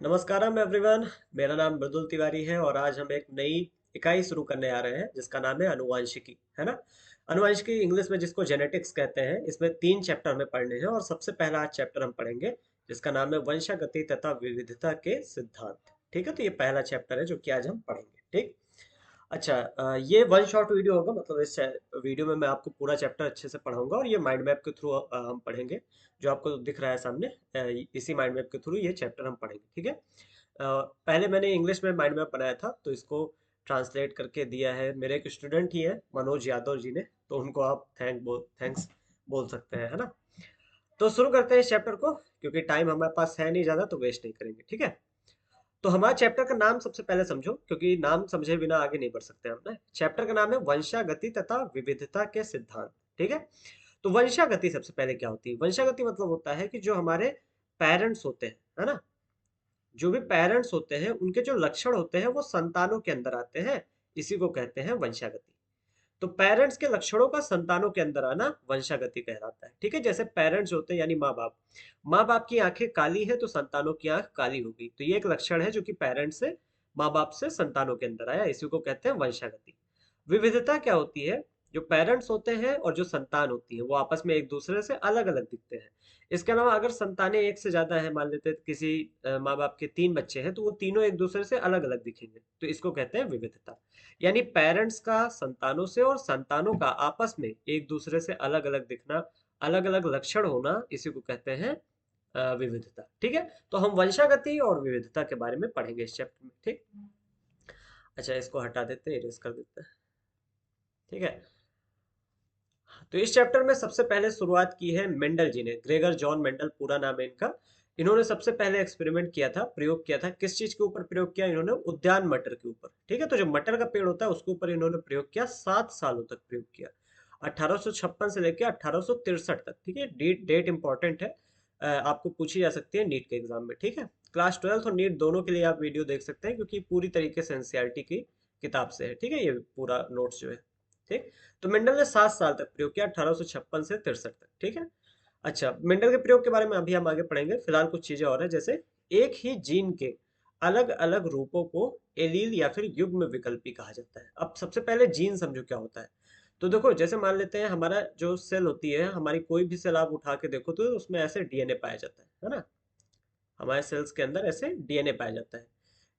नमस्कारम everyone. मेरा नाम मृदुल तिवारी है और आज हम एक नई इकाई शुरू करने आ रहे हैं जिसका नाम है अनुवांशिकी, है ना। अनुवांशिकी इंग्लिश में जिसको जेनेटिक्स कहते हैं। इसमें 3 चैप्टर हमें पढ़ने हैं और सबसे पहला आज चैप्टर हम पढ़ेंगे जिसका नाम है वंशागति तथा विविधता के सिद्धांत। ठीक है, तो ये पहला चैप्टर है जो कि आज हम पढ़ेंगे। ठीक। अच्छा, ये वन शॉट वीडियो होगा, मतलब इस वीडियो में मैं आपको पूरा चैप्टर अच्छे से पढ़ाऊंगा और ये माइंड मैप के थ्रू हम पढ़ेंगे। जो आपको दिख रहा है सामने, इसी माइंड मैप के थ्रू ये चैप्टर हम पढ़ेंगे। ठीक है। पहले मैंने इंग्लिश में माइंड मैप बनाया था तो इसको ट्रांसलेट करके दिया है मेरे एक स्टूडेंट ही है, मनोज यादव जी ने। तो उनको आप थैंक्स बोल सकते हैं, है ना। तो शुरू करते हैं इस चैप्टर को, क्योंकि टाइम हमारे पास है नहीं ज़्यादा, तो वेस्ट नहीं करेंगे। ठीक है। तो हमारे चैप्टर का नाम सबसे पहले समझो, क्योंकि नाम समझे बिना आगे नहीं बढ़ सकते हम ना। चैप्टर का नाम है वंशागति तथा विविधता के सिद्धांत। ठीक है। तो वंशागति सबसे पहले क्या होती है? वंशागति मतलब होता है कि जो हमारे पेरेंट्स होते हैं, है ना, जो भी पेरेंट्स होते हैं उनके जो लक्षण होते हैं वो संतानों के अंदर आते हैं। इसी को कहते हैं वंशागति। तो पेरेंट्स के लक्षणों का संतानों के अंदर आना वंशागति कहलाता है। ठीक है। जैसे पेरेंट्स होते हैं यानी माँ बाप। माँ बाप की आंखें काली है तो संतानों की आंख काली होगी, तो ये एक लक्षण है जो कि पेरेंट्स से, माँ बाप से संतानों के अंदर आया। इसी को कहते हैं वंशागति। विविधता क्या होती है? जो पेरेंट्स होते हैं और जो संतान होती है वो आपस में एक दूसरे से अलग अलग दिखते हैं। इसके अलावा अगर संतानें एक से ज्यादा है, मान लेते हैं किसी माँ बाप के 3 बच्चे हैं, तो वो तीनों एक दूसरे से अलग अलग दिखेंगे, तो इसको कहते हैं विविधता। यानी पेरेंट्स का संतानों से और संतानों का आपस में एक दूसरे से अलग अलग दिखना, अलग अलग लक्षण होना, इसी को कहते हैं विविधता। ठीक है। तो हम वंशागति और विविधता के बारे में पढ़ेंगे इस चैप्टर में। ठीक। अच्छा, इसको हटा देते हैं, इरेज कर देते हैं। ठीक है। तो इस चैप्टर में सबसे पहले शुरुआत की है मेंडल जी ने, ग्रेगर जॉन मेंडल पूरा नाम है इनका। इन्होंने सबसे पहले एक्सपेरिमेंट किया था, प्रयोग किया था। किस चीज के ऊपर प्रयोग किया इन्होंने? उद्यान मटर के ऊपर। ठीक है। तो जो मटर का पेड़ होता है उसके ऊपर इन्होंने प्रयोग किया, 7 सालों तक प्रयोग किया, 1856 से लेकर 1863 तक। ठीक है। डेट डेट इंपॉर्टेंट है, आपको पूछी जा सकती है नीट के एग्जाम में। ठीक है। क्लास 12 और नीट दोनों के लिए आप वीडियो देख सकते हैं, क्योंकि पूरी तरीके से एनसीईआरटी की किताब से है। ठीक है, ये पूरा नोट्स जो है। ठीक। तो मेंडल ने 7 साल तक प्रयोग किया, 1856 से 63 तक। ठीक है। अच्छा, मेंडल के प्रयोग के बारे में अभी हम आगे पढ़ेंगे। फिलहाल कुछ चीजें और है, जैसे एक ही जीन के अलग अलग रूपों को एलील या फिर युग्म विकल्पी कहा जाता है। अब सबसे पहले जीन समझो क्या होता है। तो देखो, जैसे मान लेते हैं हमारा जो सेल होती है, हमारी कोई भी सेल आप उठा के देखो तो उसमें ऐसे डीएनए पाया जाता है ना। हमारे सेल्स के अंदर ऐसे डीएनए पाया जाता है।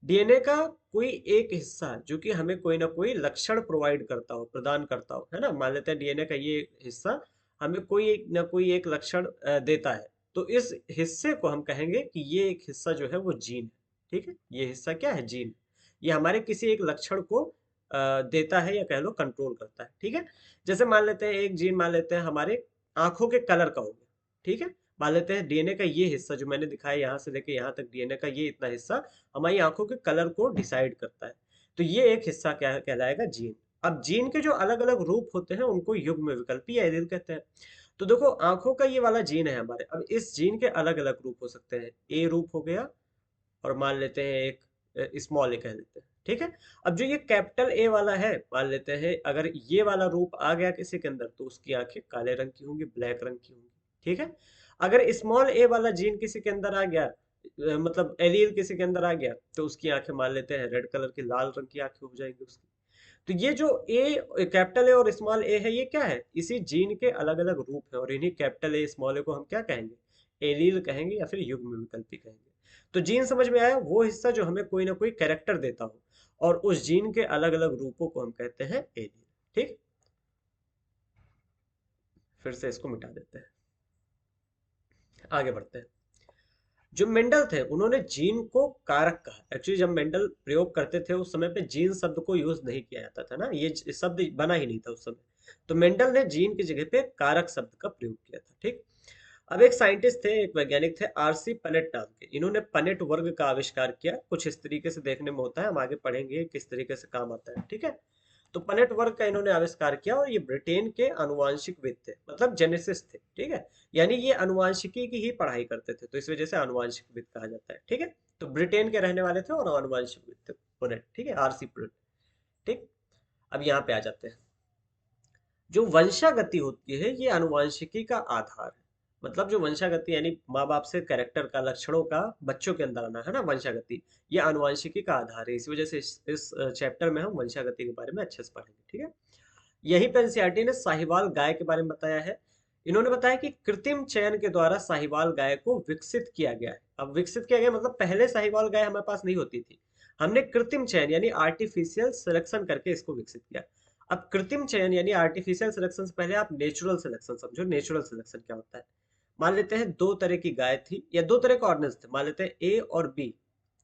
डीएनए का कोई एक हिस्सा जो कि हमें कोई ना कोई लक्षण प्रोवाइड करता हो, प्रदान करता हो, है ना। मान लेते हैं डीएनए का ये हिस्सा हमें कोई एक ना कोई एक लक्षण देता है, तो इस हिस्से को हम कहेंगे कि ये एक हिस्सा जो है वो जीन है। ठीक है। ये हिस्सा क्या है? जीन। ये हमारे किसी एक लक्षण को देता है, या कह लो कंट्रोल करता है। ठीक है। जैसे मान लेते हैं एक जीन, मान लेते हैं हमारे आंखों के कलर का हो गया। ठीक है। मान लेते हैं डीएनए का ये हिस्सा जो मैंने दिखाया, यहाँ से लेके यहाँ तक डीएनए का ये इतना हिस्सा हमारी आंखों के कलर को डिसाइड करता है। तो ये एक हिस्सा क्या कहलाएगा? जीन। अब जीन के जो अलग अलग रूप होते हैं उनको युग्म विकल्पी या एलील कहते हैं। तो देखो, आंखों का ये वाला जीन है हमारे, अब इस जीन के अलग अलग रूप हो सकते हैं। ए रूप हो गया, और मान लेते हैं एक स्मॉल ए कह लेते हैं। ठीक है। अब जो ये कैपिटल ए वाला है, मान लेते हैं अगर ये वाला रूप आ गया किसी के अंदर, तो उसकी आंखें काले रंग की होंगी, ब्लैक रंग की होंगी। ठीक है। अगर स्मॉल ए वाला जीन किसी के अंदर आ गया, मतलब एलील किसी के अंदर आ गया, तो उसकी आंखें मान लेते हैं रेड कलर की, लाल रंग की आंखें हो जाएंगी उसकी। तो ये जो ए, कैपिटल ए और स्मॉल ए है, ये क्या है? इसी जीन के अलग अलग रूप है, और इन्हीं कैपिटल ए स्मॉल ए को हम क्या कहेंगे? एलील कहेंगे या फिर युग्म विकल्पी कहेंगे। तो जीन समझ में आया? वो हिस्सा जो हमें कोई ना कोई कैरेक्टर देता हो, और उस जीन के अलग अलग रूपों को हम कहते हैं एलील। ठीक। फिर से इसको मिटा देते हैं, आगे बढ़ते हैं। जो मेंडल थे उन्होंने जीन को कारक कहा। एक्चुअली जब मेंडल प्रयोग करते थे उस समय पे जीन शब्द को यूज नहीं किया जाता था ना, ये शब्द बना ही नहीं था उस समय। तो मेंडल ने जीन की जगह पे कारक शब्द का प्रयोग किया था। ठीक। अब एक साइंटिस्ट थे, एक वैज्ञानिक थे, आरसी पनेट नाम के। इन्होंने पनेट वर्ग का आविष्कार किया। कुछ इस तरीके से देखने में होता है, हम आगे पढ़ेंगे किस तरीके से काम आता है। ठीक है। तो पनेट वर्ग का इन्होंने आविष्कार किया, और ये ब्रिटेन के आनुवांशिकविद थे, मतलब जेनेसिस थे। ठीक है। यानी ये आनुवांशिकी की ही पढ़ाई करते थे, तो इस वजह से आनुवांशिकविद कहा जाता है। ठीक है। तो ब्रिटेन के रहने वाले थे और आनुवांशिकविद थे पनेट। ठीक है, आरसी पनेट। ठीक। अब यहाँ पे आ जाते हैं। जो वंशागति होती है ये आनुवांशिकी का आधार है। मतलब जो वंशागति यानी माँ बाप से कैरेक्टर का, लक्षणों का बच्चों के अंदर आना, है ना, वंशागति, ये आनुवंशिकी का आधार है। इस वजह से इस चैप्टर में हम वंशागति के बारे में अच्छे से पढ़ेंगे, ठीक है। यही पे एनसीईआरटी ने साहिवाल गाय के बारे में बताया है। इन्होंने बताया कि कृत्रिम चयन के द्वारा साहिवाल गाय को विकसित किया गया है। अब विकसित किया गया मतलब पहले साहिवाल गाय हमारे पास नहीं होती थी, हमने कृत्रिम चयन यानी आर्टिफिशियल सिलेक्शन करके इसको विकसित किया। अब कृत्रिम चयन यानी आर्टिफिशियल सिलेक्शन से पहले आप नेचुरल सिलेक्शन समझो। नेचुरल सिलेक्शन क्या होता है? मान लेते हैं दो तरह की गाय थी या दो तरह के ऑर्गेनिज थे, मान लेते हैं ए और बी,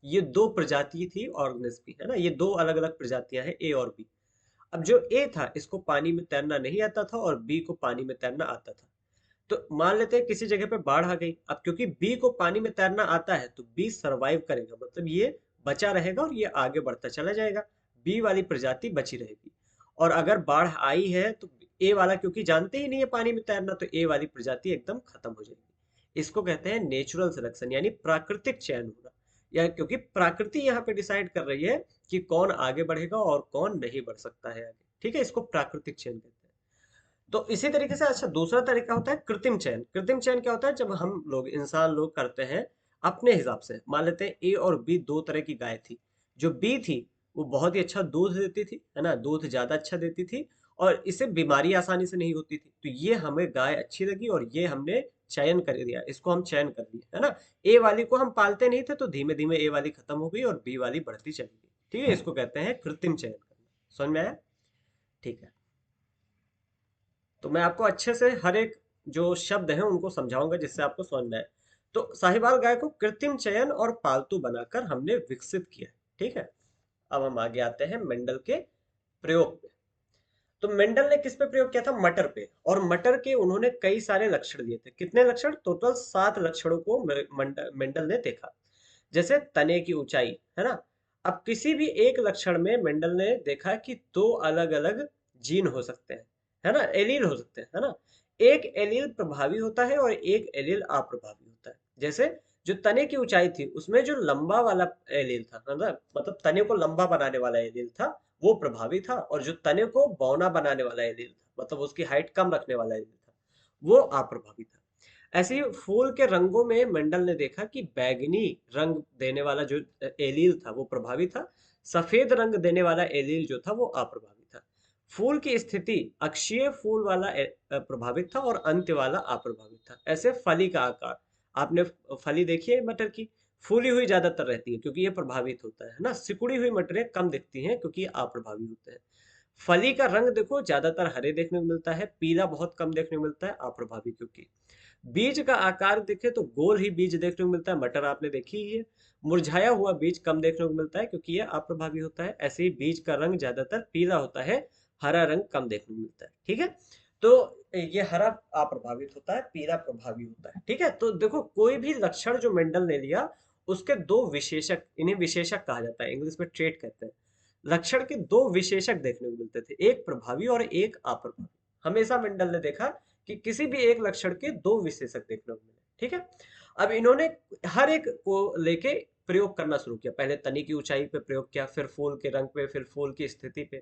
ये दो प्रजाति थी ऑर्गेनिज की, है ना, ये दो अलग अलग प्रजातियां हैं, ए और बी। अब जो ए था इसको पानी में तैरना नहीं आता था और बी को पानी में तैरना आता था। तो मान लेते हैं किसी जगह पे बाढ़ आ गई, अब क्योंकि बी को पानी में तैरना आता है तो बी सरवाइव करेगा, मतलब ये बचा रहेगा और ये आगे बढ़ता चला जाएगा, बी वाली प्रजाति बची रहेगी। और अगर बाढ़ आई है तो ए वाला क्योंकि जानते ही नहीं है पानी में तैरना, तो ए वाली प्रजाति एकदम खत्म हो जाएगी। इसको कहते हैं नेचुरल सिलेक्शन यानी प्राकृतिक चयन होना, या क्योंकि प्रकृति यहाँ पे डिसाइड कर रही है कि कौन आगे बढ़ेगा और कौन नहीं बढ़ सकता है आगे, ठीक है, इसको प्राकृतिक चयन कहते हैं। तो इसी तरीके से अच्छा दूसरा तरीका होता है कृत्रिम चयन। कृत्रिम चयन क्या होता है? जब हम लोग इंसान लोग करते हैं अपने हिसाब से, मान लेते हैं ए और बी दो तरह की गाय थी। जो बी थी वो बहुत ही अच्छा दूध देती थी, है ना, दूध ज्यादा अच्छा देती थी और इससे बीमारी आसानी से नहीं होती थी, तो ये हमें गाय अच्छी लगी और ये हमने चयन कर दिया, इसको हम चयन कर लिए, है ना। ए वाली को हम पालते नहीं थे तो धीमे धीमे ए वाली खत्म हो गई और बी वाली बढ़ती चली गई, ठीक है, इसको कहते हैं कृत्रिम चयन करना। समझ में आया? ठीक है। तो मैं आपको अच्छे से हर एक जो शब्द हैं उनको समझाऊंगा जिससे आपको समझ में आए। तो साहिवाल गाय को कृत्रिम चयन और पालतू बनाकर हमने विकसित किया है, ठीक है। अब हम आगे आते हैं मेंडल के प्रयोग पे। तो मेंडल ने किस पे प्रयोग किया था? मटर पे। और मटर के उन्होंने कई सारे लक्षण दिए थे। कितने लक्षण? टोटल 7 लक्षणों को मेंडल ने देखा। जैसे तने की ऊंचाई, है ना। अब किसी भी एक लक्षण में मेंडल ने देखा कि दो अलग अलग जीन हो सकते हैं, है ना, एलील हो सकते हैं, है ना। एक एलील प्रभावी होता है और एक एलील अप्रभावी होता है। जैसे जो तने की ऊंचाई थी उसमें जो लंबा वाला एलील था, मतलब तने को लंबा बनाने वाला एलील था, वो प्रभावी था। और जो तने को बौना बनाने वाला एलील था, मतलब उसकी हाइट कम रखने वाला एलील था, वो अप्रभावी था। ऐसे ही फूल के रंगों में मंडल ने देखा कि बैगनी रंग देने वाला जो एलील था वो प्रभावी था, सफेद रंग देने वाला एलील जो था वो अप्रभावी था। फूल की स्थिति अक्षीय फूल वाला प्रभावित था और अंत्य वाला अप्रभावित था। ऐसे फली का आकार, आपने फली देखी है मटर की, फूली हुई ज्यादातर रहती है क्योंकि ये प्रभावित होता है ना, सिकुड़ी हुई मटरें कम दिखती हैं क्योंकि ये अप्रभावी होते हैं। फली का रंग देखो ज्यादातर हरे देखने को मिलता है, पीला बहुत कम देखने को मिलता है, अप्रभावी। क्योंकि बीज का आकार देखे तो गोल ही बीज देखने को मिलता है, मटर आपने देखी ही है। मुरझाया हुआ बीज कम देखने को मिलता है क्योंकि यह अप्रभावी होता है। ऐसे ही बीज का रंग ज्यादातर पीला होता है, हरा रंग कम देखने को मिलता है, ठीक है। तो ये हरा अप्रभावित होता है, पीला प्रभावी होता है, ठीक है। तो देखो कोई भी लक्षण जो मेंडल ने लिया उसके दो विशेषक, इन्हें विशेषक कहा जाता है, इंग्लिश में ट्रेट कहते हैं। लक्षण के दो विशेषक देखने को मिलते थे, एक प्रभावी और एक अप्रभावी। हमेशा मेंडल ने देखा कि किसी भी एक लक्षण के दो विशेषक देखने को मिले, ठीक है। अब इन्होंने हर एक को लेके प्रयोग करना शुरू किया। पहले तने की ऊंचाई पे प्रयोग किया, फिर फूल के रंग पे, फिर फूल की स्थिति पे।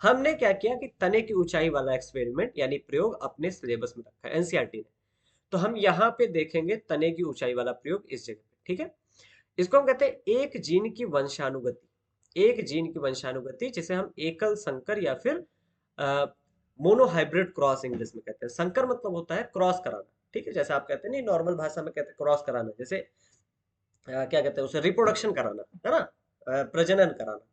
हमने क्या किया कि तने की ऊंचाई वाला एक्सपेरिमेंट यानी प्रयोग अपने सिलेबस में रखा है एनसीईआरटी ने। तो हम यहाँ पे देखेंगे तने की ऊंचाई वाला प्रयोग इस जगह पे, ठीक है। इसको हम कहते हैं एक जीन की वंशानुगति। एक जीन की वंशानुगति जिसे हम एकल संकर या फिर मोनोहाइब्रिड क्रॉस इंग्लिश में कहते हैं। संकर मतलब होता है क्रॉस कराना, ठीक है, जैसे आप कहते हैं नहीं, नॉर्मल भाषा में कहते हैं क्रॉस कराना, जैसे क्या कहते हैं उसे, रिप्रोडक्शन कराना, है ना, प्रजनन कराना।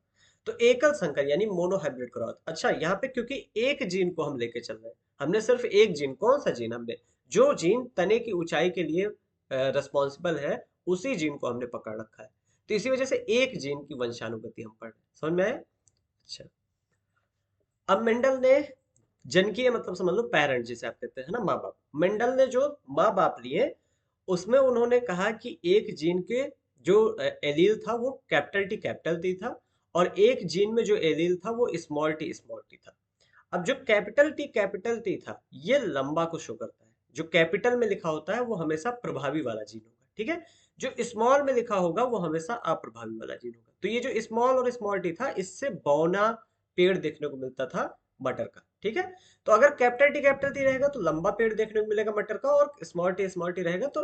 तो एकल संकर यानी मोनोहाइब्रिड क्रॉस। अच्छा यहाँ पे क्योंकि एक जीन को हम लेके चल रहे हैं, हमने सिर्फ एक जीन, कौन सा जीन? हमने जो जीन तने की ऊंचाई के लिए रिस्पॉन्सिबल है उसी जीन को हमने पकड़ रखा है। तो इसी वजह से एक जीन की वंशानुगति हम पढ़ रहे हैं। समझ में आया? अच्छा, अब मेंडल ने जनकीय मतलब समझ लो पेरेंट जिसे आप कहते हैं ना, माँ बाप। मेंडल ने जो माँ बाप लिए उसमें उन्होंने कहा कि एक जीन के जो एलील था वो कैपिटल टी था और एक जीन में जो एलील था वो स्मॉल टी था। अब जो कैपिटल टी था ये लंबा को शो करता है। जो कैपिटल में लिखा होता है वो हमेशा प्रभावी वाला जीन होगा, ठीक है। जो स्मॉल में लिखा होगा वो हमेशा अप्रभावी वाला जीन होगा। तो ये जो स्मॉल और स्मॉल टी था इससे बौना पेड़ देखने को मिलता था, मटर का, ठीक है। तो अगर कैपिटल टी रहेगा तो लंबा पेड़ देखने को मिलेगा मटर का, और स्मॉल टी रहेगा तो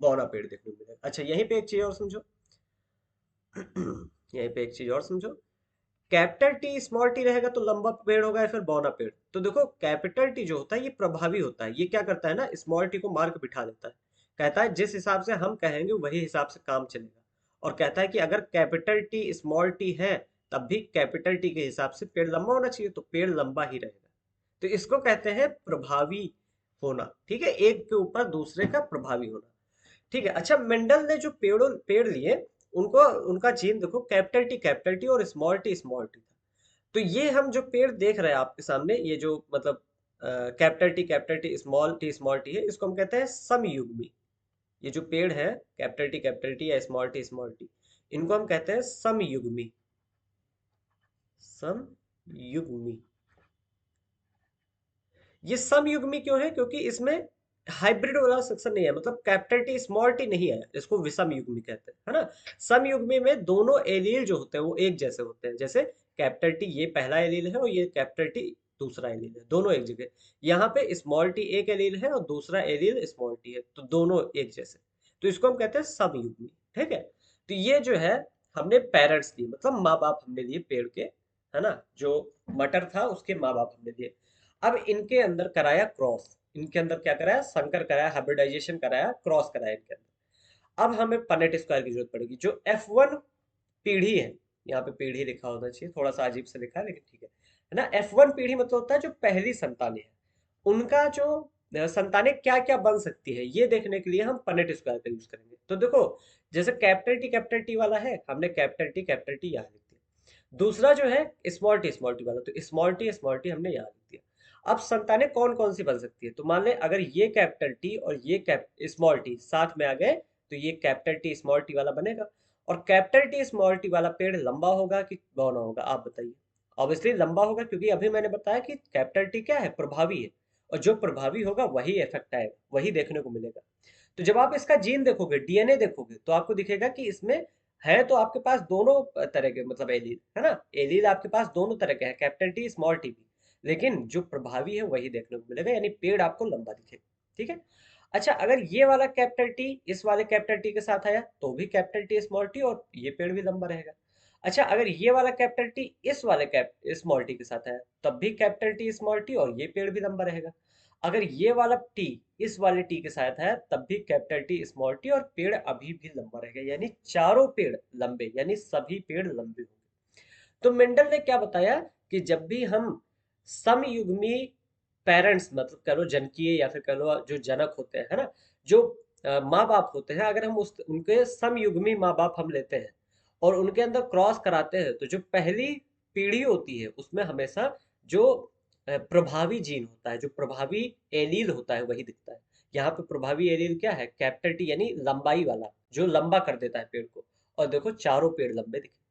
बौना पेड़ देखने को मिलेगा। अच्छा, यहीं पे एक चीज और समझो। यहीं पे एक चीज और समझो। कैपिटल टी स्मॉल टी रहेगा तो लंबा पेड़ होगा या फिर बौना पेड़। तो देखो, कैपिटल टी जो होता है ये प्रभावी होता है। ये क्या करता है ना, स्मॉल टी को मार्क बिठा देता है। कहता है जिस हिसाब से हम कहेंगे वही हिसाब से काम चलेगा। और कहता है कि अगर कैपिटल टी स्मॉल टी है, तब भी कैपिटल टी के हिसाब से पेड़ लंबा होना चाहिए, तो पेड़ लंबा ही रहेगा। तो इसको कहते हैं प्रभावी होना, ठीक है, एक के ऊपर दूसरे का प्रभावी होना। ठीक है। अच्छा, मेंडल ने जो पेड़ लिए, उनको उनका जीन देखो, कैपिटल टी और स्मॉल टी था। तो ये हम जो पेड़ देख रहे हैं आपके सामने, ये जो मतलब कैपिटल टी स्मॉल टी है, इसको हम कहते हैं समयुग्मी। ये जो पेड़ है, कैपिटल टी या स्मॉल टी, इनको हम कहते हैं समयुग्मी। समयुग्मी। ये समयुग्मी क्यों है? क्योंकि इसमें हाइब्रिड वाला सेक्शन नहीं है, मतलब कैपिटल टी स्मॉल टी नहीं है, इसको विषम युग्मी कहते हैं, है ना। सम युग्मी में दोनों एलील जो होते हैं वो एक जैसे होते हैं। जैसे कैपिटल टी ये पहला एलील है और ये कैपिटल टी दूसरा एलील है, दोनों एक जगह। यहाँ पे स्मॉल टी एक एलील है और दूसरा एलील स्मॉल टी है, तो दोनों एक जैसे। तो इसको हम कहते हैं सम युग्मी। ठीक है। तो ये जो है, हमने पेरेंट्स लिए, मतलब माँ बाप हमने लिए पेड़ के, है ना। जो मटर था उसके माँ बाप हमने लिए। अब इनके अंदर कराया क्रॉस, इनके अंदर क्या कराया, संकर कराया, हाइब्रिडाइजेशन कराया, क्रॉस कराया इनके अंदर। अब हमें पनेट स्क्वायर की जरूरत पड़ेगी। जो F1 पीढ़ी है, यहाँ पे पीढ़ी लिखा होना चाहिए, थोड़ा सा अजीब से लिखा है लेकिन ठीक है ना। F1 पीढ़ी मतलब होता है जो पहली संतानें हैं, उनका जो संतानें क्या क्या बन सकती है, ये देखने के लिए हम पनेट स्क्वायर का यूज करेंगे। तो देखो, जैसे कैपिटल टी वाला है, हमने कैपिटल टी यहाँ लिख दिया। दूसरा जो है स्मॉल टी वाला, तो स्मॉल टी हमने यहाँ लिख दिया। अब संतानें कौन कौन सी बन सकती है, तो मान लें अगर ये कैपिटल टी और ये स्मॉल टी साथ में आ गए, तो ये कैपिटल टी स्मॉल टी वाला बनेगा। और कैपिटल टी स्मॉल टी वाला पेड़ लंबा होगा कि बौना होगा, आप बताइए। ऑब्वियसली लंबा होगा, क्योंकि अभी मैंने बताया कि कैपिटल टी क्या है, प्रभावी है। और जो प्रभावी होगा वही इफेक्ट आएगा, वही देखने को मिलेगा। तो जब आप इसका जीन देखोगे, डीएनए देखोगे, तो आपको दिखेगा कि इसमें है तो आपके पास दोनों तरह के, मतलब एलील, है ना। एलील आपके पास दोनों तरह के हैं, कैपिटल टी स्मॉल टी भी। लेकिन जो प्रभावी है वही देखने को मिलेगा, यानी पेड़ आपको लंबा दिखेगा। ठीक है। अच्छा, अगर ये वाला कैपिटल टी इस वाले कैपिटल टी के साथ आया, तो भी कैपिटल टी स्मॉल टी और ये पेड़ भी लंबा रहेगा। अच्छा, अगर ये वाला कैपिटल टी इस वाले कैप स्मॉल टी के साथ आया, तब भी कैपिटल टी स्मॉल टी और ये पेड़ भी लंबा रहेगा। अगर ये वाला टी इस वाले टी के साथ है, तब भी कैपिटल टी स्मॉल टी और पेड़ अभी भी लंबा रहेगा, यानी चारों पेड़ लंबे, यानी सभी पेड़ लंबे होंगे। तो मेंडल ने क्या बताया कि जब भी हम समयुग्मी पेरेंट्स, मतलब कह लो जनकीय या फिर कह लो जो जनक होते हैं, है ना, जो माँ बाप होते हैं, अगर हम उस उनके समयुग्मी माँ बाप हम लेते हैं और उनके अंदर क्रॉस कराते हैं, तो जो पहली पीढ़ी होती है उसमें हमेशा जो प्रभावी जीन होता है, जो प्रभावी एलील होता है, वही दिखता है। यहाँ पे प्रभावी एलील क्या है, कैपिटल टी, यानी लंबाई वाला, जो लंबा कर देता है पेड़ को। और देखो चारों पेड़ लंबे दिखे।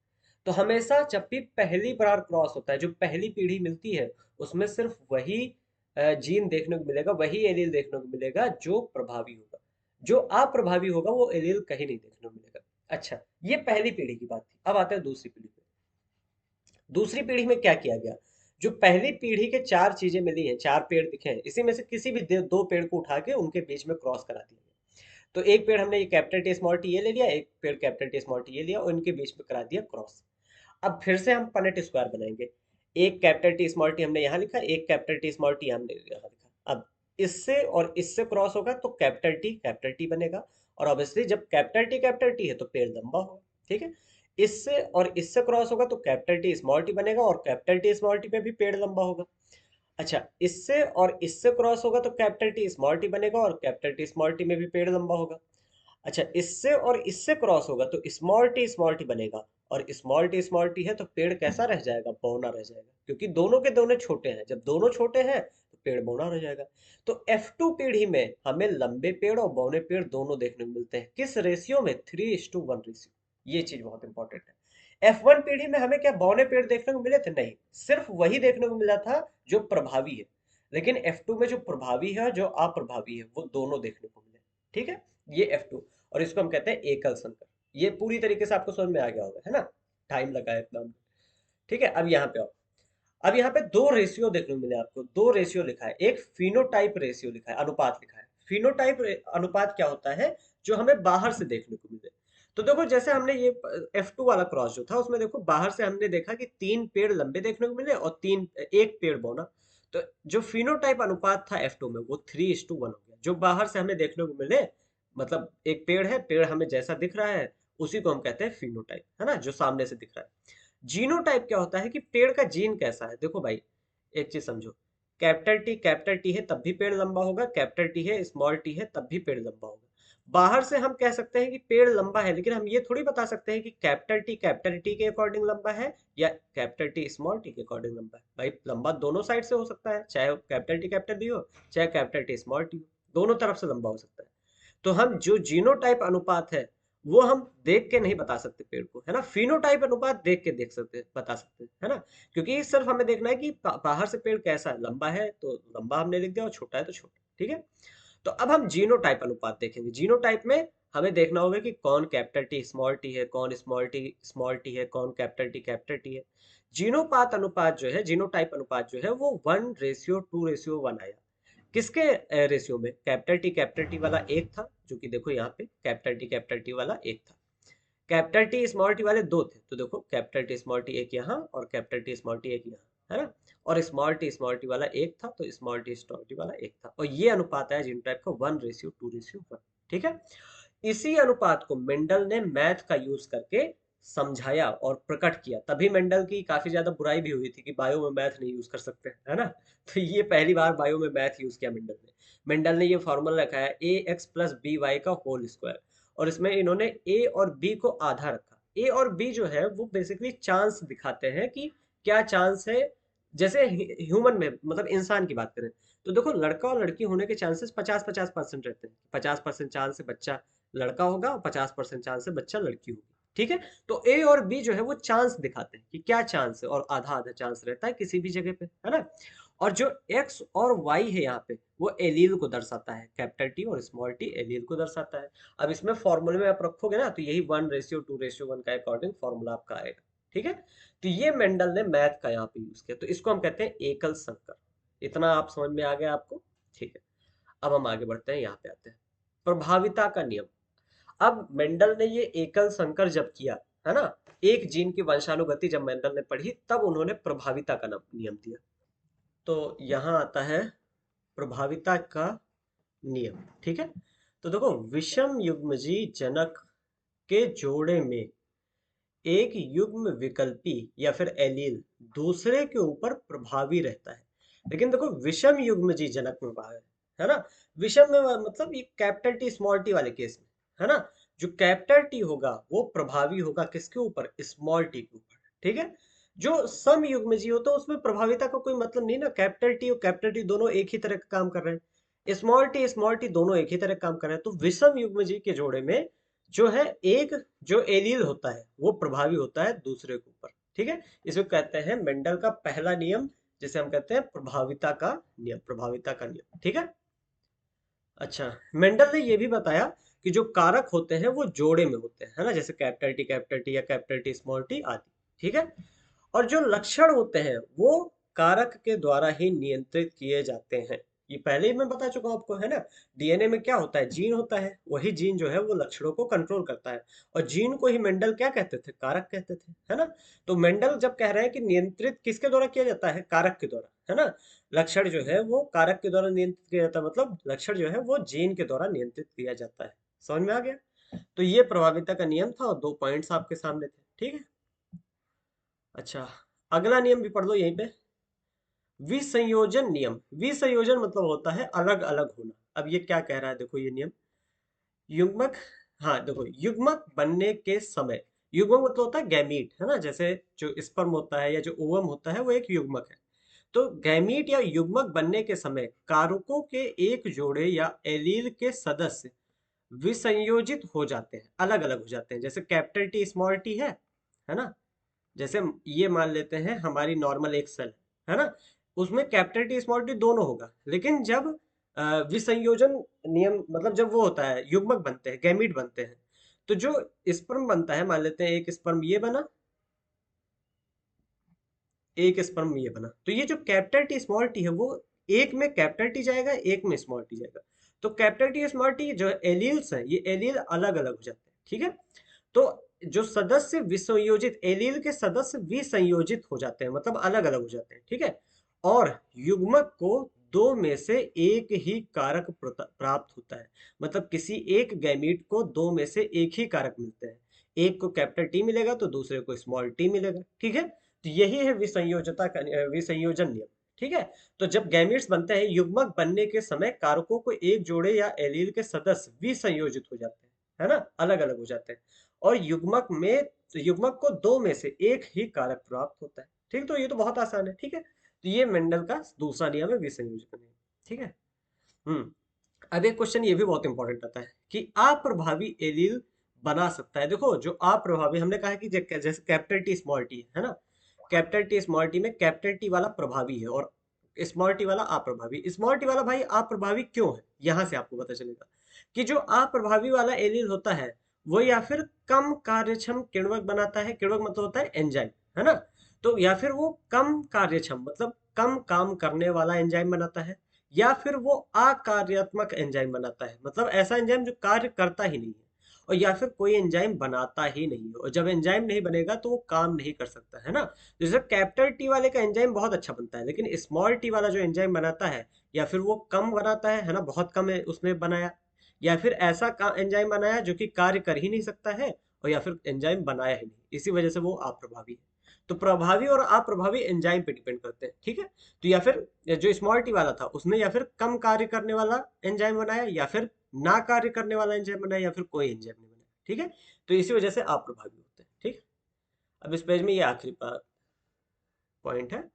तो हमेशा जब भी पहली बार क्रॉस होता है, जो पहली पीढ़ी मिलती है, उसमें सिर्फ वही जीन देखने को मिलेगा, वही एलील देखने को मिलेगा जो प्रभावी होगा। जो अप्रभावी होगा वो एलील कहीं नहीं देखने को मिलेगा। अच्छा, ये पहली पीढ़ी की बात थी। अब आते हैं दूसरी पीढ़ी पे। दूसरी पीढ़ी में क्या किया गया, जो पहली पीढ़ी के चार चीजें मिली हैं, चार पेड़ दिखे हैं, इसी में से किसी भी दो पेड़ को उठा के उनके बीच में क्रॉस करा दिया गया। तो एक पेड़ हमने ये कैपिटल टी स्मॉल टी ये ले लिया, एक पेड़ कैपिटल टी स्मॉल टी ये लिया, और इनके बीच में करा दिया क्रॉस। अब फिर से हम पनेट स्क्वायर बनाएंगे। एक कैपिटल टी स्मॉल टी हमने यहाँ लिखा, एक कैपिटल टी स्मॉल टी हमने यहाँ लिखा। अब इससे और इससे क्रॉस होगा तो कैपिटल टी बनेगा। और ऑब्वियसली जब कैपिटल टी है तो पेड़ लंबा होगा। ठीक है। इससे और इससे क्रॉस होगा तो कैपिटल टी स्मॉल टी बनेगा, और कैपिटल टी स्मॉल टी पे भी पेड़ लंबा होगा। अच्छा, इससे और इससे क्रॉस होगा तो कैपिटल टी स्मॉल टी बनेगा, और कैपिटल टी स्मॉल टी में भी पेड़ लंबा होगा। अच्छा, इससे और इससे क्रॉस होगा तो स्मॉल टी बनेगा, और स्मॉल टी है तो पेड़ कैसा रह जाएगा, बौना रह जाएगा, क्योंकि दोनों के दोनों छोटे हैं। जब दोनों छोटे हैं तो पेड़ बौना रह जाएगा। तो F2 पीढ़ी में हमें लंबे पेड़ और बौने पेड़ दोनों देखने को मिलते हैं। किस रेशियो में, 3:1 रेशियो। ये चीज बहुत इंपॉर्टेंट है। F1 पीढ़ी में हमें क्या बौने पेड़ देखने को मिले थे? नहीं, सिर्फ वही देखने को मिला था जो प्रभावी है। लेकिन F2 में जो प्रभावी है, जो अप्रभावी है, वो दोनों देखने को मिले। ठीक है। ये F2, और इसको हम कहते हैं एकल संकर। ये पूरी तरीके से आपको समझ में आ गया होगा, है ना। टाइम लगा है इतना। ठीक है। अब यहाँ पे आओ। अब यहाँ पे दो रेशियो देखने को मिले आपको, दो रेशियो लिखा है, एक फिनोटाइप रेशियो लिखा है, अनुपात लिखा है। फिनोटाइप अनुपात क्या होता है, जो हमें बाहर से देखने को मिले। तो देखो जैसे हमने ये F2 वाला क्रॉस जो था उसमें देखो बाहर से हमने देखा कि 3 पेड़ लंबे देखने को मिले और एक पेड़ बौना। तो जो फिनोटाइप अनुपात था F2 में वो 3:1 हो गया, जो बाहर से हमें देखने को मिले, मतलब एक पेड़ है, पेड़ हमें जैसा दिख रहा है उसी को हम कहते हैं फिनोटाइप, है ना, जो सामने से दिख रहा है। जीनोटाइप क्या होता है कि पेड़ का जीन कैसा है। देखो भाई एक चीज समझो, कैपिटल टी है तब भी पेड़ लंबा होगा, कैपिटल टी है स्मॉल टी है तब भी पेड़ लंबा होगा। बाहर से हम कह सकते हैं कि पेड़ लंबा है, लेकिन हम ये थोड़ी बता सकते हैं कि कैपिटल टी के अकॉर्डिंग लंबा है या कैपिटल टी स्मॉल टी के अकॉर्डिंग लंबा है। भाई लंबा दोनों साइड से हो सकता है, चाहे कैपिटल टी हो चाहे कैपिटल टी स्मॉल टी हो, दोनों तरफ से लंबा हो सकता है। तो हम जो जीनोटाइप अनुपात है वो हम देख के नहीं बता सकते पेड़ को, है ना, फिनोटाइप अनुपात देख के देख सकते बता सकते हैं, है ना, क्योंकि सिर्फ हमें देखना है कि बाहर से पेड़ कैसा है, लंबा है तो लंबा हमने लिख दिया और छोटा है तो छोटा, ठीक है। तो अब हम जीनोटाइप अनुपात देखेंगे। जीनोटाइप में हमें देखना होगा कि कौन कैपिटल टी स्मॉल टी है, कौन स्मॉल टी है, कौन कैपिटल टी है। जीनोपात अनुपात जो है, जीनोटाइप अनुपात जो है वो 1:2:1 आया। किसके रेशियो में, कैपिटल टी वाला एक था, जो कि देखो यहाँ पे कैपिटल टी वाला एक था, कैपिटल टी स्मॉल टी वाले दो थे, तो देखो कैपिटल टी स्मॉल टी एक यहाँ और कैपिटल टी स्मॉल टी एक यहाँ, है ना, और स्मॉल टी वाला एक था तो स्मॉल टी वाला एक था, और ये अनुपात है जीनोटाइप का 1:2:1, ठीक है। इसी अनुपात को मेंडल ने मैथ का यूज करके समझाया और प्रकट किया, तभी मेंडल की काफी ज्यादा बुराई भी हुई थी कि बायो में मैथ नहीं यूज कर सकते, है ना। तो ये पहली बार बायो में मैथ यूज किया मेंडल ने ये फॉर्मूला रखा है ax+by का होल स्क्वायर, और इसमें इन्होंने ए और बी को आधा रखा। ए और बी जो है वो बेसिकली चांस दिखाते हैं कि क्या चांस है, जैसे ह्यूमन में मतलब इंसान की बात करें तो देखो लड़का और लड़की होने के चांसेस 50-50% रहते हैं, 50% चांस से बच्चा लड़का होगा और 50% चांस से बच्चा लड़की होगी, ठीक है। तो ए और बी जो है वो चांस दिखाते हैं कि क्या चांस है, और आधा आधा चांस रहता है किसी भी जगह पे, है ना। और जो एक्स और वाई है यहाँ पे वो एलील को दर्शाता है, कैपिटल टी और स्मॉल टी एलील को दर्शाता है। अब इसमें फॉर्मूले में आप रखोगे ना तो यही 1:2:1 का अकॉर्डिंग फॉर्मूला आपका आएगा, ठीक है। तो ये मेंडल ने मैथ का यहाँ पे यूज किया, तो इसको हम कहते हैं एकल संकर। इतना आप समझ में आ गया आपको, ठीक है। अब हम आगे बढ़ते हैं, यहाँ पे आते हैं प्रभाविता का नियम। अब मेंडल ने ये एकल संकर जब किया, है ना, एक जीन की वंशानुगति जब मेंडल ने पढ़ी तब उन्होंने प्रभाविता का नियम दिया। तो यहाँ आता है प्रभाविता का नियम, ठीक है। तो देखो विषम युग्मजी जनक के जोड़े में एक युग्म विकल्पी या फिर एलील दूसरे के ऊपर प्रभावी रहता है, लेकिन देखो विषम युग्मजी जनक में बाहर है ना, विषम में मतलब ये कैपिटल टी स्मॉल टी वाले केस में, है ना, जो कैपिटल टी होगा वो प्रभावी होगा किसके ऊपर, स्मॉल टी के ऊपर, ठीक है। जो सम युग्मजी होता है उसमें प्रभाविता का कोई मतलब नहीं ना, कैपिटल टी और कैपिटल टी दोनों एक ही तरह का काम कर रहे हैं, स्मॉल टी दोनों एक ही तरह का काम कर रहे हैं, तो विषम युग्मजी के जोड़े में जो है एक जो एलील होता है वो प्रभावी होता है दूसरे के ऊपर, ठीक है। इसको कहते हैं मेंडल का पहला नियम, जिसे हम कहते हैं प्रभाविता का नियम, प्रभाविता का नियम, ठीक है। अच्छा, मेंडल ने ये भी बताया कि जो कारक होते हैं वो जोड़े में होते हैं, है ना, जैसे कैपिटल टी या कैपिटल टी स्मॉल टी आदि, ठीक है। और जो लक्षण होते हैं वो कारक के द्वारा ही नियंत्रित किए जाते हैं, ये पहले ही मैं बता चुका हूं आपको, है ना। डीएनए में क्या होता है, जीन होता है, वही जीन जो है वो लक्षणों को कंट्रोल करता है, और जीन को ही मेंडल क्या कहते थे, कारक कहते थे, है ना। तो मेंडल जब कह रहे हैं कि नियंत्रित किसके द्वारा किया जाता है, कारक के द्वारा, है ना, लक्षण जो है वो कारक के द्वारा नियंत्रित किया जाता है, मतलब लक्षण जो है वो जीन के द्वारा नियंत्रित किया जाता है। समझ में आ गया। तो ये प्रभाविता का नियम था और दो पॉइंट्स आपके सामने थे, ठीक है। अच्छा, अगला नियम भी पढ़ लो यहीं पे, विसंयोजन नियम। विसंयोजन मतलब होता है अलग अलग होना। अब ये क्या कह रहा है, देखो ये नियम, युग्मक, हाँ देखो युग्मक बनने के समय, युग्मक मतलब होता है गैमीट, है ना, जैसे जो स्पर्म होता है या जो ओवम होता है वो एक युग्मक है। तो गैमीट या युग्मक बनने के समय कारकों के एक जोड़े या एलील के सदस्य विसंयोजित हो जाते हैं, अलग अलग हो जाते हैं, जैसे कैपिटल टी स्मॉल टी है ना, जैसे ये मान लेते हैं हमारी नॉर्मल एक सेल है ना, उसमें कैपिटल टी स्मॉल टी दोनों होगा, लेकिन जब विसंयोजन नियम मतलब जब वो होता है युग्मक बनते हैं, गैमीट बनते हैं, तो जो स्पर्म बनता है, मान लेते हैं एक स्पर्म ये बना, एक स्पर्म ये बना। तो ये जो कैपिटल टी स्मॉल टी है वो एक में कैपिटल टी जाएगा, एक में स्मॉल टी जाएगा। तो कैपिटल टी स्मॉल टी जो एलील्स हैं, ये एलील अलग अलग हो जाते हैं, ठीक है। तो जो सदस्य विसंयोजित, एलील के सदस्य विसंयोजित हो जाते हैं, मतलब अलग अलग हो जाते हैं, ठीक है। और युग्मक को दो में से एक ही कारक प्राप्त होता है। मतलब किसी एक गैमीट को दो में से एक ही कारक मिलते हैं। एक को कैपिटल टी मिलेगा तो दूसरे को स्मॉल टी मिलेगा, ठीक है। तो यही है विसंयोजता का विसंयोजन नियम, ठीक है। तो जब गैमीट्स बनते हैं, युग्मक बनने के समय कारकों को एक जोड़े या एलील के सदस्य विसंयोजित हो जाते हैं, है ना, अलग अलग हो जाते हैं। और युग्मक को दो में से एक ही कारक प्राप्त होता है, ठीक। तो ये तो बहुत आसान है, ठीक है। तो ये मेंडल का दूसरा नियम है, विसंयोजन नियम, ठीक है। हम्म। अब एक क्वेश्चन ये भी बहुत इंपॉर्टेंट आता है कि अप्रभावी एलील बना सकता है। देखो जो अप्रभावी, हमने कहा है कि जैसे कैपिटल टी स्मॉल टी है ना, कैपिटल टी स्मॉल टी में कैपिटल टी वाला प्रभावी है और स्मॉल टी वाला अप्रभावी। स्मॉल टी वाला भाई अप्रभावी क्यों है, यहां से आपको पता चलेगा कि जो अप्रभावी वाला एलील होता है वो या फिर कम कार्यक्षम किण्वक बनाता है, किण्वक मतलब होता है एंजाइम, है ना। तो या फिर वो कम कार्यक्षम मतलब कम काम करने वाला एंजाइम बनाता है, या फिर वो अकार्यात्मक एंजाइम बनाता है, मतलब ऐसा एंजाइम जो कार्य करता ही नहीं है। और या फिर कोई एंजाइम बनाता ही नहीं है, और जब एंजाइम नहीं बनेगा तो वो काम नहीं कर सकता, है ना। जैसे कैपिटल टी वाले का एंजाइम बहुत अच्छा बनता है, लेकिन स्मॉल टी वाला जो एंजाइम बनाता है, या फिर वो कम बनाता है ना, बहुत कम है उसने बनाया, या फिर ऐसा एंजाइम बनाया जो कि कार्य कर ही नहीं सकता है, और या फिर एंजाइम बनाया ही नहीं, इसी वजह से वो अप्रभावी है। तो प्रभावी और अप्रभावी एंजाइम पे डिपेंड करते हैं, ठीक है। तो या फिर जो स्मॉल टी वाला था उसने या फिर कम कार्य करने वाला एंजाइम बनाया, या फिर ना कार्य करने वाला एंजाइम बनाया, या फिर कोई एंजाइम नहीं बनाया, ठीक है। तो इसी वजह से अप्रभावी होते हैं, ठीक है। अब इस पेज में ये आखिरी पॉइंट है,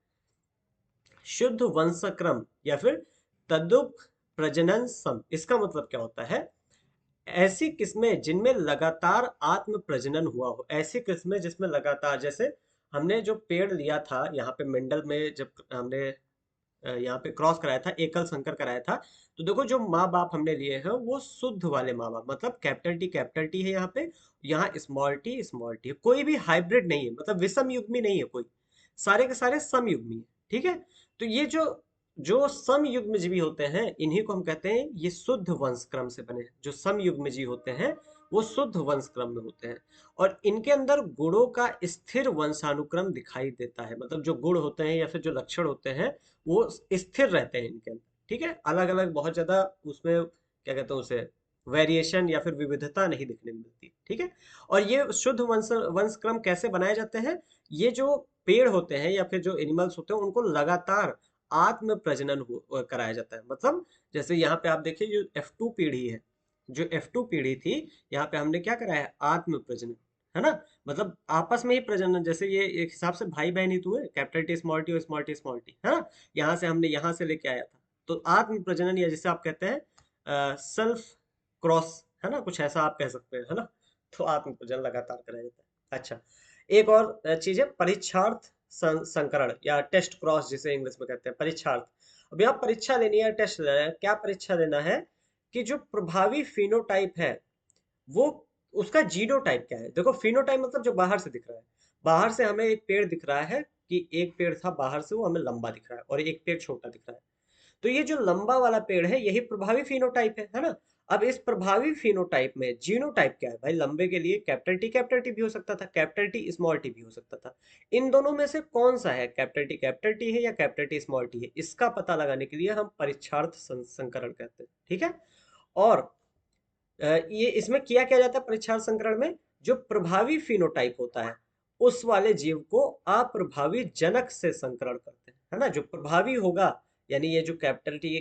शुद्ध वंशक्रम या फिर तद्युप प्रजनन सम। इसका मतलब क्या होता है, ऐसी किस्में जिनमें लगातार आत्म प्रजनन हुआ हो, ऐसी किस्में जिसमें लगातार, जैसे हमने जो पेड़ लिया था यहाँ पे मेंडल में, जब हमने यहाँ पे क्रॉस कराया था, एकल संकर कराया था, तो देखो जो माँ बाप हमने लिए हैं वो शुद्ध वाले माँ बाप, मतलब कैपिटल टी है यहाँ पे, यहाँ स्मॉल टी है, कोई भी हाइब्रिड नहीं है, मतलब विषम युग्मी नहीं है कोई, सारे के सारे सम युग्मी है, ठीक है। तो ये जो जो सम युग्मजीवी होते हैं, इन्हीं को हम कहते हैं ये शुद्ध वंश क्रम से बने हैं। जो सम युग्मजीवी होते हैं वो शुद्ध वंश क्रम में होते हैं, और इनके अंदर गुणों का स्थिर वंशानुक्रम दिखाई देता है, मतलब जो गुण होते हैं या फिर जो लक्षण होते हैं वो स्थिर रहते हैं इनके अंदर, ठीक है। अलग अलग बहुत ज्यादा उसमें क्या कहते हैं उसे, वेरिएशन या फिर विविधता नहीं दिखने मिलती, ठीक है। और ये शुद्ध वंश क्रम कैसे बनाए जाते हैं, ये जो पेड़ होते हैं या फिर जो एनिमल्स होते हैं उनको लगातार आत्म प्रजनन कराया जाता है। मतलब जैसे यहाँ पे आप देखिए जो F2 पीढ़ी है, जो F2 पीढ़ी थी, यहाँ पे हमने क्या कराया है, आत्म प्रजनन, है ना। मतलब आपस में ही प्रजनन, जैसे ये एक हिसाब से भाई बहन ही तो हुए, कैपिटल टी स्मॉल टी और स्मॉल टी, है ना। यहाँ से हमने यहाँ से लेके आया था। तो आत्म प्रजनन, या जिसे आप कहते हैं सेल्फ क्रॉस, है ना, कुछ ऐसा आप कह सकते हैं, है ना। तो आत्म प्रजनन लगातार कराया जाता है। अच्छा, एक और चीज है परीक्षार्थ संकरण या टेस्ट क्रॉस, जिसे इंग्लिश में कहते हैं परीक्षार्थ। अब यहाँ परीक्षा लेनी है, टेस्ट लेना है, क्या परीक्षा लेना है कि जो प्रभावी फिनोटाइप है वो, उसका जीनोटाइप क्या है। देखो फिनोटाइप मतलब जो बाहर से दिख रहा है, बाहर से हमें एक पेड़ दिख रहा है कि एक पेड़ था बाहर से, वो हमें लंबा दिख रहा है, और एक पेड़ छोटा दिख रहा है। तो ये जो लंबा वाला पेड़ है यही प्रभावी फिनोटाइप है ना। अब इस प्रभावी फिनोटाइप में जीनोटाइप क्या है भाई, लंबे के लिए कैपिटल टी भी हो सकता था, कैपिटल टी स्मॉल टी भी हो सकता था। इन दोनों में से कौन सा है, कैपिटल टी है या कैपिटल टी स्मॉल टी है, इसका पता लगाने के लिए हम परीक्षार्थ संकरण कहते हैं, ठीक है। और ये इसमें किया क्या जाता है परीक्षार्थ संकरण में, जो प्रभावी फिनोटाइप होता है उस वाले जीव को अप्रभावी जनक से संकरण करते हैं, है ना। जो प्रभावी होगा, यानी ये जो कैपिटल टी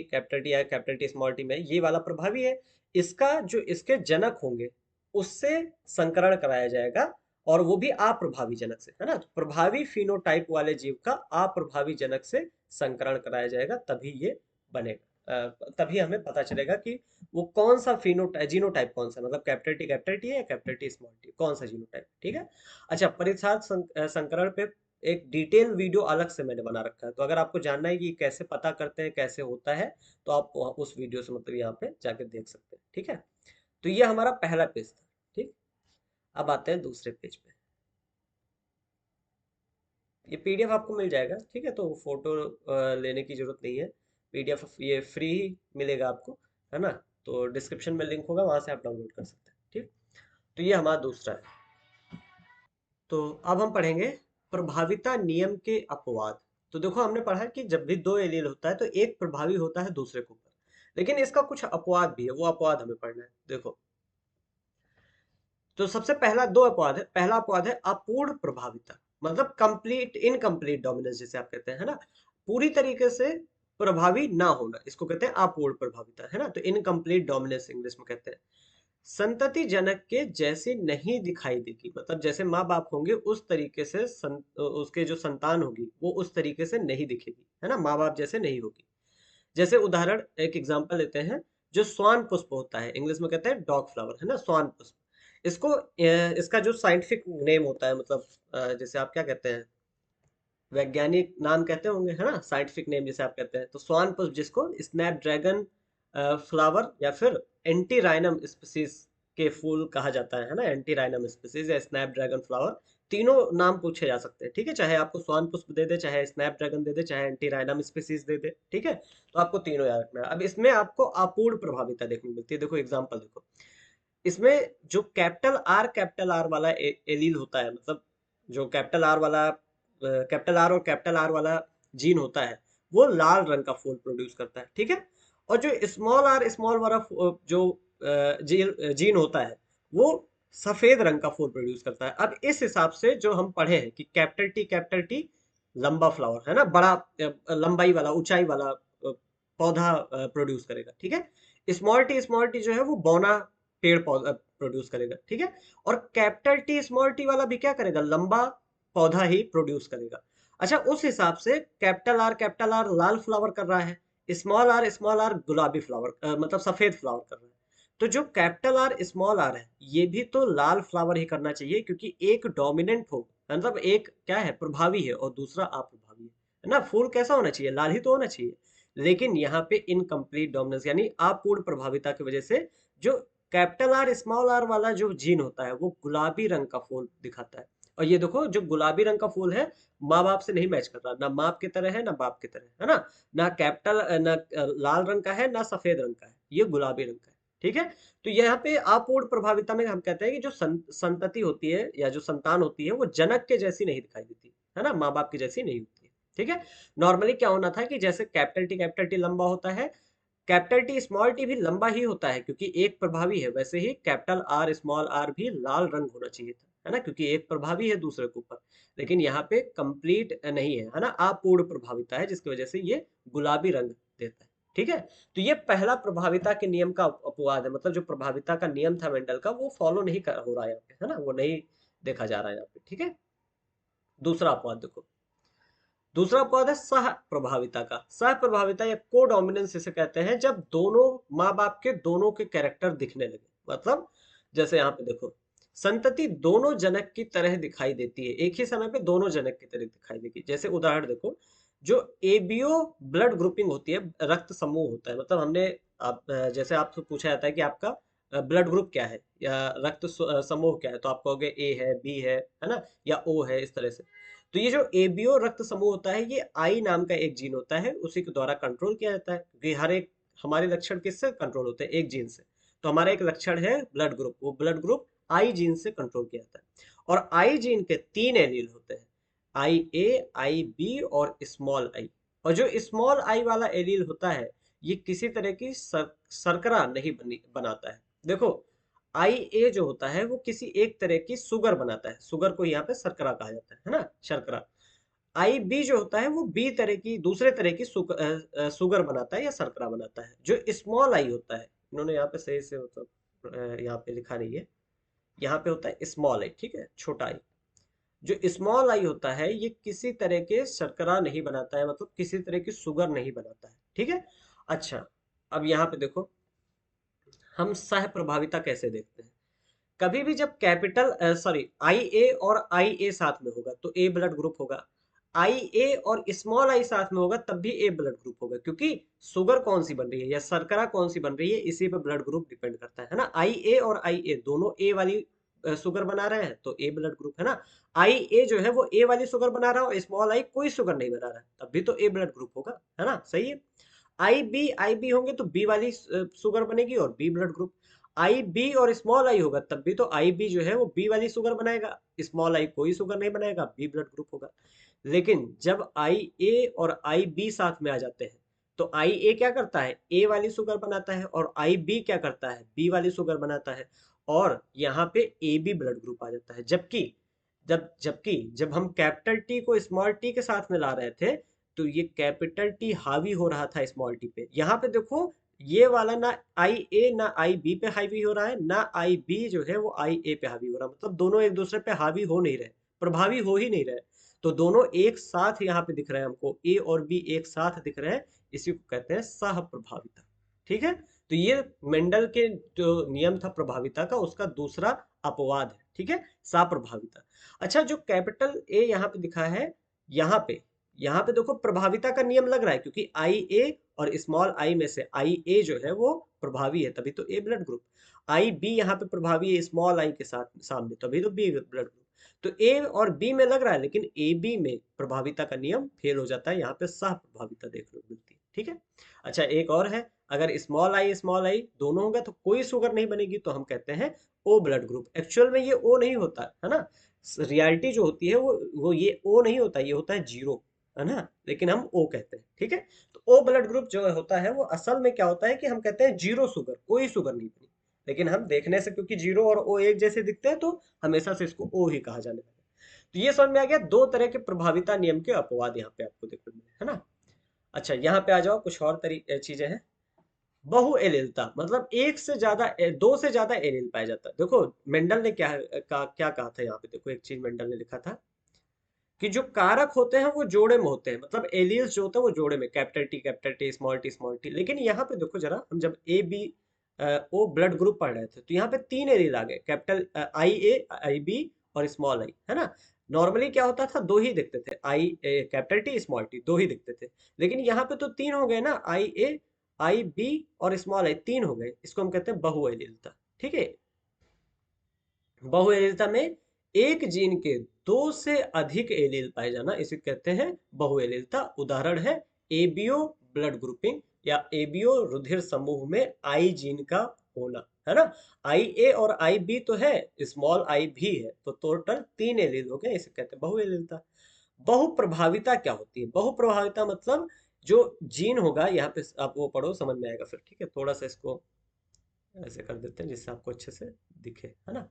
या कैपिटल टी स्मॉल टी में ये वाला प्रभावी है, इसका जो इसके जनक होंगे उससे संकरण कराया जाएगा, और वो भी अप्रभावी जनक से, है ना। तो प्रभावी फिनोटाइप वाले जीव का अप्रभावी जनक से संकरण कराया जाएगा, तभी ये बनेगा। तभी हमें पता चलेगा कि वो कौन सा फिनोटाइप, जीनोटाइप कौन सा, मतलब कैपिटल टी है या कैपिटल टी स्मॉल टी, कौन सा जीनोटाइप, ठीक है। अच्छा, परीक्षार्थ संकरण पे एक डिटेल वीडियो अलग से मैंने बना रखा है, तो अगर आपको जानना है कि कैसे पता करते हैं, कैसे होता है, तो आप उस वीडियो से मतलब यहाँ पे जाके देख सकते हैं, ठीक है। तो ये हमारा पहला पेज था, ठीक। अब आते हैं दूसरे पेज पे। ये पीडीएफ आपको मिल जाएगा, ठीक है, तो फोटो लेने की जरूरत नहीं है। पीडीएफ ये फ्री ही मिलेगा आपको, है ना। तो डिस्क्रिप्शन में लिंक होगा, वहां से आप डाउनलोड कर सकते हैं, ठीक। तो ये हमारा दूसरा है। तो अब हम पढ़ेंगे प्रभाविता नियम के अपवाद। तो देखो हमने पढ़ा कि जब भी दो एलील होता है तो एक प्रभावी होता है दूसरे के ऊपर, लेकिन इसका कुछ अपवाद भी है, वो अपवाद हमें पढ़ना है। देखो, तो सबसे पहला दो अपवाद है। पहला अपवाद है अपूर्ण प्रभाविता, मतलब कंप्लीट इनकम्प्लीट डोमिनेंस जिसे आप कहते हैं, है ना। पूरी तरीके से प्रभावी ना होना, इसको कहते हैं अपूर्ण प्रभाविता, है ना। तो इनकम्प्लीट डोमिनेंस इंग्लिश में कहते हैं। संतति जनक के जैसी नहीं दिखाई देगी, मतलब जैसे माँ बाप होंगे उस तरीके से उसके जो संतान होगी वो उस तरीके से नहीं दिखेगी, है ना, माँ बाप जैसे नहीं होगी। जैसे उदाहरण एक एग्जांपल लेते हैं, जो स्वान पुष्प होता है, इंग्लिश में कहते हैं डॉग फ्लावर, है ना, स्वान पुष्प। इसको इसका जो साइंटिफिक नेम होता है, मतलब जैसे आप क्या कहते हैं, वैज्ञानिक नाम कहते होंगे, है ना, साइंटिफिक नेम जैसे आप कहते हैं, तो स्वान पुष्प जिसको स्नैपड्रैगन फ्लावर या फिर एंटी राइनम स्पीसीज के फूल कहा जाता है ना, एंटी राइनम स्पीसीज या स्नैपड्रैगन फ्लावर, तीनों नाम पूछे जा सकते हैं, ठीक है। चाहे आपको स्वान पुष्प दे दे, चाहे स्नैपड्रैगन दे दे, चाहे एंटी राइनम स्पीसीज दे दे, ठीक है। तो आपको तीनों याद रखना है। अब इसमें आपको अपूर्ण प्रभाविता देखने को मिलती है। देखो एग्जाम्पल देखो, इसमें जो कैपिटल आर वाला एलील होता है, मतलब जो कैपिटल आर और कैपिटल आर वाला जीन होता है, वो लाल रंग का फूल प्रोड्यूस करता है, ठीक है। और जो स्मॉल आर स्मॉल वाला जो जीन होता है, वो सफेद रंग का फूल प्रोड्यूस करता है। अब इस हिसाब से जो हम पढ़े हैं कि कैपिटल टी लंबा फ्लावर, है ना, बड़ा लंबाई वाला ऊंचाई वाला पौधा प्रोड्यूस करेगा, ठीक है। स्मॉल टी जो है वो बौना पेड़ पौधा प्रोड्यूस करेगा, ठीक है। और स्मॉल टी वाला भी क्या करेगा, लंबा पौधा ही प्रोड्यूस करेगा। अच्छा, उस हिसाब से कैपिटल आर लाल फ्लावर कर रहा है, स्मॉल आर गुलाबी फ्लावर, मतलब सफेद फ्लावर कर रहा है। तो जो कैपिटल आर स्मॉल आर है, ये भी तो लाल फ्लावर ही करना चाहिए, क्योंकि एक डोमिनेंट हो, मतलब एक क्या है, प्रभावी है, और दूसरा अप्रभावी है ना। फूल कैसा होना चाहिए, लाल ही तो होना चाहिए। लेकिन यहाँ पे इनकम्प्लीट डोमिनेंस यानी अपूर्ण प्रभाविता की वजह से जो कैपिटल आर स्मॉल आर वाला जो जीन होता है वो गुलाबी रंग का फूल दिखाता है। और ये देखो, जो गुलाबी रंग का फूल है, माँ बाप से नहीं मैच कर रहा, ना माँ की तरह है ना बाप की तरह, है ना। ना ना लाल रंग का है ना सफेद रंग का है, ये गुलाबी रंग का है, ठीक है। तो यहाँ पे अपूर्ण प्रभाविता में हम कहते हैं कि जो संतति होती है या जो संतान होती है वो जनक के जैसी नहीं दिखाई देती, है ना, माँ बाप की जैसी नहीं होती है, ठीक है। नॉर्मली क्या होना था कि जैसे कैपिटल टी लंबा होता है, कैपिटल टी स्मॉल टी भी लंबा ही होता है, क्योंकि एक प्रभावी है, वैसे ही कैपिटल आर स्मॉल आर भी लाल रंग होना चाहिए था, है ना, क्योंकि एक प्रभावी है दूसरे के ऊपर। लेकिन यहाँ पे कंप्लीट नहीं है ना, अपूर्ण प्रभाविता है, जिसकी वजह से ये गुलाबी रंग देता है, ठीक है। तो ये पहला प्रभाविता के नियम का अपवाद है, मतलब जो प्रभाविता का नियम था मेंडल का, वो फॉलो नहीं हो रहा है यहाँ पे, है ना, वो नहीं देखा जा रहा है यहाँ पे, ठीक है। दूसरा अपवाद देखो, दूसरा पद है सह प्रभाविता का। सह प्रभाविता या को डोमिनेंस इसे कहते हैं, जब दोनों माँ बाप के दोनों के कैरेक्टर दिखने लगे, मतलब जैसे यहाँ पे देखो, संतति दोनों जनक की तरह दिखाई देती है, एक ही समय पे दोनों जनक की तरह दिखाई देगी। जैसे उदाहरण देखो, जो एबीओ ब्लड ग्रुपिंग होती है, रक्त समूह होता है, मतलब हमने जैसे आपसे पूछा जाता है कि आपका ब्लड ग्रुप क्या है या रक्त समूह क्या है, तो आप कहोगे ए है, बी है ना, या ओ है, इस तरह से। तो ये जो एबीओ रक्त समूह होता है, ये आई नाम का एक जीन होता है, उसी के द्वारा कंट्रोल किया जाता है, क्योंकि हर एक हमारे लक्षण किससे कंट्रोल होते हैं, एक जीन से। तो हमारा एक लक्षण है ब्लड ग्रुप, वो ब्लड ग्रुप आई जीन से कंट्रोल किया जाता है। और आई जीन के तीन एलील होते हैं, आई ए, आई बी और स्मॉल आई। और जो स्मॉल आई वाला एलील होता है, ये किसी तरह की शर्करा नहीं बनाता है। देखो, आई ए जो होता है वो किसी एक तरह की सुगर बनाता है, सुगर को यहाँ पे शर्करा कहा जाता है ना, शर्करा। आई बी जो होता है वो बी तरह की दूसरे तरह की सुगर बनाता है या शर्करा बनाता है। जो स्मॉल आई होता है, इन्होंने यहाँ पे सही से मतलब यहाँ पे लिखा नहीं है, यहाँ पे होता है स्मॉल आई, ठीक है, छोटा आई। जो स्मॉल आई होता है ये किसी तरह के शर्करा नहीं बनाता है, मतलब किसी तरह की सुगर नहीं बनाता है, ठीक है। अच्छा, अब यहाँ पे देखो, हम सह प्रभाविता कैसे देखते हैं। कभी भी जब आई ए और आई ए साथ में होगा तो ए ब्लड ग्रुप होगा, आई ए और स्मॉल आई साथ में होगा तब भी ए ब्लड ग्रुप होगा, क्योंकि शुगर कौन सी बन रही है या शर्करा कौन सी बन रही है, इसी पे ब्लड ग्रुप डिपेंड करता है ना। आई ए और आई ए दोनों ए वाली शुगर बना रहे हैं तो ए ब्लड ग्रुप, है ना। आई ए जो है वो ए वाली शुगर बना रहा है और स्मॉल आई कोई शुगर नहीं बना रहा है, तब भी तो ए ब्लड ग्रुप होगा, है ना, सही है। आई बी होंगे तो बी वाली शुगर बनेगी और बी ब्लड ग्रुप। आई बी और स्मॉल आई होगा तब भी तो आई बी जो है वो बी वाली शुगर बनाएगा, स्मॉल आई कोई शुगर नहीं बनाएगा, बी ब्लड ग्रुप होगा। लेकिन जब आई ए और आई बी साथ में आ जाते हैं तो आई ए क्या करता है, ए वाली शुगर बनाता है, और आई बी क्या करता है, बी वाली शुगर बनाता है, और यहाँ पे ए बी ब्लड ग्रुप आ जाता है। जबकि जब हम कैपिटल टी को स्मॉल टी के साथ में ला रहे थे तो ये कैपिटल टी हावी हो रहा था स्मॉल टी पे। यहाँ पे देखो ये वाला ना आई ए ना आई बी पे हावी हो रहा है, ना आई बी जो है वो आई ए पे हावी हो रहा है, मतलब दोनों एक दूसरे पे हावी हो नहीं रहे, प्रभावी हो ही नहीं रहे। तो दोनों एक साथ यहाँ पे दिख रहे हैं हमको, ए और बी एक साथ दिख रहे हैं, इसी को कहते हैं सह प्रभाविता। ठीक है, तो ये मेंडल के जो नियम था प्रभाविता का उसका दूसरा अपवाद है। ठीक है, साप्रभाविता। अच्छा, जो कैपिटल ए यहाँ पे दिखा है, यहाँ पे देखो प्रभाविता का नियम लग रहा है, क्योंकि आई ए और स्मॉल आई में से आई ए जो है वो प्रभावी है, तभी तो ए ब्लड ग्रुप। आई बी यहाँ पे प्रभावी है स्मॉल आई के साथ सामने, तभी तो बी ब्लड ग्रुप। तो ए और बी में लग रहा है, लेकिन ए बी में प्रभाविता का नियम फेल हो जाता है, यहाँ पे सह प्रभाविता देखने को मिलती है। ठीक है। अच्छा, एक और है, अगर स्मॉल आई दोनों होगा तो कोई शुगर नहीं बनेगी, तो हम कहते हैं ओ ब्लड ग्रुप। एक्चुअल में ये ओ नहीं होता है ना, रियलिटी जो होती है वो ये ओ नहीं होता, ये होता है जीरो, है ना, लेकिन हम ओ कहते हैं। ठीक है, तो ओ ब्लड ग्रुप जो होता है वो असल में क्या होता है कि हम कहते हैं जीरो शुगर, कोई शुगर नहीं बनी, लेकिन हम देखने से क्योंकि जीरो और ओ एक जैसे दिखते हैं तो हमेशा से इसको ओ ही कहा जाने लगा। तो ये समझ में आ गया, दो तरह के प्रभाविता नियम के अपवाद यहाँ पे आपको देखने को मिले, है ना। अच्छा, यहाँ पे आ जाओ, कुछ और चीजें हैं। बहुएलिलता मतलब एक से ज्यादा दो से ज्यादा एलील पाया जाता है। देखो मेंडल ने क्या कहा था यहाँ पे, देखो एक चीज मेंडल ने लिखा था कि जो कारक होते हैं वो जोड़े में होते हैं, मतलब एलील्स जो होते हैं वो जोड़े में, कैपिटल टी स्मॉल टी। लेकिन यहाँ पे देखो जरा, हम जब A B O blood group पढ़ रहे थे तो यहाँ पे तीन एलील आ गए, capital I A I B और स्मॉल आई, है ना। नॉर्मली क्या होता था, दो ही दिखते थे, कैपिटल टी स्मॉल टी दो ही दिखते थे, लेकिन यहाँ पे तो तीन हो गए ना, आई ए आई बी और स्मॉल आई तीन हो गए, इसको हम कहते हैं बहुएलिलता। ठीक है, बहुएलिलता में एक जीन के दो से अधिक एलील पाए जाना, इसे कहते हैं बहुएलिलता। उदाहरण है एबीओ ब्लड ग्रुपिंग या एबीओ रुधिर समूह में आई जीन का होना, है ना। आई ए और आई बी तो है, स्मॉल आई भी है, तो टोटल तीन एलील हो गए, इसे कहते हैं बहुएलिलता। बहुप्रभाविता क्या होती है, बहुप्रभाविता मतलब जो जीन होगा, यहाँ पे आप वो पढ़ो समझ में आएगा फिर। ठीक है, थोड़ा सा इसको ऐसे कर देते हैं जिससे आपको अच्छे से दिखे, है ना।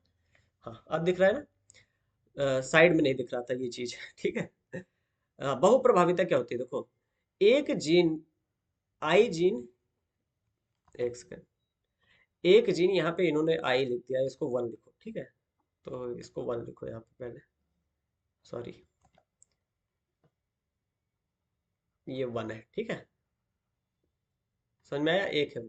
हाँ, अब दिख रहा है ना, साइड में नहीं दिख रहा था ये चीज ठीक है। बहुप्रभाविता क्या होती है, देखो एक जीन, आई जीन, एक सेकंड, एक जीन यहाँ पे इन्होंने आई लिख दिया, इसको वन लिखो, ठीक है, तो इसको वन लिखो यहाँ पे पहले, सॉरी, ये वन है, ठीक है, समझ में आया, एक है।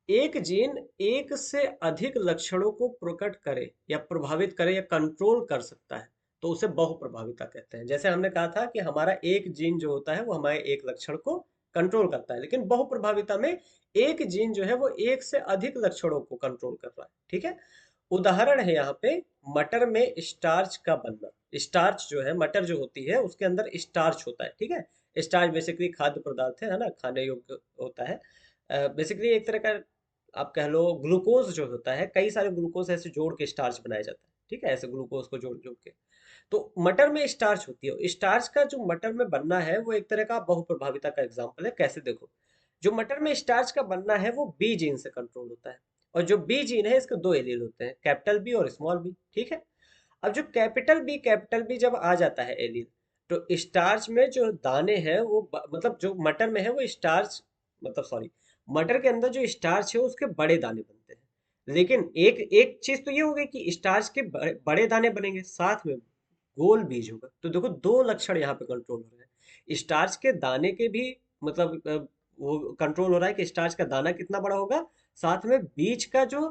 एक जीन एक से अधिक लक्षणों को प्रकट करे या प्रभावित करे या कंट्रोल कर सकता है, तो उसे बहुप्रभाविता कहते हैं। जैसे हमने कहा था कि हमारा एक जीन जो होता है वो हमारे एक लक्षण को कंट्रोल करता है, लेकिन बहुप्रभाविता में एक जीन जो है वो एक से अधिक लक्षणों को कंट्रोल कर रहा है। ठीक है, उदाहरण है यहाँ पे मटर में स्टार्च का बनना। स्टार्च जो है, मटर जो होती है उसके अंदर स्टार्च होता है, ठीक है। स्टार्च बेसिकली खाद्य पदार्थ है ना, खाने योग्य होता है। बेसिकली एक तरह का आप कह लो ग्लूकोज जो होता है, कई सारे ग्लूकोज ऐसे जोड़ के स्टार्च बनाया जाता है, ठीक है, ऐसे ग्लूकोज को जोड़ जोड़ के। तो मटर में स्टार्च होती है, स्टार्च का जो मटर में बनना है वो एक तरह का बहुप्रभाविता का एग्जाम्पल है। कैसे, देखो जो मटर में स्टार्च का बनना है वो बी जीन से कंट्रोल होता है, और जो बी जीन है इसके दो एलील होते हैं, कैपिटल बी और स्मॉल बी। ठीक है, अब जो कैपिटल बी जब आ जाता है एलील, तो स्टार्च में जो दाने हैं वो मतलब जो मटर में है वो स्टार्च, मतलब सॉरी, मटर के अंदर जो स्टार्च है उसके बड़े दाने बनते हैं। लेकिन एक एक चीज तो ये हो गई कि स्टार्च के बड़े दाने बनेंगे, साथ में गोल बीज होगा, तो देखो दो लक्षण यहाँ पे कंट्रोल हो रहे हैं। स्टार्च के दाने के भी मतलब वो कंट्रोल हो रहा है कि स्टार्च का दाना कितना बड़ा होगा, साथ में बीज का जो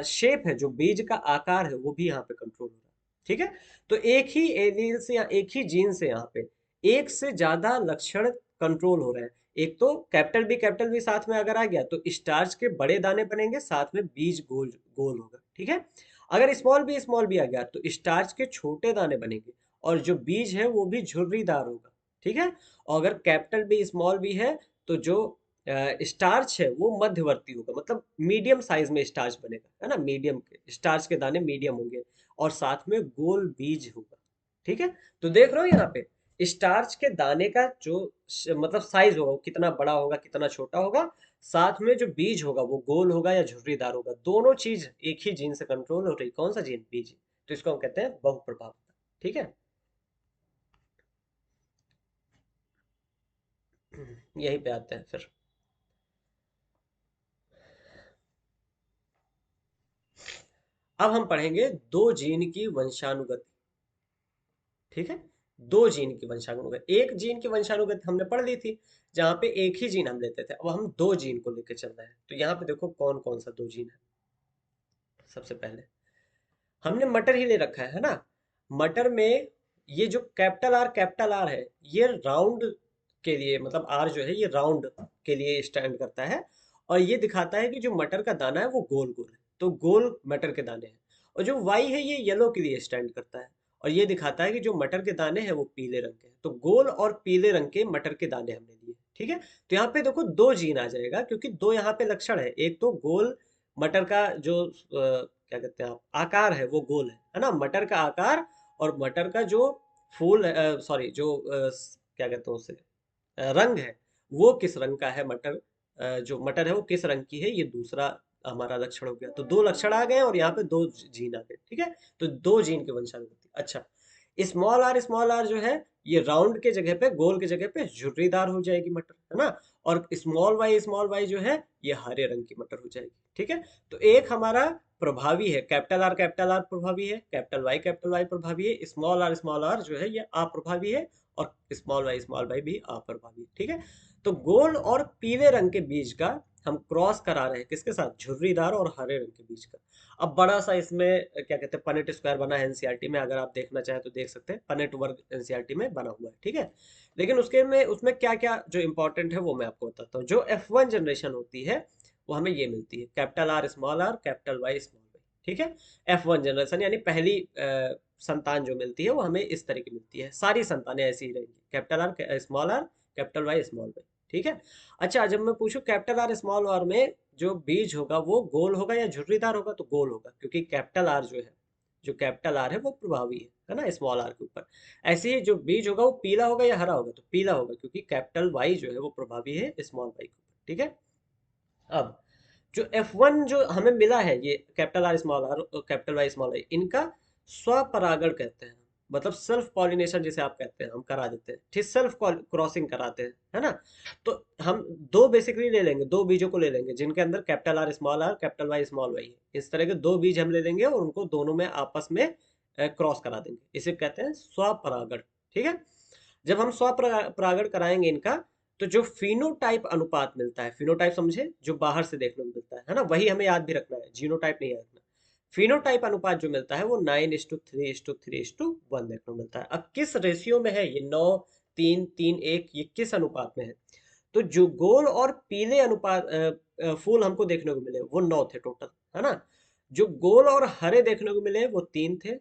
शेप है, जो बीज का आकार है वो भी यहाँ पे कंट्रोल हो रहा है। ठीक है, तो एक ही एलील से या एक ही जीन से यहाँ पे एक से ज्यादा लक्षण कंट्रोल हो रहे हैं। एक तो कैपिटल बी साथ में अगर आ गया तो स्टार्च के बड़े दाने बनेंगे, साथ में बीज गोल गोल होगा। ठीक है, अगर स्मॉल बी आ गया तो स्टार्च के छोटे दाने बनेंगे और जो बीज है वो भी झुर्रीदार होगा। ठीक है। और अगर कैपिटल बी स्मॉल बी है तो जो स्टार्च है वो मध्यवर्ती होगा, मतलब मीडियम साइज में स्टार्च बनेगा, है ना, मीडियम के स्टार्च के दाने मीडियम होंगे और साथ में गोल बीज होगा। ठीक है। तो देख रहे हो यहाँ पे स्टार्च के दाने का जो मतलब साइज होगा वो कितना बड़ा होगा कितना छोटा होगा, साथ में जो बीज होगा वो गोल होगा या झुर्रीदार होगा, दोनों चीज एक ही जीन से कंट्रोल हो रही। कौन सा जीन? बीज। तो इसको हम कहते हैं बहुप्रभाविता। ठीक है। यहीं पे आते हैं फिर। अब हम पढ़ेंगे दो जीन की वंशानुगति। ठीक है। दो जीन की वंशानुगति, एक जीन की वंशानुगति हमने पढ़ ली थी जहां पे एक ही जीन हम लेते थे, अब हम दो जीन को लेकर चल रहे हैं। तो यहाँ पे देखो कौन कौन सा दो जीन है। सबसे पहले हमने मटर ही ले रखा है ना। मटर में ये जो कैपिटल आर है ये राउंड के लिए, मतलब आर जो है ये राउंड के लिए स्टैंड करता है और ये दिखाता है कि जो मटर का दाना है वो गोल गोल है, तो गोल मटर के दाने हैं। और जो वाई है ये येलो के लिए स्टैंड करता है और ये दिखाता है कि जो मटर के दाने हैं वो पीले रंग के हैं। तो गोल और पीले रंग के मटर के दाने हमने लिए। ठीक है। तो यहाँ पे देखो दो जीन आ जाएगा क्योंकि दो यहाँ पे लक्षण है, एक तो गोल मटर का जो क्या कहते हैं आप आकार है वो गोल है ना, मटर का आकार। और मटर का जो फूल सॉरी जो क्या कहते हैं उसे रंग है वो किस रंग का है, मटर जो मटर है वो किस रंग की है, ये दूसरा हमारा लक्षण हो गया। तो दो लक्षण आ गए और यहाँ पे दो जीन आ गए। ठीक है। तो दो जीन की वंशानुगति। अच्छा, स्मॉल आर जो है ये राउंड के जगह पे, गोल के जगह पे झुर्रीदार हो जाएगी मटर, है ना। और स्मॉल वाई जो है ये हरे रंग की मटर हो जाएगी। ठीक है। तो एक हमारा प्रभावी है, कैपिटल आर प्रभावी है, कैपिटल वाई प्रभावी है, स्मॉल आर जो है ये अप्रभावी है और स्मॉल वाई भी अप्रभावी है। ठीक है। तो गोल और पीले रंग के बीज का हम क्रॉस करा रहे हैं किसके साथ? झुर्रीदार और हरे रंग के बीज का। अब बड़ा सा इसमें क्या कहते हैं पनेट स्क्वायर बना है एनसीईआरटी में, अगर आप देखना चाहें तो देख सकते हैं, पनेट वर्ग एनसीईआरटी में बना हुआ है। ठीक है। लेकिन उसके में उसमें क्या क्या जो इंपॉर्टेंट है वो मैं आपको बताता हूँ। जो F1 जनरेशन होती है वो हमें ये मिलती है, capital R capital Y small Y. ठीक है। F1 जनरेशन यानी पहली संतान जो मिलती है वो हमें इस तरह की मिलती है, सारी संतानें ऐसी ही रहेंगी, capital R capital Y small Y. ठीक है। अच्छा, जब मैं पूछूं कैपिटल आर स्मॉल आर में जो बीज होगा वो गोल होगा या झुर्रीदार होगा, तो गोल होगा क्योंकि कैपिटल आर जो है, जो कैपिटल आर है वो प्रभावी है ना स्मॉल आर के ऊपर। ऐसे ही जो बीज होगा वो पीला होगा या हरा होगा, तो पीला होगा क्योंकि कैपिटल वाई जो है वो प्रभावी है स्मॉल वाई के ऊपर। ठीक है। अब जो F1 जो हमें मिला है ये कैपिटल आर स्मॉल आर और कैपिटल वाई स्मॉल आई, इनका स्वपरागण कहते हैं, मतलब सेल्फ पॉलिनेशन जिसे आप कहते हैं हम करा देते हैं। ठीक, सेल्फ क्रॉसिंग कराते हैं, है ना। तो हम दो बेसिकली ले लेंगे, दो बीजों को ले लेंगे जिनके अंदर capital R capital Y small Y है, इस तरह के दो बीज हम ले लेंगे और उनको दोनों में आपस में क्रॉस करा देंगे, इसे कहते हैं स्वपरागण। ठीक है। जब हम स्वपरागण कराएंगे इनका तो जो फिनोटाइप अनुपात मिलता है, फिनोटाइप समझे जो बाहर से देखने को मिलता है ना, वही हमें याद भी रखना है, जीनोटाइप नहीं याद रखना। फिनोटाइप अनुपात जो मिलता है वो 9:3:3:1 देखने को मिलता है। अब किस रेशियो में है ये 9:3:3:1, ये किस अनुपात में है? तो जो गोल और पीले अनुपात फूल हमको देखने को मिले वो 9 थे टोटल, है ना। जो गोल और हरे देखने को मिले वो 3 थे,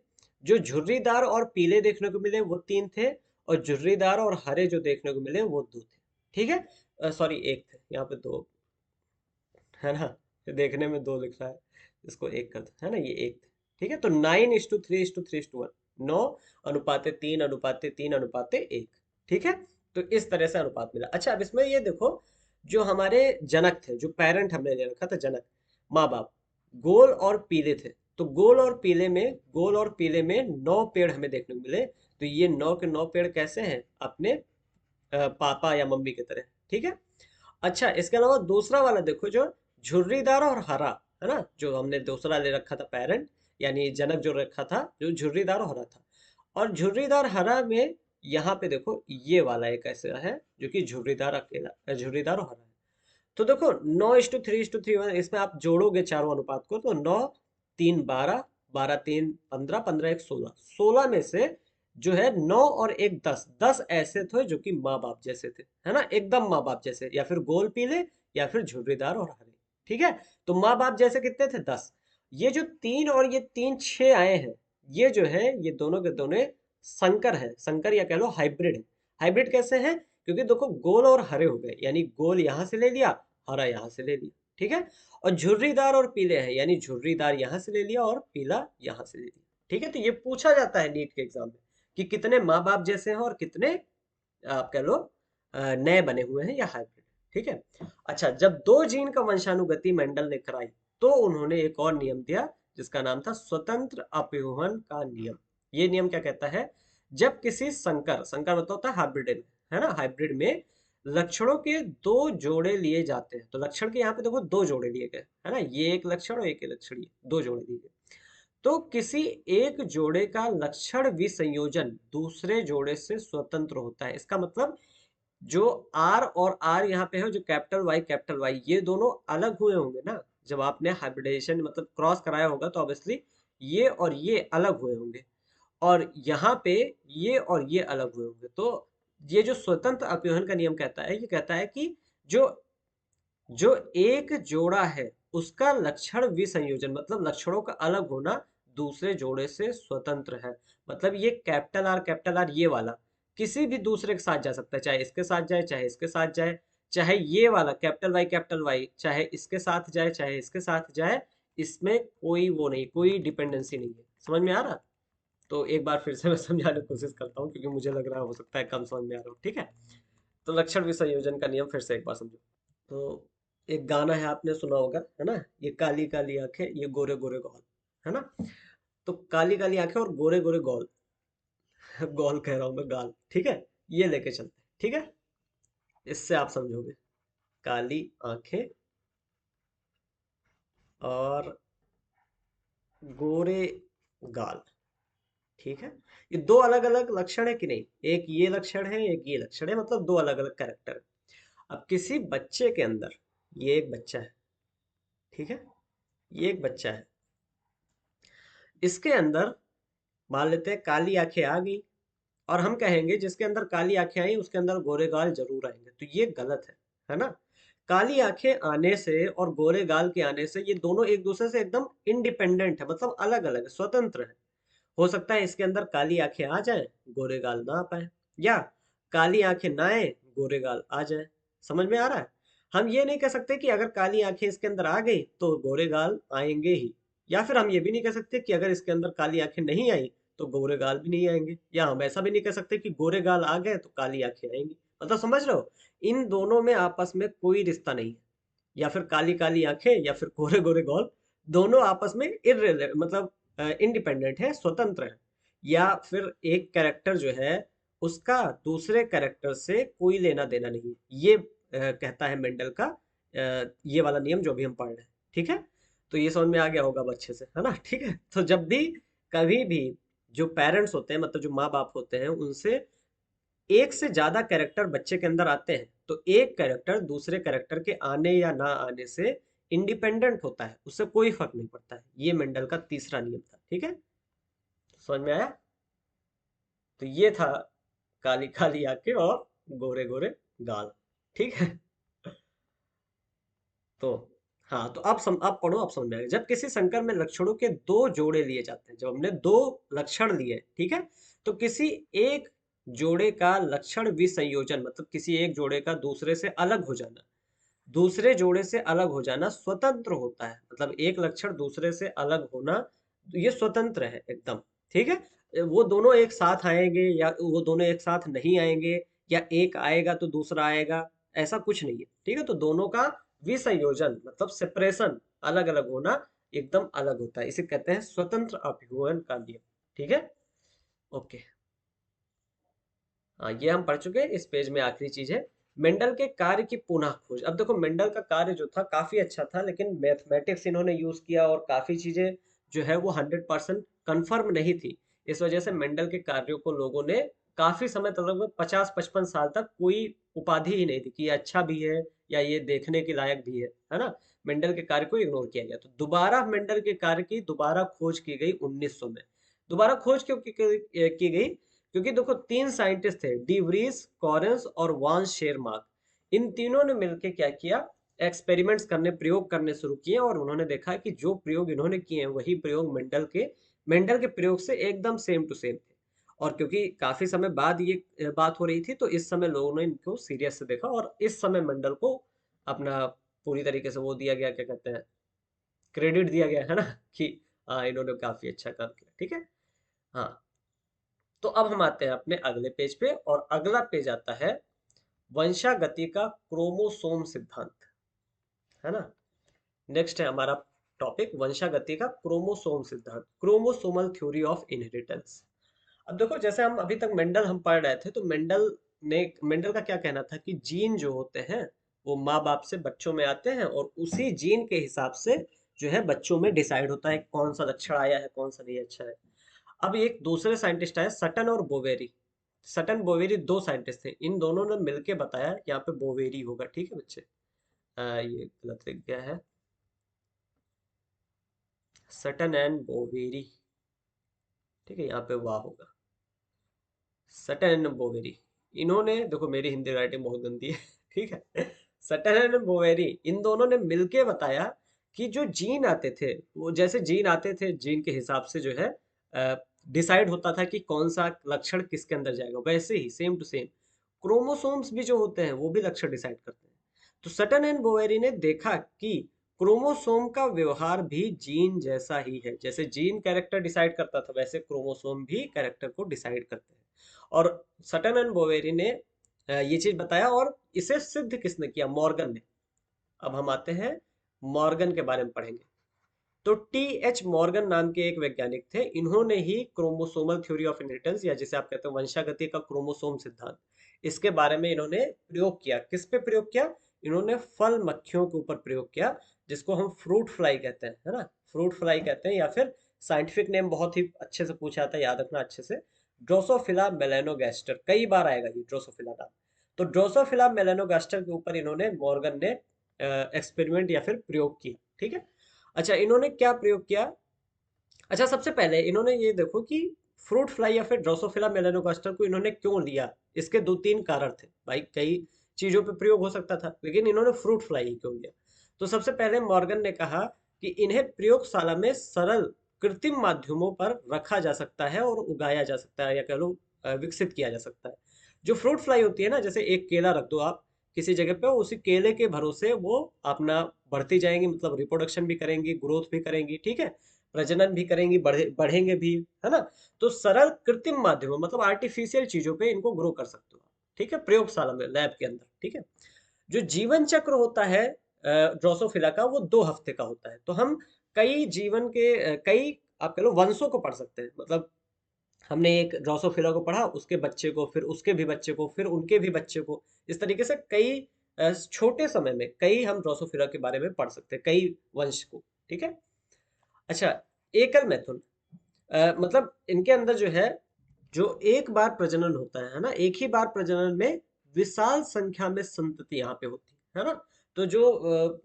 जो झुर्रीदार और पीले देखने को मिले वो 3 थे, और झुर्रीदार और हरे जो देखने को मिले वो 2 थे। ठीक है। सॉरी, एक थे, यहाँ पे दो है ना, देखने में दो लिख रहा है, इसको एक कर दो, है ना, ये एक थे। ठीक है। तो 9:3:3:1, 9:3:3:1। ठीक है। तो इस तरह से अनुपात मिला। अच्छा, अब इसमें ये देखो जो हमारे जनक थे, जो पेरेंट हमने ले रखा था जनक, माँ बाप, गोल और पीले थे। तो गोल और पीले में 9 पेड़ हमें देखने को मिले। तो ये 9 के 9 पेड़ कैसे हैं? अपने पापा या मम्मी की तरह। ठीक है। अच्छा, इसके अलावा दूसरा वाला देखो जो झुर्रीदार और हरा, है ना, जो हमने दूसरा ले रखा था पेरेंट यानी जनक जो रखा था, जो झुर्रीदार और हरा था। और झुर्रीदार हरा में यहाँ पे देखो ये वाला एक ऐसा है जो कि झुर्रीदार और हरा है। तो देखो 9:3:3:1, इसमें आप जोड़ोगे चारों अनुपात को तो 9:3:12, 12:3:15, 15:1:16, 16 में से जो है 9 और 1 10, 10 ऐसे थे जो कि माँ बाप जैसे थे, है ना, एकदम माँ बाप जैसे, या फिर गोल पीले या फिर झुर्रीदार और हरे। ठीक है। तो माँ बाप जैसे कितने थे? 10। ये जो 3 और ये 3 6 आए हैं, ये जो है ये दोनों के दोनों संकर है, संकर या कह लो हाइब्रिड है। हाइब्रिड कैसे है? क्योंकि देखो गोल और हरे हो गए, यानी गोल यहाँ से ले लिया, हरा यहाँ से ले लिया, ठीक है। और झुर्रीदार और पीले हैं, यानी झुर्रीदार यहाँ से ले लिया और पीला यहाँ से ले लिया, ठीक है। तो ये पूछा जाता है नीट के एग्जाम में कि कितने माँ बाप जैसे हैं और कितने आप कह लो नए बने हुए हैं या हाइब्रिड, ठीक है। अच्छा, जब दो जीन का वंशानुगति मेंडल ने कराई तो उन्होंने एक और नियम दिया जिसका नाम था स्वतंत्र अपयूहन का नियम। ये नियम क्या कहता है? जब किसी संकर, संकर मतलब होता है हाइब्रिड, है ना, हाइब्रिड में लक्षणों के दो जोड़े लिए जाते हैं, तो लक्षण के यहाँ पे देखो दो जोड़े लिए गए, है ना, ये एक लक्षण और एक लक्षण, ये दो जोड़े लिए गए। तो किसी एक जोड़े का लक्षण विसंयोजन दूसरे जोड़े से स्वतंत्र होता है। इसका मतलब जो आर और आर यहाँ पे है, जो कैपिटल वाई ये दोनों अलग हुए होंगे ना, जब आपने हाइब्रिडाइजेशन मतलब क्रॉस कराया होगा तो ऑब्वियसली ये और ये अलग हुए होंगे, और यहाँ पे ये और ये अलग हुए होंगे। तो ये जो स्वतंत्र अपयूहन का नियम कहता है, ये कहता है कि जो जो एक जोड़ा है उसका लक्षण विसंयोजन मतलब लक्षणों का अलग होना दूसरे जोड़े से स्वतंत्र है। मतलब ये कैपिटल आर ये वाला किसी भी दूसरे के साथ जा सकता है, चाहे इसके साथ जाए चाहे इसके साथ जाए, चाहे ये वाला कैपिटल वाई चाहे इसके साथ जाए चाहे इसके साथ जाए, इसमें कोई वो नहीं, कोई डिपेंडेंसी नहीं है। समझ में आ रहा? तो एक बार फिर से मैं समझाने की कोशिश करता हूँ क्योंकि मुझे लग रहा है हो सकता है कम समझ में आ रहा हो, ठीक है। तो लक्षण विसंयोजन का नियम फिर से एक बार समझो। तो एक गाना है, आपने सुना होगा, है ना, ये काली काली आंखें ये गोरे गोरे गॉल, है ना। तो काली काली आंखें और गोरे गोरे गॉल गॉल कह रहा हूं मैं, गाल, ठीक है। ये लेके चलते हैं, ठीक है। इससे आप समझोगे, काली आंखें और गोरे गाल, ठीक है। ये दो अलग अलग लक्षण है कि नहीं? एक ये लक्षण है एक ये लक्षण है, मतलब दो अलग अलग कैरेक्टर है। अब किसी बच्चे के अंदर, ये एक बच्चा है, ठीक है, ये एक बच्चा है, इसके अंदर मान लेते हैं काली आंखें आ गई, और हम कहेंगे जिसके अंदर काली आंखें आई उसके अंदर गोरे गाल जरूर आएंगे, तो ये गलत है ना। काली आंखें आने से और गोरे गाल के आने से ये दोनों एक दूसरे से एकदम इंडिपेंडेंट है, मतलब अलग अलग है, स्वतंत्र है। हो सकता है इसके अंदर काली आंखें आ जाए गोरे गाल ना आ पाए, या काली आंखें ना आए गोरे गाल आ जाए। समझ में आ रहा है? हम ये नहीं कह सकते कि अगर काली आंखें इसके अंदर आ गई तो गोरे गाल आएंगे ही, या फिर हम ये भी नहीं कह सकते कि अगर इसके अंदर काली आंखें नहीं आई तो गोरे गाल भी नहीं आएंगे, या हम ऐसा भी नहीं कह सकते कि गोरे गाल आ गए तो काली आंखें आएंगी। मतलब समझ रहे हो, इन दोनों में आपस में कोई रिश्ता नहीं है, या फिर काली काली आंखें या फिर गोरे गोरे गॉल, दोनों आपस में इर्रिले मतलब इंडिपेंडेंट है, स्वतंत्र है। या फिर एक कैरेक्टर जो है उसका दूसरे कैरेक्टर से कोई लेना देना नहीं है, ये कहता है मेंडल का ये वाला नियम जो भी हम पढ़ रहे हैं, ठीक है। तो ये समझ में आ गया होगा अब अच्छे से, है ना, ठीक है। तो जब भी कभी भी जो पेरेंट्स होते हैं मतलब जो माँ बाप होते हैं उनसे एक से ज्यादा कैरेक्टर बच्चे के अंदर आते हैं तो एक कैरेक्टर दूसरे कैरेक्टर के आने या ना आने से इंडिपेंडेंट होता है, उससे कोई फर्क नहीं पड़ता है। ये मेंडल का तीसरा नियम था, ठीक है। समझ में आया? तो ये था काली काली आंखें और गोरे गोरे गाल, ठीक है। तो हाँ, तो अब पढ़ो, अब समझ में आएगा। जब किसी संकर में लक्षणों के दो जोड़े लिए जाते हैं, जब हमने दो लक्षण लिए, ठीक है, तो किसी एक जोड़े का लक्षण विसंयोजन मतलब किसी एक जोड़े का दूसरे से अलग हो जाना, दूसरे जोड़े से अलग हो जाना स्वतंत्र होता है। मतलब एक लक्षण दूसरे से अलग होना, ये स्वतंत्र है एकदम, ठीक है। वो दोनों एक साथ आएंगे या वो दोनों एक साथ नहीं आएंगे, या एक आएगा तो दूसरा आएगा, ऐसा कुछ नहीं है, ठीक है। तो दोनों का विसंयोजन मतलब सेपरेशन, अलग अलग होना, एकदम अलग होता है, इसे कहते हैं स्वतंत्र अभिव्यंजन का नियम, ठीक है। ओके, हाँ, ये हम पढ़ चुके हैं। इस पेज में आखिरी चीज है मेंडल के कार्य की पुनः खोज। अब देखो मेंडल का कार्य जो था काफी अच्छा था, लेकिन मैथमेटिक्स इन्होंने यूज किया और काफी चीजें जो है वो 100% कंफर्म नहीं थी। इस वजह से मेंडल के कार्यों को लोगों ने काफी समय तक, लगभग 50-55 साल तक, कोई उपाधि ही नहीं दी कि ये अच्छा भी है या ये देखने के लायक भी है ना। मेंडल के कार्य को इग्नोर किया गया। तो दोबारा मेंडल के कार्य की दोबारा खोज की गई 1900 में। दोबारा खोज क्यों की गई? क्योंकि देखो तीन साइंटिस्ट थे, डी वरीज, कॉरेंस और वान शेरमार्क। इन तीनों ने मिलकर क्या किया, एक्सपेरिमेंट्स करने, प्रयोग करने शुरू किए और उन्होंने देखा कि जो प्रयोग इन्होंने किए हैं वही प्रयोग मेंडल के प्रयोग से एकदम सेम टू सेम थे। और क्योंकि काफी समय बाद ये बात हो रही थी, तो इस समय लोगों ने इनको सीरियस से देखा और इस समय मेंडल को अपना पूरी तरीके से वो दिया गया, क्या कहते हैं, क्रेडिट दिया गया है ना, कि हाँ इन्होंने काफी अच्छा काम किया। ठीक है। हाँ, तो अब हम आते हैं अपने अगले पेज पे, और अगला पेज आता है वंशागति का क्रोमोसोम सिद्धांत, है ना। नेक्स्ट है हमारा टॉपिक वंशागति का क्रोमोसोम सिद्धांत, क्रोमोसोमल थ्योरी ऑफ इनहेरिटेंस। अब देखो, जैसे हम अभी तक मेंडल हम पढ़ रहे थे, तो मेंडल का क्या कहना था कि जीन जो होते हैं वो माँ बाप से बच्चों में आते हैं, और उसी जीन के हिसाब से जो है बच्चों में डिसाइड होता है कौन सा लक्षण आया है, कौन सा नहीं अच्छा है। अब एक दूसरे साइंटिस्ट आए, सटन और बोवेरी। सटन बोवेरी दो साइंटिस्ट थे, इन दोनों ने मिलके बताया, यहाँ पे बोवेरी होगा, ठीक है बच्चे। ये गलत लिख गया है, सटन एंड बोवेरी, ठीक है, यहाँ पे वाह होगा, सटन एंड बोवेरी। इन्होंने देखो, मेरी हिंदी राइटिंग बहुत गंदी है ठीक है। सटन एंड बोवेरी, इन दोनों ने मिलके बताया कि जो जीन आते थे, वो जैसे जीन आते थे, जीन के हिसाब से जो है डिसाइड होता था कि कौन सा लक्षण किसके अंदर जाएगा, वैसे ही सेम टू सेम क्रोमोसोम्स भी जो होते हैं वो भी लक्षण डिसाइड करते हैं। तो सटन एंड बोवेरी ने देखा कि क्रोमोसोम का व्यवहार भी जीन जैसा ही है, जैसे जीन कैरेक्टर डिसाइड करता था वैसे क्रोमोसोम भी कैरेक्टर को डिसाइड करते हैं। और सटन एंड बोवेरी ने ये चीज बताया, और इसे सिद्ध किसने किया? मॉर्गन ने। अब हम आते हैं मॉर्गन के बारे में पढ़ेंगे। तो टी एच मॉर्गन नाम के एक वैज्ञानिक थे, इन्होंने ही क्रोमोसोमल थ्योरी ऑफ इनहेरिटेंस, या जिसे आप कहते हैं वंशागति का क्रोमोसोम सिद्धांत, इसके बारे में इन्होंने प्रयोग किया। किस पे प्रयोग किया? इन्होंने फल मक्खियों के ऊपर प्रयोग किया, जिसको हम फ्रूट फ्लाई कहते हैं, है ना, फ्रूट फ्लाई कहते हैं, या फिर साइंटिफिक नेम बहुत ही अच्छे से पूछा जाता है, याद रखना अच्छे से, ड्रोसोफिला मेलानोगास्टर, कई बार आएगा ये ड्रोसोफिला नाम। तो ड्रोसोफिला मेलानोगास्टर के ऊपर इन्होंने, मॉर्गन ने एक्सपेरिमेंट या फिर प्रयोग किया। ठीक है। अच्छा, इन्होंने क्या प्रयोग किया? अच्छा, सबसे पहले इन्होंने ये देखो कि फ्रूट फ्लाई या फिर ड्रोसोफिला मेलानोगास्टर को इन्होंने क्यों लिया। इसके दो तीन कारण थे भाई, कई चीजों पे प्रयोग हो सकता था, लेकिन इन्होंने फ्रूट फ्लाई ही क्यों लिया? तो सबसे पहले मॉर्गन ने कहा कि इन्हें प्रयोगशाला में सरल कृत्रिम माध्यमों पर रखा जा सकता है और उगाया जा सकता है, या कह लो विकसित किया जा सकता है। जो फ्रूट फ्लाई होती है ना, जैसे एक केला रख दो आप किसी जगह पे, उसी केले के भरोसे वो अपना बढ़ती जाएंगी, मतलब रिप्रोडक्शन भी करेंगी, ग्रोथ भी करेंगी, ठीक है, प्रजनन भी करेंगी, बढ़ेंगे भी, है ना। तो सरल कृत्रिम माध्यमों, मतलब आर्टिफिशियल चीजों पे इनको ग्रो कर सकते हो, ठीक है, प्रयोगशाला में, लैब के अंदर, ठीक है। जो जीवन चक्र होता है ड्रोसोफिला का, वो 2 हफ्ते का होता है। तो हम कई जीवन के कई आप कह लो वंशों को पढ़ सकते हैं, मतलब हमने एक ड्रोसोफिला को पढ़ा, उसके बच्चे को, फिर उसके भी बच्चे को, फिर उनके भी बच्चे को, इस तरीके से कई छोटे समय में कई हम ड्रोसोफिला के बारे में पढ़ सकते हैं, कई वंश को, ठीक है। अच्छा, एकल मैथुन, मतलब इनके अंदर जो है, जो एक बार प्रजनन होता है ना, एक ही बार प्रजनन में विशाल संख्या में संतति यहाँ पे होती है ना। तो जो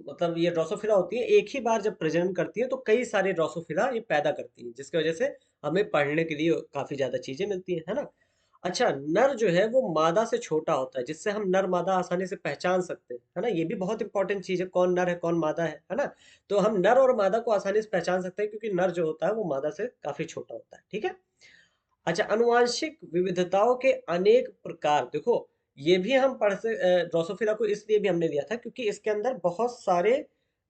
मतलब ये ड्रोसोफिला होती है, एक ही बार जब प्रजनन करती है तो कई सारे ड्रोसोफिला ये पैदा करती है, जिसकी वजह से हमें पढ़ने के लिए काफी ज्यादा चीजें मिलती है ना। अच्छा, नर जो है वो मादा से छोटा होता है, जिससे हम नर मादा आसानी से पहचान सकते हैं, है ना। ये भी बहुत इंपॉर्टेंट चीज है, कौन नर है कौन मादा है ना। तो हम नर और मादा को आसानी से पहचान सकते हैं, क्योंकि नर जो होता है वो मादा से काफी छोटा होता है, ठीक है। अच्छा, अनुवांशिक विविधताओं के अनेक प्रकार, देखो ये भी हम ड्रोसोफिला को इसलिए भी हमने लिया था क्योंकि इसके अंदर बहुत सारे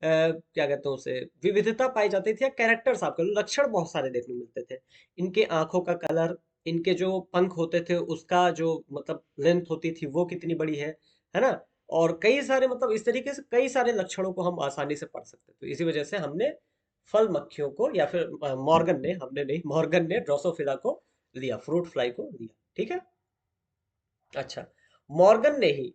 क्या कहते हैं उसे, विविधता पाई जाती थी, या कैरेक्टर्स, आपको लक्षण बहुत सारे देखने को मिलते थे। इनके आंखों का कलर, इनके जो पंख होते थे उसका जो मतलब लेंथ होती थी वो कितनी बड़ी है ना। और कई सारे, मतलब इस तरीके से कई सारे लक्षणों को हम आसानी से पढ़ सकते थे, तो इसी वजह से हमने फल मक्खियों को, या फिर मॉर्गन ने, हमने नहीं, मॉर्गन ने ड्रोसोफिला को लिया, फ्रूट फ्लाई को लिया, ठीक है। अच्छा, मॉर्गन ने ही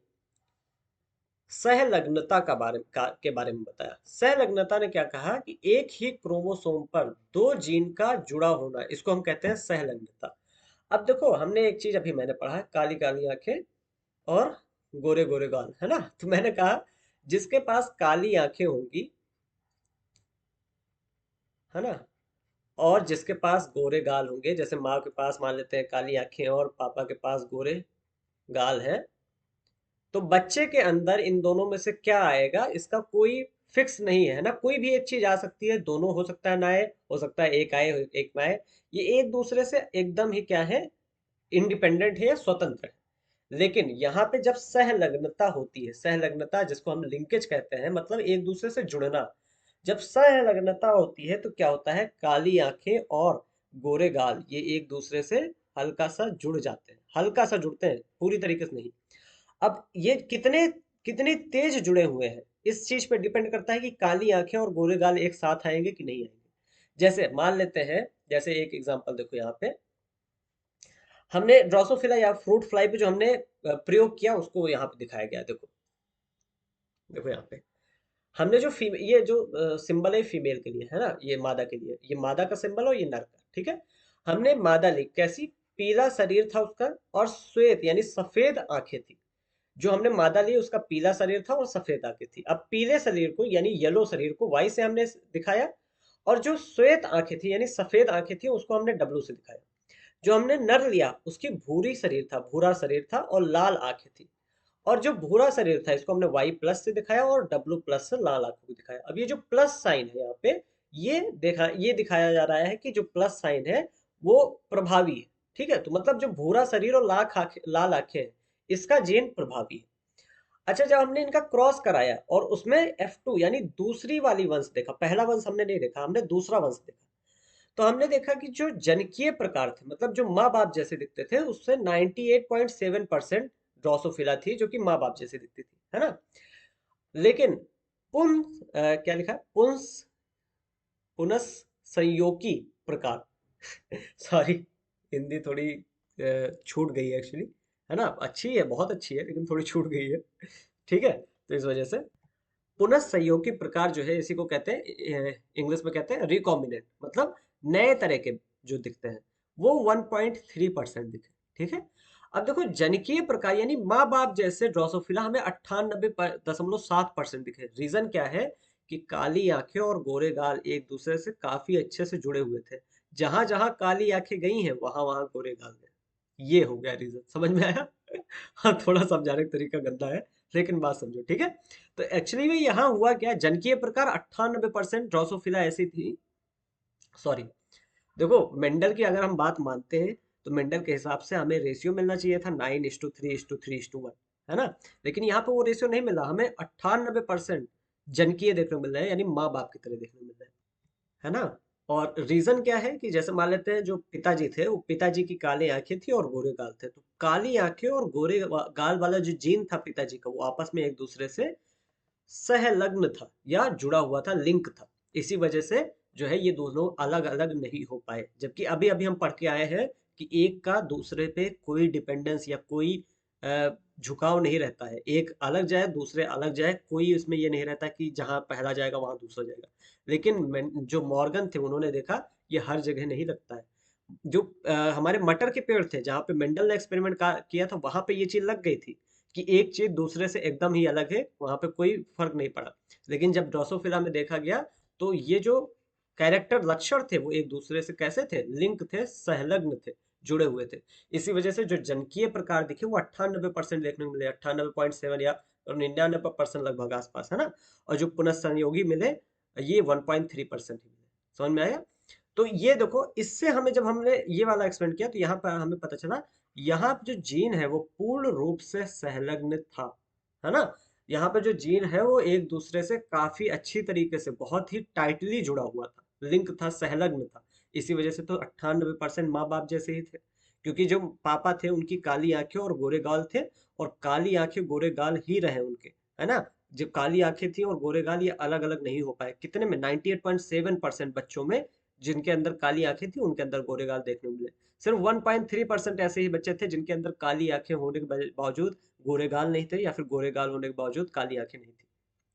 सहलग्नता के बारे में बताया। सहलग्नता ने क्या कहा कि एक ही क्रोमोसोम पर दो जीन का जुड़ा होना, इसको हम कहते हैं सहलग्नता। अब देखो, हमने एक चीज अभी मैंने पढ़ा है, काली काली आंखें और गोरे गोरे गाल, है ना। तो मैंने कहा जिसके पास काली आंखें होंगी, है ना, और जिसके पास गोरे गाल होंगे, जैसे माँ के पास मान लेते हैं काली आंखें और पापा के पास गोरे गाल है, तो बच्चे के अंदर इन दोनों में से क्या आएगा इसका कोई फिक्स नहीं है ना, कोई भी एक चीज आ सकती है, दोनों हो सकता है ना आए, हो सकता है एक आए एक ना आए। ये एक दूसरे से एकदम ही क्या है, इंडिपेंडेंट है या स्वतंत्र है। लेकिन यहाँ पे जब सहलग्नता होती है, सहलग्नता जिसको हम लिंकेज कहते हैं, मतलब एक दूसरे से जुड़ना, जब सहलग्नता होती है तो क्या होता है, काली आंखें और गोरे गाल ये एक दूसरे से हल्का सा जुड़ जाते हैं, हल्का सा जुड़ते हैं, पूरी तरीके से नहीं। अब ये कितने कितने तेज जुड़े हुए हैं इस चीज पे डिपेंड करता है कि काली आंखें और गोरे गाल एक साथ आएंगे कि नहीं आएंगे। जैसे मान लेते हैं, जैसे एक एग्जांपल देखो यहाँ पे, हमने ड्रोसोफिला या फ्रूट फ्लाई पे जो हमने प्रयोग किया उसको यहाँ पे दिखाया गया है। देखो, देखो यहाँ पे हमने जो ये जो सिंबल है फीमेल के लिए है ना, ये मादा के लिए, ये मादा का सिंबल और ये नर का, ठीक है। हमने मादा ली कैसी, पीला शरीर था उसका और श्वेत यानी सफेद आंखें थी। जो हमने मादा ली उसका पीला शरीर था और सफेद आंखें थी। अब पीले शरीर को यानी येलो शरीर को वाई से हमने दिखाया, और जो श्वेत आंखें थी यानी सफेद आंखें थी उसको हमने डब्लू से दिखाया। जो हमने नर लिया उसकी भूरी शरीर था, भूरा शरीर था और लाल आंखें थी। और जो भूरा शरीर था इसको हमने वाई प्लस से दिखाया और डब्लू प्लस से लाल आंखों को दिखाया। अब ये जो प्लस साइन है यहाँ पे, ये दिखाया जा रहा है कि जो प्लस साइन है वो प्रभावी है, ठीक है। तो मतलब जो भूरा शरीर और लाल आंखें हैं, इसका जीन प्रभावी है। अच्छा, जब हमने इनका क्रॉस कराया और उसमें F2 यानी दूसरी वाली वंश देखा, पहला वंश हमने नहीं देखा, हमने दूसरा वंश देखा, तो हमने देखा कि जो जनिकीय प्रकार थे, मतलब जो माँ बाप जैसे दिखते थे, उससे 98.7% ड्रोसोफिला थी जो कि माँ बाप जैसे दिखती थी, है ना। लेकिन क्या लिखा है, पुनस संयोगी प्रकार सॉरी, हिंदी थोड़ी छूट गई है एक्चुअली, है ना, अच्छी है, बहुत अच्छी है, लेकिन थोड़ी छूट गई है, ठीक है। तो इस वजह से पुनःसंयोगी प्रकार जो है इसी को कहते हैं, इंग्लिश में कहते हैं रिकॉम्बिनेंट, मतलब नए तरह के जो दिखते हैं वो 1.3% दिखे, ठीक है। अब देखो जनिकीय प्रकार यानी माँ बाप जैसे ड्रोसोफिला हमें 98.7% दिखे। रीजन क्या है कि काली आंखें और गोरे गाल एक दूसरे से काफी अच्छे से जुड़े हुए थे। जहां जहां काली आंखें गई हैं वहां वहां गोरे गाल गए। ये हो गया रीजन, समझ में आया? हाँ, थोड़ा समझाने का तरीका गंदा है, लेकिन बात समझो, ठीक है। तो एक्चुअली में यहाँ हुआ क्या, जनिकीय प्रकार 98% ड्रोसोफिला ऐसी थी, सॉरी, देखो मेंडल की अगर हम बात मानते हैं तो मेंडल के हिसाब से हमें रेशियो मिलना चाहिए था 9:3:3:1, है ना। लेकिन यहाँ पे वो रेशियो नहीं मिला, हमें 98% जनिकीय देखने को मिल रहा है, यानी माँ बाप की तरह देखने को मिल रहा है ना। और रीजन क्या है कि जैसे मान लेते हैं जो पिताजी थे, वो पिताजी की काली आंखें थी और गोरे गाल थे, तो काली आंखें और गाल वाला जो जीन था पिताजी का, वो आपस में एक दूसरे से सहलग्न था या जुड़ा हुआ था, लिंक था। इसी वजह से जो है ये दोनों अलग अलग नहीं हो पाए, जबकि अभी अभी हम पढ़ के आए हैं कि एक का दूसरे पे कोई डिपेंडेंस या कोई झुकाव नहीं रहता है, एक अलग जाए दूसरे अलग जाए, कोई उसमें ये नहीं रहता कि जहां पहला जाएगा वहां दूसरा जाएगा। लेकिन जो मॉर्गन थे उन्होंने देखा ये हर जगह नहीं लगता है। जो हमारे मटर के पेड़ थे जहाँ पे मेंडल ने एक्सपेरिमेंट किया था, वहां पे ये चीज लग गई थी कि एक चीज दूसरे से एकदम ही अलग है, वहां पे कोई फर्क नहीं पड़ा। लेकिन जब ड्रोसोफिला में देखा गया तो ये जो कैरेक्टर लक्षण थे वो एक दूसरे से कैसे थे, लिंक थे, सहलग्न थे, जुड़े हुए थे। इसी वजह से जो जनकीय प्रकार दिखे वो 98% देखने को मिले, 98.7 या 99% लगभग आसपास, है ना। और जो पुनঃसंयोगी मिले ये 1.3% ही मिले। समझ में आया? तो ये देखो, इससे हमें जब हमने ये वाला एक्सपेरिमेंट किया तो यहाँ पर हमें पता चला यहाँ पे जो जीन है वो पूर्ण रूप से संलग्न था, है ना। यहाँ पे जो जीन है वो एक दूसरे से काफी अच्छी तरीके से बहुत ही टाइटली जुड़ा हुआ था, लिंक था, संलग्न था। इसी वजह से तो 98% माँ बाप जैसे ही थे, क्योंकि जो पापा थे उनकी काली आंखें और गोरे गाल थे, और काली आंखें गोरे गाल ही रहे उनके, है ना। जो काली आंखें थी और गोरे गाल ये अलग अलग नहीं हो पाए, कितने में, 98.7% बच्चों में जिनके अंदर काली आंखें थी उनके अंदर गोरे गाल देखने को मिले। सिर्फ 1.3% ऐसे ही बच्चे थे जिनके अंदर काली आंखें होने के बावजूद गोरे गाल नहीं थे, या फिर गोरे गाल होने के बावजूद काली आंखें नहीं थी।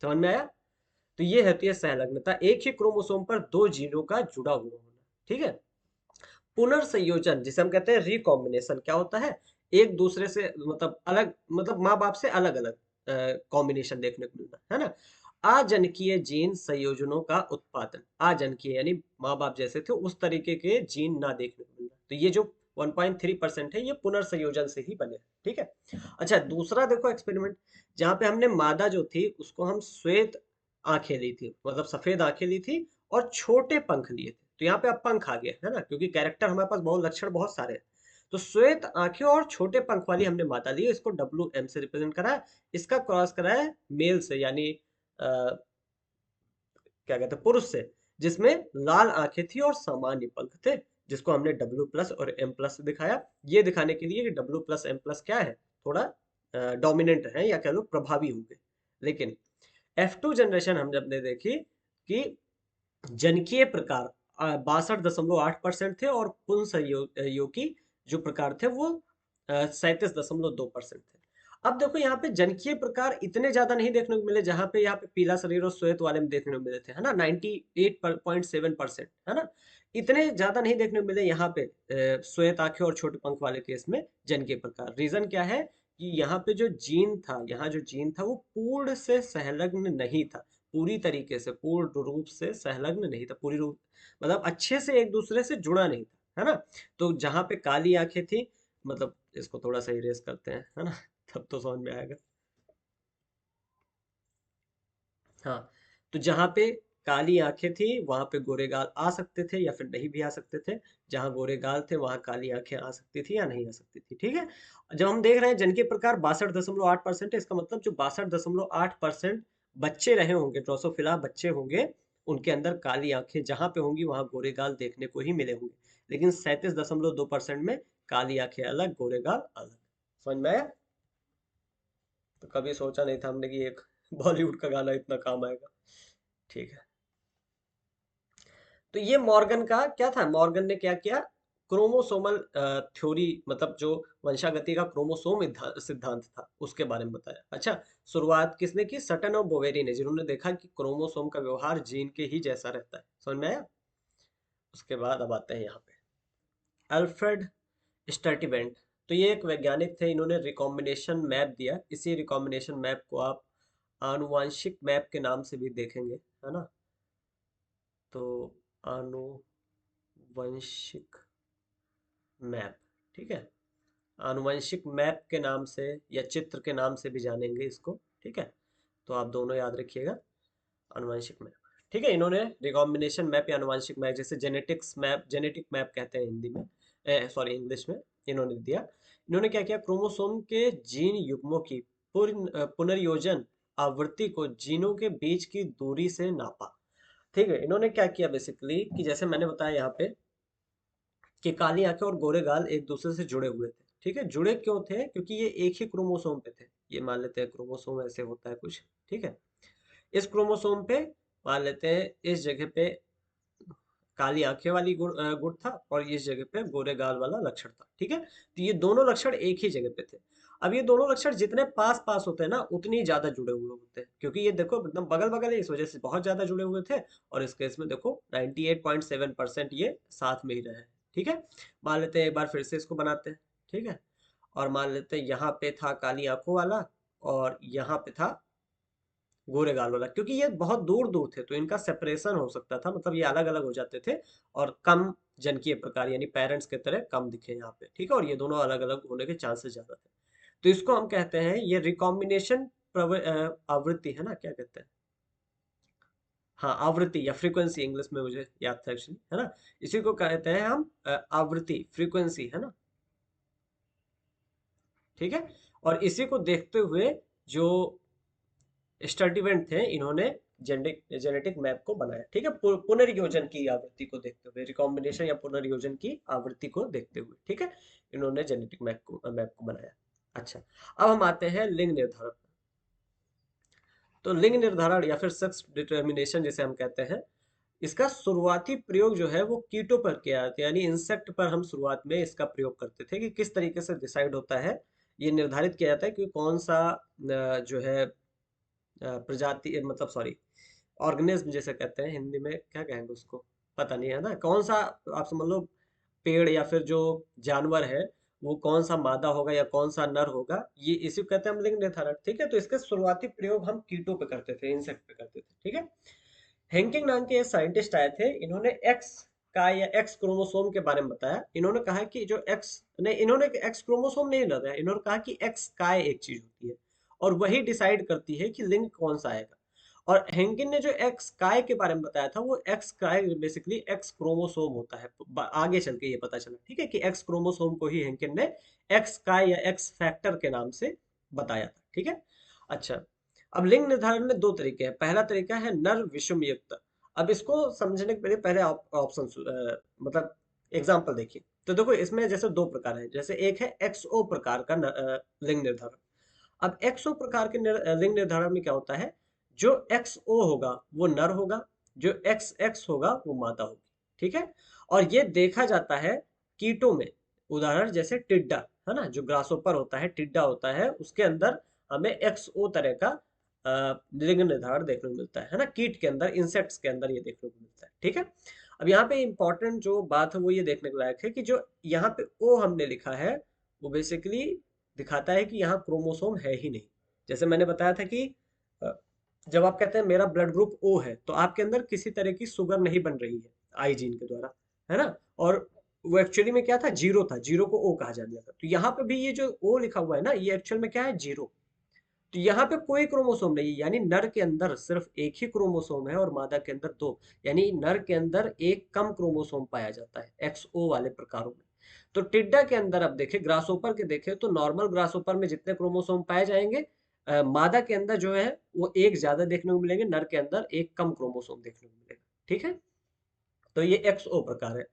समझ में आया? तो ये होती है सहलग्नता, एक ही क्रोमोसोम पर दो जीनों का जुड़ा हुआ होना, ठीक है। पुनर्संयोजन जिसे हम कहते हैं रिकॉम्बिनेशन, क्या होता है, एक दूसरे से मतलब अलग, मतलब माँ बाप से अलग अलग कॉम्बिनेशन देखने को मिलता है ना। आजनकीय जीन संयोजनों का उत्पादन, आजनकीय यानी माँ बाप जैसे थे उस तरीके के जीन ना देखने को मिलना, तो ये जो 1.3% है, ये पुनर्संयोजन से ही बने। ठीक है। अच्छा, दूसरा देखो एक्सपेरिमेंट, जहाँ पे हमने मादा जो थी उसको हम श्वेत आंखें ली थी, मतलब सफेद आंखें ली थी और छोटे पंख लिए थे। तो यहाँ पे अब पंख आ गए है ना, क्योंकि कैरेक्टर हमारे पास बहुत लक्षण बहुत सारे हैं। तो श्वेत आंखें और छोटे पंख वाली हमने मादा ली, इसको WM से रिप्रेजेंट करा है। इसका क्रॉस करा है मेल से, यानी क्या कहते हैं, पुरुष से, जिसमें लाल आंखें थी और सामान्य पंख थे, जिसको हमने W+ और M+ दिखाया। ये दिखाने के लिए कि W+M+ क्या है, थोड़ा डोमिनेंट है या कह लो प्रभावी होंगे। लेकिन F2 जनरेशन हम जब ने देखी कि जनिकीय प्रकार 62.8% थे और पुंसयोगी जो प्रकार थे वो 37.2% थे। अब देखो यहाँ पे जनिकीय प्रकार इतने ज्यादा नहीं देखने को मिले, जहां पे यहाँ पे पीला शरीर और श्वेत वाले में देखने को मिले थे, है ना, 98.7%, है ना। इतने ज्यादा नहीं देखने को मिले यहाँ पे श्वेत आंखें और छोटे पंख वाले केस में जनिकीय प्रकार। रीजन क्या है कि यहाँ पे जो जीन था, यहाँ जो जीन था वो पूर्ण से संलग्न नहीं था, पूरी तरीके से पूर्ण रूप से संलग्न नहीं था, पूरी रूप मतलब अच्छे से एक दूसरे से जुड़ा नहीं था, है ना। तो जहां पे काली आंखें थी, मतलब इसको थोड़ा सा इरेज करते हैं, है ना, तब तो समझ में आएगा। हाँ, तो जहां पे काली आंखें थी वहां पे गोरे गाल आ सकते थे या फिर नहीं भी आ सकते थे। जहां गोरे गाल थे वहां काली आंखें आ सकती थी या नहीं आ सकती थी। ठीक है। जब हम देख रहे हैं जन के प्रकार 62.8% है, इसका मतलब जो 62.8% बच्चे रहे होंगे, ड्रोसोफिला बच्चे होंगे, उनके अंदर काली आंखें जहां पे होंगी वहां गोरे गाल देखने को ही मिले होंगे। लेकिन 37.2% में काली आंखें अलग, गोरे गाल अलग। समझ में आया? तो कभी सोचा नहीं था हमने कि एक बॉलीवुड का गाना इतना काम आएगा। ठीक है। तो ये मॉर्गन का क्या था, मॉर्गन ने क्या किया, क्रोमोसोमल थ्योरी, मतलब जो वंशागति का क्रोमोसोम सिद्धांत था उसके बारे में बताया। अच्छा, शुरुआत किसने की, सटन और बोवेरी ने, जिन्होंने देखा कि क्रोमोसोम का व्यवहार जीन के ही जैसा रहता है। समझ में आया? उसके बाद अब आते हैं यहाँ पे अल्फ्रेड स्टर्टिवेंट। तो ये एक वैज्ञानिक थे, इन्होंने रिकॉम्बिनेशन मैप दिया। इसी रिकॉम्बिनेशन मैप को आप आनुवांशिक मैप के नाम से भी देखेंगे, है ना। तो आनुवंशिक मैप, ठीक है, आनुवंशिक मैप के नाम से या चित्र के नाम से भी जानेंगे इसको। ठीक है, तो आप दोनों याद रखिएगा, आनुवंशिक मैप। ठीक है, इन्होंने रिकॉम्बिनेशन मैप या आनुवंशिक मैप, जैसे जेनेटिक्स मैप, जेनेटिक मैप कहते हैं हिंदी में, सॉरी इंग्लिश में, इन्होंने दिया। इन्होंने क्या किया, क्रोमोसोम के जीन युग्मों की पुनर्योजन आवृत्ति को जीनों के बीच की दूरी से नापा। ठीक है, इन्होंने क्या किया बेसिकली कि जैसे मैंने बताया यहाँ पे कि काली आंखें और गोरे गाल एक दूसरे से जुड़े हुए थे। ठीक है, जुड़े क्यों थे, क्योंकि ये एक ही क्रोमोसोम पे थे। ये मान लेते हैं क्रोमोसोम ऐसे होता है कुछ। ठीक है, इस क्रोमोसोम पे मान लेते हैं इस जगह पे काली आंखें वाली गुण था और इस जगह पे गोरे गाल वाला लक्षण था। ठीक है, तो ये दोनों लक्षण एक ही जगह पे थे। अब ये दोनों लक्षण जितने पास पास होते हैं ना उतनी ज्यादा जुड़े हुए होते हैं, क्योंकि ये देखो एकदम बगल बगल है, इस वजह से बहुत ज्यादा जुड़े हुए थे। और इस केस में देखो 98.7% ये साथ में ही रहे हैं। ठीक है, मान लेते हैं एक बार फिर से इसको बनाते हैं। ठीक है, और मान लेते हैं यहाँ पे था काली आंखों वाला और यहाँ पे था गोरे गाल वाला, क्योंकि ये बहुत दूर दूर थे तो इनका सेपरेशन हो सकता था, मतलब ये अलग अलग हो जाते थे और कम जनकीय प्रकार यानी पेरेंट्स के तरह कम दिखे यहाँ पे। ठीक है, और ये दोनों अलग अलग होने के चांसेस ज्यादा थे। तो इसको हम कहते हैं ये रिकॉम्बिनेशन आवृत्ति, है ना, क्या कहते हैं, हाँ आवृत्ति या फ्रीक्वेंसी, इंग्लिश में मुझे याद था एक्चुअली, है ना। इसी को कहते हैं हम आवृत्ति, फ्रीक्वेंसी, है ना। ठीक है, और इसी को देखते हुए जो स्टर्टिवेंट थे, इन्होंने जेनेटिक मैप को बनाया। ठीक है, पुनर्योजन की आवृत्ति को देखते हुए, रिकॉम्बिनेशन या पुनर्योजन की आवृत्ति को देखते हुए, ठीक है, इन्होंने जेनेटिक मैप को बनाया। अच्छा, अब हम आते हैं लिंग निर्धारण। तो लिंग निर्धारण या फिर सेक्स डिटर्मिनेशन जिसे हम कहते हैं, इसका शुरुआती प्रयोग जो है वो कीटों पर किया जाता है, यानी इंसेक्ट पर हम शुरुआत में इसका प्रयोग करते थे कि किस तरीके से डिसाइड होता है, ये निर्धारित किया जाता है कि कौन सा जो है प्रजाति, मतलब सॉरी ऑर्गेनिज्म जैसे कहते हैं, हिंदी में क्या कहेंगे उसको, पता नहीं, है ना, कौन सा, आप समझ लो पेड़ या फिर जो जानवर है वो कौन सा मादा होगा या कौन सा नर होगा, ये इसी को कहते हैं हम लिंग निर्धारण। ठीक है, तो इसके शुरुआती प्रयोग हम कीटों पे करते थे, इंसेक्ट पे करते थे। ठीक है, हेंकिंग नाम के साइंटिस्ट आए थे, इन्होंने एक्स काय या एक्स क्रोमोसोम के बारे में बताया। इन्होंने कहा कि जो एक्स, नहीं, इन्होंने एक्स क्रोमोसोम नहीं बताया, इन्होंने कहा कि एक्स काय एक चीज होती है और वही डिसाइड करती है कि लिंग कौन सा आएगा। और हेंकिन ने जो एक्स काय के बारे में बताया था, वो एक्स काय बेसिकली एक्स क्रोमोसोम होता है। आगे चल के ये पता चला, ठीक है, कि एक्स क्रोमोसोम को ही हेंकिन ने एक्स काय या एक्स फैक्टर के नाम से बताया था, ठीक है। अच्छा, अब लिंग निर्धारण में दो तरीके हैं। पहला तरीका है नर विषम युक्त। अब इसको समझने के पहले आप ऑप्शन मतलब एग्जाम्पल देखिए। तो देखो इसमें जैसे दो प्रकार है, जैसे एक है एक्सओ प्रकार का लिंग निर्धारण। अब एक्सओ प्रकार के लिंग निर्धारण में क्या होता है, जो एक्सओ होगा वो नर होगा, जो एक्स एक्स होगा वो मादा होगी, ठीक है। और ये देखा जाता है कीटों में। उदाहरण जैसे टिड्डा, है ना, जो ग्रासोपर होता है, टिड्डा होता है, उसके अंदर हमें एक्सओ तरह का लिंग निर्धारण देखने को मिलता है ना, कीट के अंदर, इंसेक्ट्स के अंदर ये देखने को मिलता है, ठीक है। अब यहाँ पे इंपॉर्टेंट जो बात है वो ये देखने के लायक है कि जो यहाँ पे ओ हमने लिखा है, वो बेसिकली दिखाता है कि यहाँ क्रोमोसोम है ही नहीं। जैसे मैंने बताया था कि अ, जब आप कहते हैं मेरा ब्लड ग्रुप ओ है, तो आपके अंदर किसी तरह की शुगर नहीं बन रही है आई जीन के द्वारा, है ना। और वो एक्चुअली में क्या था, जीरो था, जीरो को ओ कहा जा दिया था। तो यहाँ पे भी ये जो ओ लिखा हुआ है ना, ये एक्चुअल में क्या है, जीरो। तो यहाँ पे कोई क्रोमोसोम नहीं है, यानी नर के अंदर सिर्फ एक ही क्रोमोसोम है और मादा के अंदर दो। यानी नर के अंदर एक कम क्रोमोसोम पाया जाता है एक्सओ वाले प्रकारों में। तो टिड्डा के अंदर अब देखें, ग्रासोपर के देखें, तो नॉर्मल ग्रासोपर में जितने क्रोमोसोम पाए जाएंगे, मादा के अंदर जो है वो एक ज्यादा देखने को मिलेंगे, नर के अंदर एक कम क्रोमोसोम देखने को मिलेगा, ठीक है। तो ये एक्स ओ प्रकार है।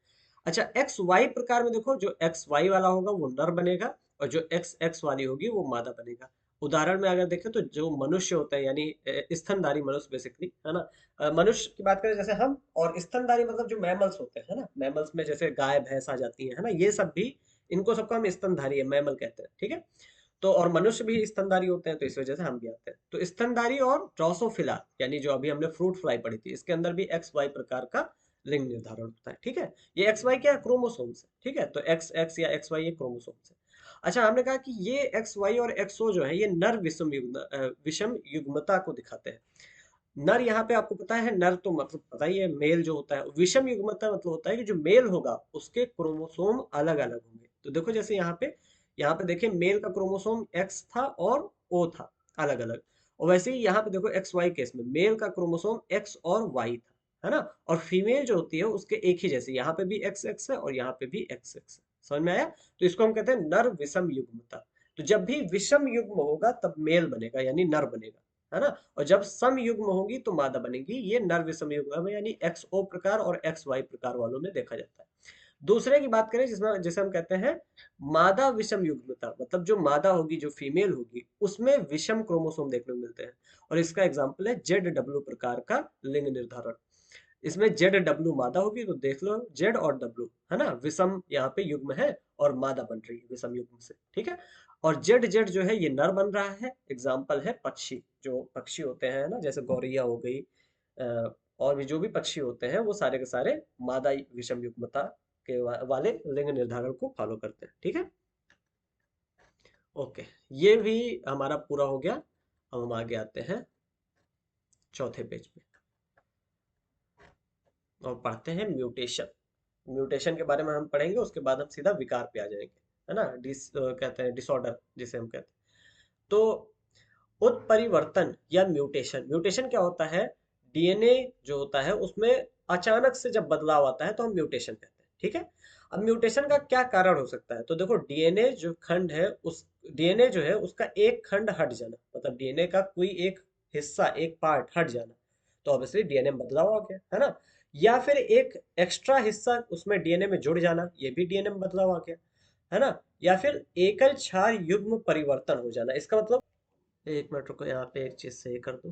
अच्छा, एक्स वाई प्रकार में देखो, जो एक्स वाई वाला होगा वो नर बनेगा और जो एक्स एक्स वाली होगी वो मादा बनेगा। उदाहरण में अगर देखें तो जो मनुष्य होता है, यानी स्तनधारी मनुष्य बेसिकली, है ना। मनुष्य की बात करें जैसे हम, और स्तनधारी मतलब जो मैमल्स होते हैं, है ना, मैमल्स में जैसे गाय भैंस आ जाती है ना, ये सब भी, इनको सबको हम स्तनधारी है, मैमल कहते हैं, ठीक है। तो और मनुष्य भी स्तनधारी होते हैं, तो इस वजह से हम भी आते हैं। तो स्तनधारी और ड्रोसोफिला, यानी जो अभी हमने फ्रूट फ्लाई पढ़ी थी, इसके अंदर भी एक्स वाई प्रकार का लिंग निर्धारण होता है, ठीक है। ये एक्स वाई क्या है, क्रोमोसोम्स है, ठीक है। तो एक्स एक्स या एक्स वाई ये क्रोमोसोम्स है। अच्छा, हमने कहा कि ये एक्स वाई और एक्सओ जो है, ये नर विषम युग्मता को दिखाते हैं। नर यहाँ पे आपको पता है, नर तो मतलब पता ही है, मेल जो होता है। विषम युग्मता मतलब होता है कि जो मेल होगा उसके क्रोमोसोम अलग अलग होंगे। तो देखो जैसे यहाँ पे देखिए, मेल का क्रोमोसोम एक्स था और ओ था, अलग अलग। और वैसे ही यहाँ पे देखो एक्स वाई केस में मेल का क्रोमोसोम एक्स और वाई था, है ना। और फीमेल जो होती है उसके एक ही जैसे, यहाँ पे भी एक्स एक्स है और यहाँ पे भी एक्स एक्स है। समझ में आया। तो इसको हम कहते हैं नर विषम युग्मता। तो जब भी विषम युग्म होगा तब मेल बनेगा, यानी नर बनेगा, है ना। और जब सम युग्म होंगी तो मादा बनेगी। ये नर विषम युग्म है, यानी एक्स ओ प्रकार और एक्स वाई प्रकार वालों में देखा जाता है। दूसरे की बात करें जिसमें, जैसे हम कहते हैं मादा विषम युग्मता, मतलब जो मादा होगी, जो फीमेल होगी, उसमें विषम क्रोमोसोम देखने को मिलते हैं। और इसका एग्जाम्पल है जेड डब्ल्यू प्रकार का लिंग निर्धारण। इसमें जेड डब्ल्यू मादा होगी, तो देख लो जेड और डब्ल्यू, है ना, विषम यहाँ पे युग्म है और मादा बन रही है विषम युग्म से, ठीक है। और जेड जेड जो है ये नर बन रहा है। एग्जाम्पल है पक्षी, जो पक्षी होते हैं ना, जैसे गौरैया हो गई, और भी जो भी पक्षी होते हैं वो सारे के सारे मादा विषम युग्मता के वाले लिंग निर्धारण को फॉलो करते हैं, ठीक है। ओके, ये भी हमारा पूरा हो गया। अब हम आगे आते हैं चौथे पेज पे और पढ़ते हैं म्यूटेशन। म्यूटेशन के बारे में हम पढ़ेंगे, उसके बाद हम सीधा विकार पे आ जाएंगे, है ना। कहते हैं डिसऑर्डर जिसे हम कहते हैं। तो उत्परिवर्तन या म्यूटेशन, म्यूटेशन क्या होता है, डीएनए जो होता है उसमें अचानक से जब बदलाव आता है तो हम म्यूटेशन कहते हैं, ठीक है। अब म्यूटेशन का क्या कारण हो सकता है, तो देखो डीएनए जो खंड है, उस डीएनए जो है उसका एक खंड हट जाना, मतलब डीएनए का कोई एक हिस्सा, एक पार्ट हट जाना, तो ऑब्वियसली डीएनए में बदलाव आ गया, है ना। या फिर एक एक्स्ट्रा हिस्सा उसमें डीएनए में जुड़ जाना, ये भी डीएनए में बदलाव आ गया, है ना। या फिर एकल क्षार युग्म परिवर्तन हो जाना, इसका मतलब, एक मिनट रुको, यहाँ पे एक चीज सही कर दूं,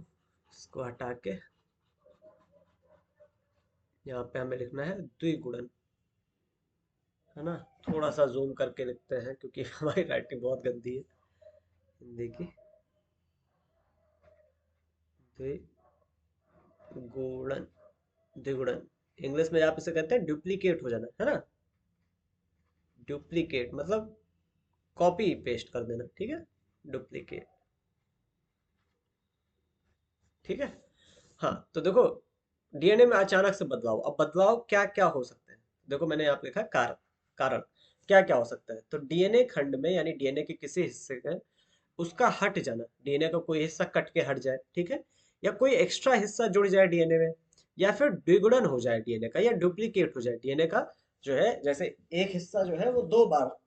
इसको हटा के यहाँ पे हमें लिखना है द्विगुणन, है ना। थोड़ा सा जूम करके लिखते हैं क्योंकि हमारी राइटिंग बहुत गंदी है हिंदी की। द्विगुणन, द्विगुणन, इंग्लिश में आप इसे कहते हैं डुप्लीकेट हो जाना, है ना। डुप्लीकेट मतलब कॉपी पेस्ट कर देना, ठीक है, डुप्लीकेट, ठीक है। हाँ, तो देखो डीएनए में अचानक से बदलाव, अब बदलाव क्या क्या हो सकते हैं। देखो मैंने यहाँ पे लिखा है कारण। कारण क्या क्या हो सकता है, तो डीएनए खंड में यानी डीएनए के किसी हिस्से में उसका हट जाना, डीएनए का कोई हिस्सा कट के हट जाए, ठीक है, या कोई एक्स्ट्रा हिस्सा जुड़ जाए डीएनए में, या फिर द्विगुणन हो जाए डीएनए का, या डुप्लीकेट हो जाए डीएनए का, जो है जैसे एक हिस्सा जो है वो दो बार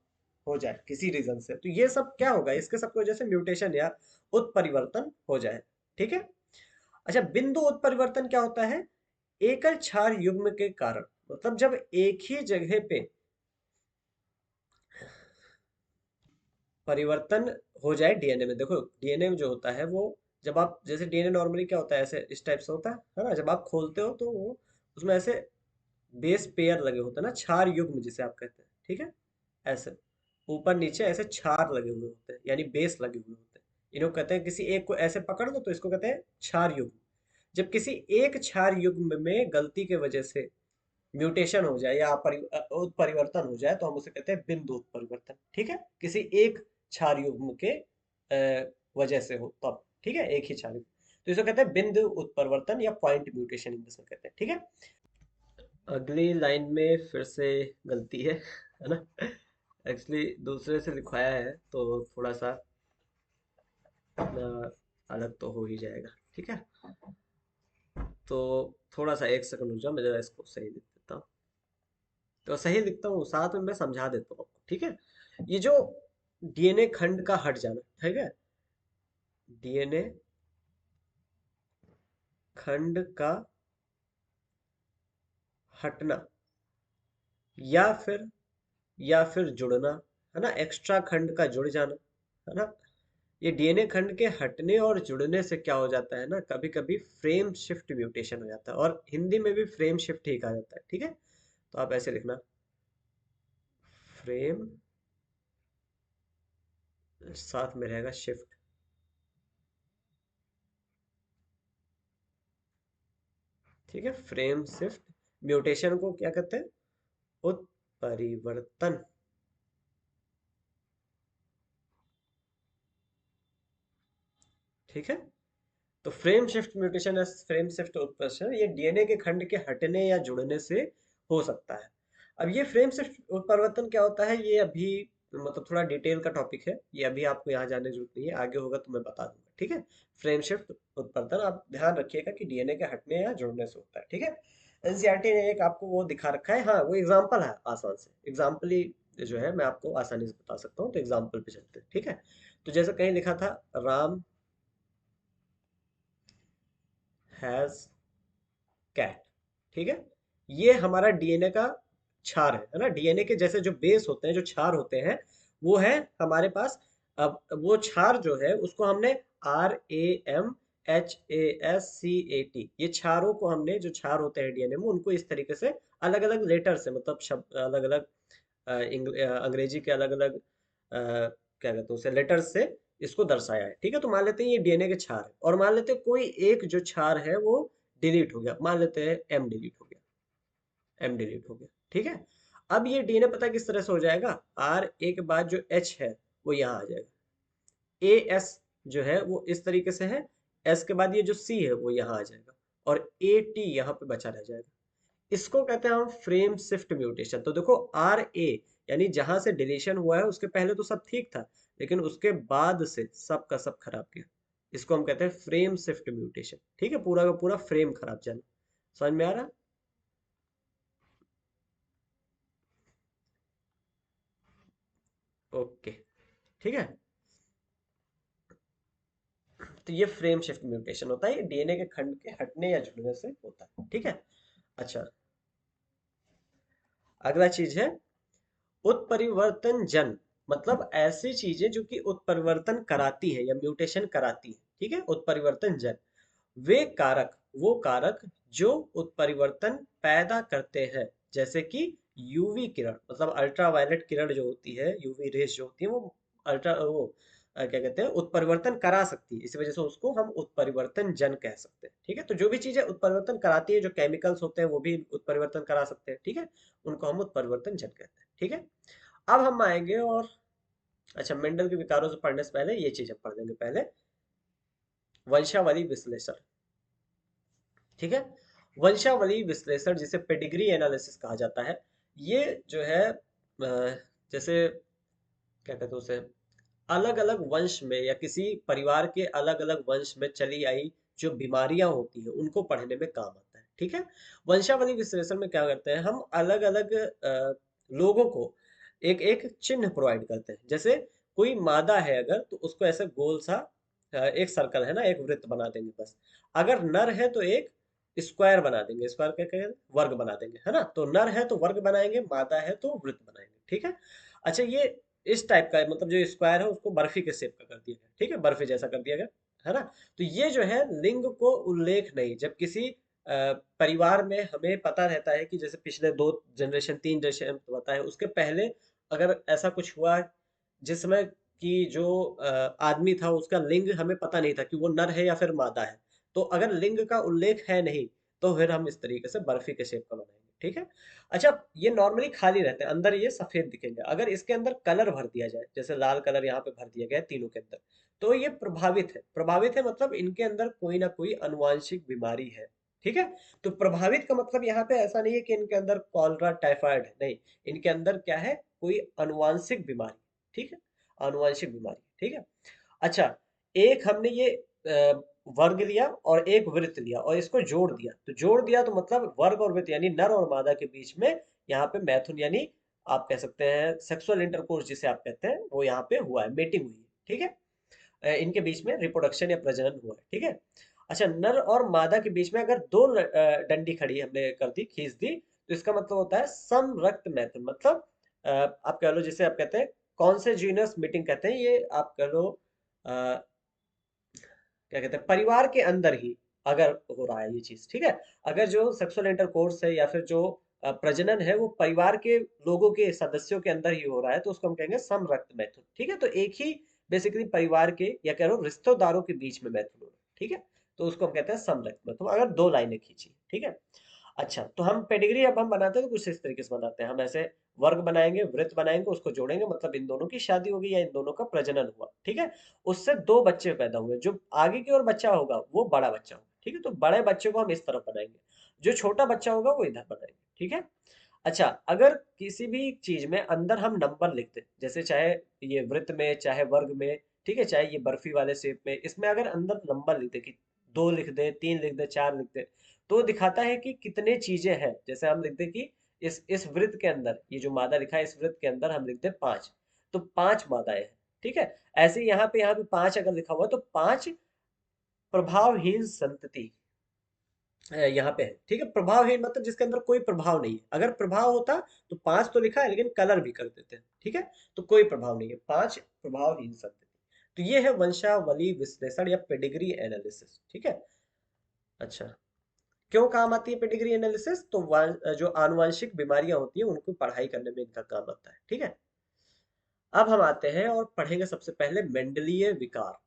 हो जाए किसी रीजन से, तो ये सब क्या होगा, इसके सबकी वजह से म्यूटेशन या उत्परिवर्तन हो जाए, ठीक है। अच्छा, बिंदु उत्परिवर्तन क्या होता है, एकल क्षार युग्म के कारण, मतलब जब एक ही जगह पे परिवर्तन हो जाए डीएनए में। देखो डीएनए में जो होता है वो, जब आप जैसे डीएनए नॉर्मली क्या होता है, ऐसे इस टाइप से होता है ना, जब आप खोलते हो तो वो उसमें ऐसे बेस पेयर लगे होते हैं ना, क्षार युग्म जिसे आप कहते हैं, ठीक है, ऐसे ऊपर नीचे ऐसे क्षार लगे हुए होते हैं, यानी बेस लगे हुए होते हैं, इन्हें कहते हैं, किसी एक को ऐसे पकड़ लो तो इसको कहते हैं क्षार युग्म। जब किसी एक क्षार युग्म में गलती के वजह से म्यूटेशन हो जाए या उत्परिवर्तन हो जाए तो हम उसे कहते हैं बिंदु उत्परिवर्तन, ठीक है, किसी एक क्षार युग्म के वजह से हो तब, ठीक है, एक ही क्षार युग्म, तो इसे कहते हैं बिंदु उत्परिवर्तन या पॉइंट म्यूटेशन इंग्लिश में कहते हैं, ठीक है। अगली लाइन में फिर से गलती है ना, एक्चुअली दूसरे से लिखवाया है तो थोड़ा सा अलग तो हो ही जाएगा, ठीक है। तो थोड़ा सा एक सेकंड रुक जाओ, मैं जरा इसको सही लिख देता हूँ, तो सही लिखता हूँ साथ में मैं समझा देता हूँ आपको, ठीक है। ये जो डीएनए खंड का हट जाना, ठीक है, डीएनए खंड का हटना या फिर जुड़ना, है ना, एक्स्ट्रा खंड का जुड़ जाना, है ना, ये डीएनए खंड के हटने और जुड़ने से क्या हो जाता है ना, कभी कभी फ्रेम शिफ्ट म्यूटेशन हो जाता है, और हिंदी में भी फ्रेम शिफ्ट ही कहा जाता है, ठीक है। तो आप ऐसे लिखना, फ्रेम साथ में रहेगा शिफ्ट, ठीक है, फ्रेम शिफ्ट म्यूटेशन को क्या कहते हैं, उत्परिवर्तन, ठीक है। तो फ्रेम शिफ्ट म्यूटेशन या फ्रेम शिफ्ट उत्परिवर्तन ये डीएनए के खंड के हटने या जुड़ने से हो सकता है। अब ये फ्रेम शिफ्ट उत्परिवर्तन क्या होता है, ये अभी मतलब थोड़ा डिटेल का टॉपिक है, ये अभी आपको यहाँ जाने की जरूरत नहीं है, आगे होगा तो मैं बता दूंगा, ठीक है। फ्रेम शिफ्ट उत्परिवर्तन आप ध्यान रखिएगा कि डीएनए के हटने या जुड़ने से होता है, ठीक है। एनसीईआरटी ने एक आपको वो दिखा रखा है, हाँ वो एग्जाम्पल है, आसान से एग्जाम्पल ही जो है मैं आपको आसानी से बता सकता हूँ, तो एग्जाम्पल पे चलते हैं, ठीक है। तो जैसे कहीं लिखा था, राम हैज कैट, ठीक है, ये हमारा डीएनए का क्षार है ना, डीएनए के जैसे जो बेस होते हैं, जो क्षार होते हैं, वो है हमारे पास। अब वो क्षार जो है उसको हमने RAMHASCAT, ये क्षारों को हमने, जो क्षार होते हैं डीएनए में, उनको इस तरीके से अलग अलग लेटर से, मतलब शब्द अलग अलग, अंग्रेजी के अलग अलग क्या कहते हैं उसे, लेटर से इसको दर्शाया है, ठीक है। तो मान लेते हैं ये डीएनए के क्षार है, और मान लेते हैं कोई एक जो क्षार है वो डिलीट हो गया, मान लेते हैं एम डिलीट हो गया, एम डिलीट हो गया, ठीक है। अब ये डीएनए पता किस तरह से हो जाएगा, आर ए के बाद जो एच है वो यहाँ आ जाएगा, ए एस जो है वो इस तरीके से है, एस के बाद ये जो सी है वो यहाँ आ जाएगा, और ए टी यहाँ पे बचा रह जाएगा, इसको कहते हैं हम फ्रेम शिफ्ट म्यूटेशन। तो देखो आर ए यानी जहां से डिलीशन हुआ है उसके पहले तो सब ठीक था, लेकिन उसके बाद से सब का सब खराब किया, इसको हम कहते हैं फ्रेम शिफ्ट म्यूटेशन, ठीक है, पूरा का पूरा फ्रेम खराब जाना। समझ में आ रहा, ओके, ठीक है। तो ये फ्रेम शिफ्ट म्यूटेशन होता है, ये डीएनए के खंड के हटने या जुड़ने से होता है, ठीक है। अच्छा, अगला चीज है उत्परिवर्तन जन, मतलब ऐसी चीजें जो कि उत्परिवर्तन कराती है या म्यूटेशन कराती है, ठीक है, उत्परिवर्तन जन वे कारक, वो कारक जो उत्परिवर्तन पैदा करते हैं, जैसे कि यूवी किरण, मतलब अल्ट्रावायलेट किरण जो होती है, यूवी रेस जो होती है, वो अल्ट्रा वो क्या कहते हैं, उत्परिवर्तन करा सकती है, इसी वजह से उसको हम उत्परिवर्तन जन कह सकते हैं, ठीक है। तो जो भी चीजें उत्परिवर्तन कराती है, जो केमिकल्स होते हैं वो भी उत्परिवर्तन करा सकते हैं, ठीक है, उनको हम उत्परिवर्तन जन कहते हैं, ठीक है। अब हम आएंगे और, अच्छा, मेंडल के विकारों से पढ़ने से पहले ये चीज हम पढ़ लेंगे पहले, वंशावली विश्लेषण, ठीक है। वंशावली विश्लेषण जिसे पेडिग्री एनालिसिस कहा जाता है, ये जो है जैसे क्या कहते हैं उसे, अलग अलग वंश में या किसी परिवार के अलग अलग वंश में चली आई जो बीमारियां होती हैं उनको पढ़ने में काम आता है। ठीक है। वंशावली विश्लेषण में क्या करते हैं हम, अलग अलग लोगों को एक एक चिन्ह प्रोवाइड करते हैं। जैसे कोई मादा है अगर, तो उसको ऐसे गोल सा एक सर्कल है ना, एक वृत्त बना देंगे बस। अगर नर है तो एक स्क्वायर बना देंगे, स्क्वायर क्या कहेंगे, वर्ग बना देंगे, है ना। तो नर है तो वर्ग बनाएंगे, मादा है तो वृत्त बनाएंगे। ठीक है। अच्छा, ये इस टाइप का है, मतलब जो स्क्वायर है उसको बर्फी के शेप का कर दिया गया। ठीक है, बर्फी जैसा कर दिया गया, है ना। तो ये जो है लिंग को उल्लेख नहीं, जब किसी परिवार में हमें पता रहता है कि जैसे पिछले 2 जनरेशन 3 जनरेशन पता है, उसके पहले अगर ऐसा कुछ हुआ जिसमें कि जो आदमी था उसका लिंग हमें पता नहीं था कि वो नर है या फिर मादा है, तो अगर लिंग का उल्लेख है नहीं, तो फिर हम इस तरीके से बर्फी के शेप का बनाएंगे। ठीक है। अच्छा, ये नॉर्मली खाली रहते हैं, अंदर ये सफेद दिखेंगे। अगर इसके अंदर कलर भर दिया जाए, जैसे लाल कलर यहाँ पे भर दिया गया है तीनों के अंदर, तो ये प्रभावित है। प्रभावित है मतलब इनके अंदर कोई ना कोई अनुवांशिक बीमारी है। ठीक है। तो प्रभावित का मतलब यहाँ पे ऐसा नहीं है कि इनके अंदर कॉलरा टाइफाइड है, नहीं। इनके अंदर क्या है, कोई अनुवांशिक बीमारी। ठीक है, अनुवांशिक बीमारी। ठीक है। अच्छा, एक हमने ये वर्ग लिया और एक वृत्त लिया और इसको जोड़ दिया, तो जोड़ दिया तो मतलब वर्ग और वृत्त यानी नर और मादा के बीच में यहाँ पे मैथुन यानी आप कह सकते हैं सेक्सुअल इंटरकोर्स जिसे आप कहते हैं, वो यहाँ पे हुआ है, मेटिंग हुई है। ठीक है। इनके बीच में रिप्रोडक्शन या प्रजनन हुआ है। ठीक है। अच्छा, नर और मादा के बीच में अगर दो डंडी खड़ी हमने कर दी, खींच दी, तो इसका मतलब होता है समरक्त मैथुन। मतलब आप कह लो, जिसे आप कहते हैं कौन से जीनस मीटिंग कहते हैं, ये आप कह लो क्या कहते हैं, परिवार के अंदर ही अगर हो रहा है ये चीज। ठीक है। अगर जो सेक्सुअल इंटरकोर्स है या फिर जो प्रजनन है वो परिवार के लोगों के सदस्यों के अंदर ही हो रहा है, तो उसको हम कहेंगे समरक्त मैथुन। ठीक है। तो एक ही बेसिकली परिवार के या कह लो रिश्तेदारों के बीच में मैथुन हो रहा है। ठीक है। तो उसको हम कहते हैं समरक्त मैथुन, अगर दो लाइनें खींची। ठीक है। अच्छा, तो हम पेडिग्री अब हम बनाते हैं तो कुछ इस तरीके से बनाते हैं हम, ऐसे वर्ग बनाएंगे, वृत्त बनाएंगे, उसको जोड़ेंगे, मतलब इन दोनों की शादी होगी या इन दोनों का प्रजनन हुआ। ठीक है। उससे दो बच्चे पैदा हुए, जो आगे की ओर बच्चा होगा वो बड़ा बच्चा होगा। ठीक है। तो बड़े बच्चे को हम इस तरफ बनाएंगे, जो छोटा बच्चा होगा वो इधर बनाएंगे। ठीक है। अच्छा, अगर किसी भी चीज में अंदर हम नंबर लिखते हैं, जैसे चाहे ये वृत्त में, चाहे वर्ग में, ठीक है, चाहे ये बर्फी वाले शेप में, इसमें अगर अंदर नंबर लिखते कि 2 लिख दे, 3 लिख दे, 4 लिख दे, तो दिखाता है कि कितने चीजें हैं। जैसे हम लिख दे कि इस वृत्त के अंदर ये जो मादा लिखा है, इस वृत्त के अंदर हम लिख दे 5, तो 5 मादाएं हैं। ठीक है। ऐसे ही यहाँ पे 5 अगर लिखा हुआ है, तो 5 प्रभावहीन संतति यहाँ पे है। ठीक है। प्रभावहीन मतलब जिसके अंदर कोई प्रभाव नहीं है। अगर प्रभाव होता तो 5 तो लिखा है लेकिन कलर भी कर देते हैं। ठीक है। तो कोई प्रभाव नहीं है, 5 प्रभावहीन संतति। तो ये है वंशावली विश्लेषण या पेडिग्री एनालिसिस। ठीक है। अच्छा, क्यों काम आती है पेडिग्री एनालिसिस, तो जो आनुवंशिक बीमारियां होती है उनको पढ़ाई करने में इनका काम आता है। ठीक है। अब हम आते हैं और पढ़ेंगे सबसे पहले मेंडलीय विकार।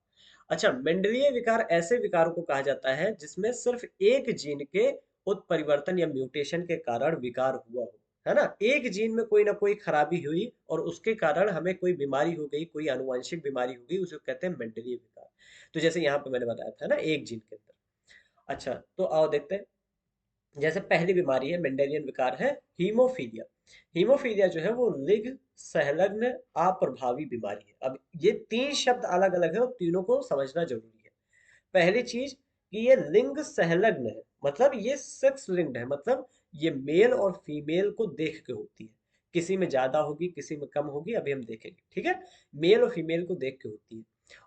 अच्छा, मेंडलीय विकार ऐसे विकारों को कहा जाता है जिसमें सिर्फ एक जीन के उत्परिवर्तन या म्यूटेशन के कारण विकार हुआ हो, है ना। एक जीन में कोई ना कोई खराबी हुई और उसके कारण हमें कोई बीमारी हो गई, कोई आनुवंशिक बीमारी हो गई, उसे कहते हैं मेंडलीय विकार। तो जैसे यहाँ पे मैंने बताया था ना, एक जीन के अंदर। अच्छा, तो आओ देखते हैं। जैसे पहली बीमारी है मेंडेलियन विकार है हीमोफीलिया। हीमोफीलिया जो है वो लिंग संलग्न अप्रभावी बीमारी है। अब ये 3 शब्द अलग अलग है और तीनों को समझना जरूरी है। पहली चीज कि ये लिंग संलग्न है, मतलब ये सेक्स लिंक्ड है, मतलब ये मेल और फीमेल को देख के होती है। किसी में ज्यादा होगी, किसी में कम होगी, अभी हम देखेंगे। ठीक है। मेल और फीमेल को देख के होती है।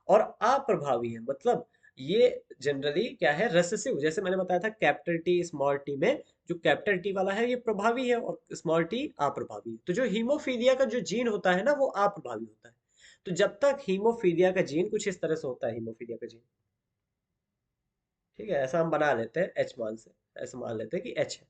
और अप्रभावी है, मतलब ये जनरली क्या है, रेसेसिव। जैसे मैंने बताया था कैपिटल टी स्मॉल टी में, जो कैपिटल टी वाला है ये प्रभावी है और स्मॉल टी अप्रभावी है। तो जो हीमोफीलिया का जो जीन होता है ना, वो अप्रभावी होता है। तो जब तक हीमोफीलिया का जीन कुछ इस तरह से होता है, हीमोफीलिया का जीन, ठीक है, ऐसा हम बना लेते हैं एच मान से, ऐसा मान लेते हैं कि एच है।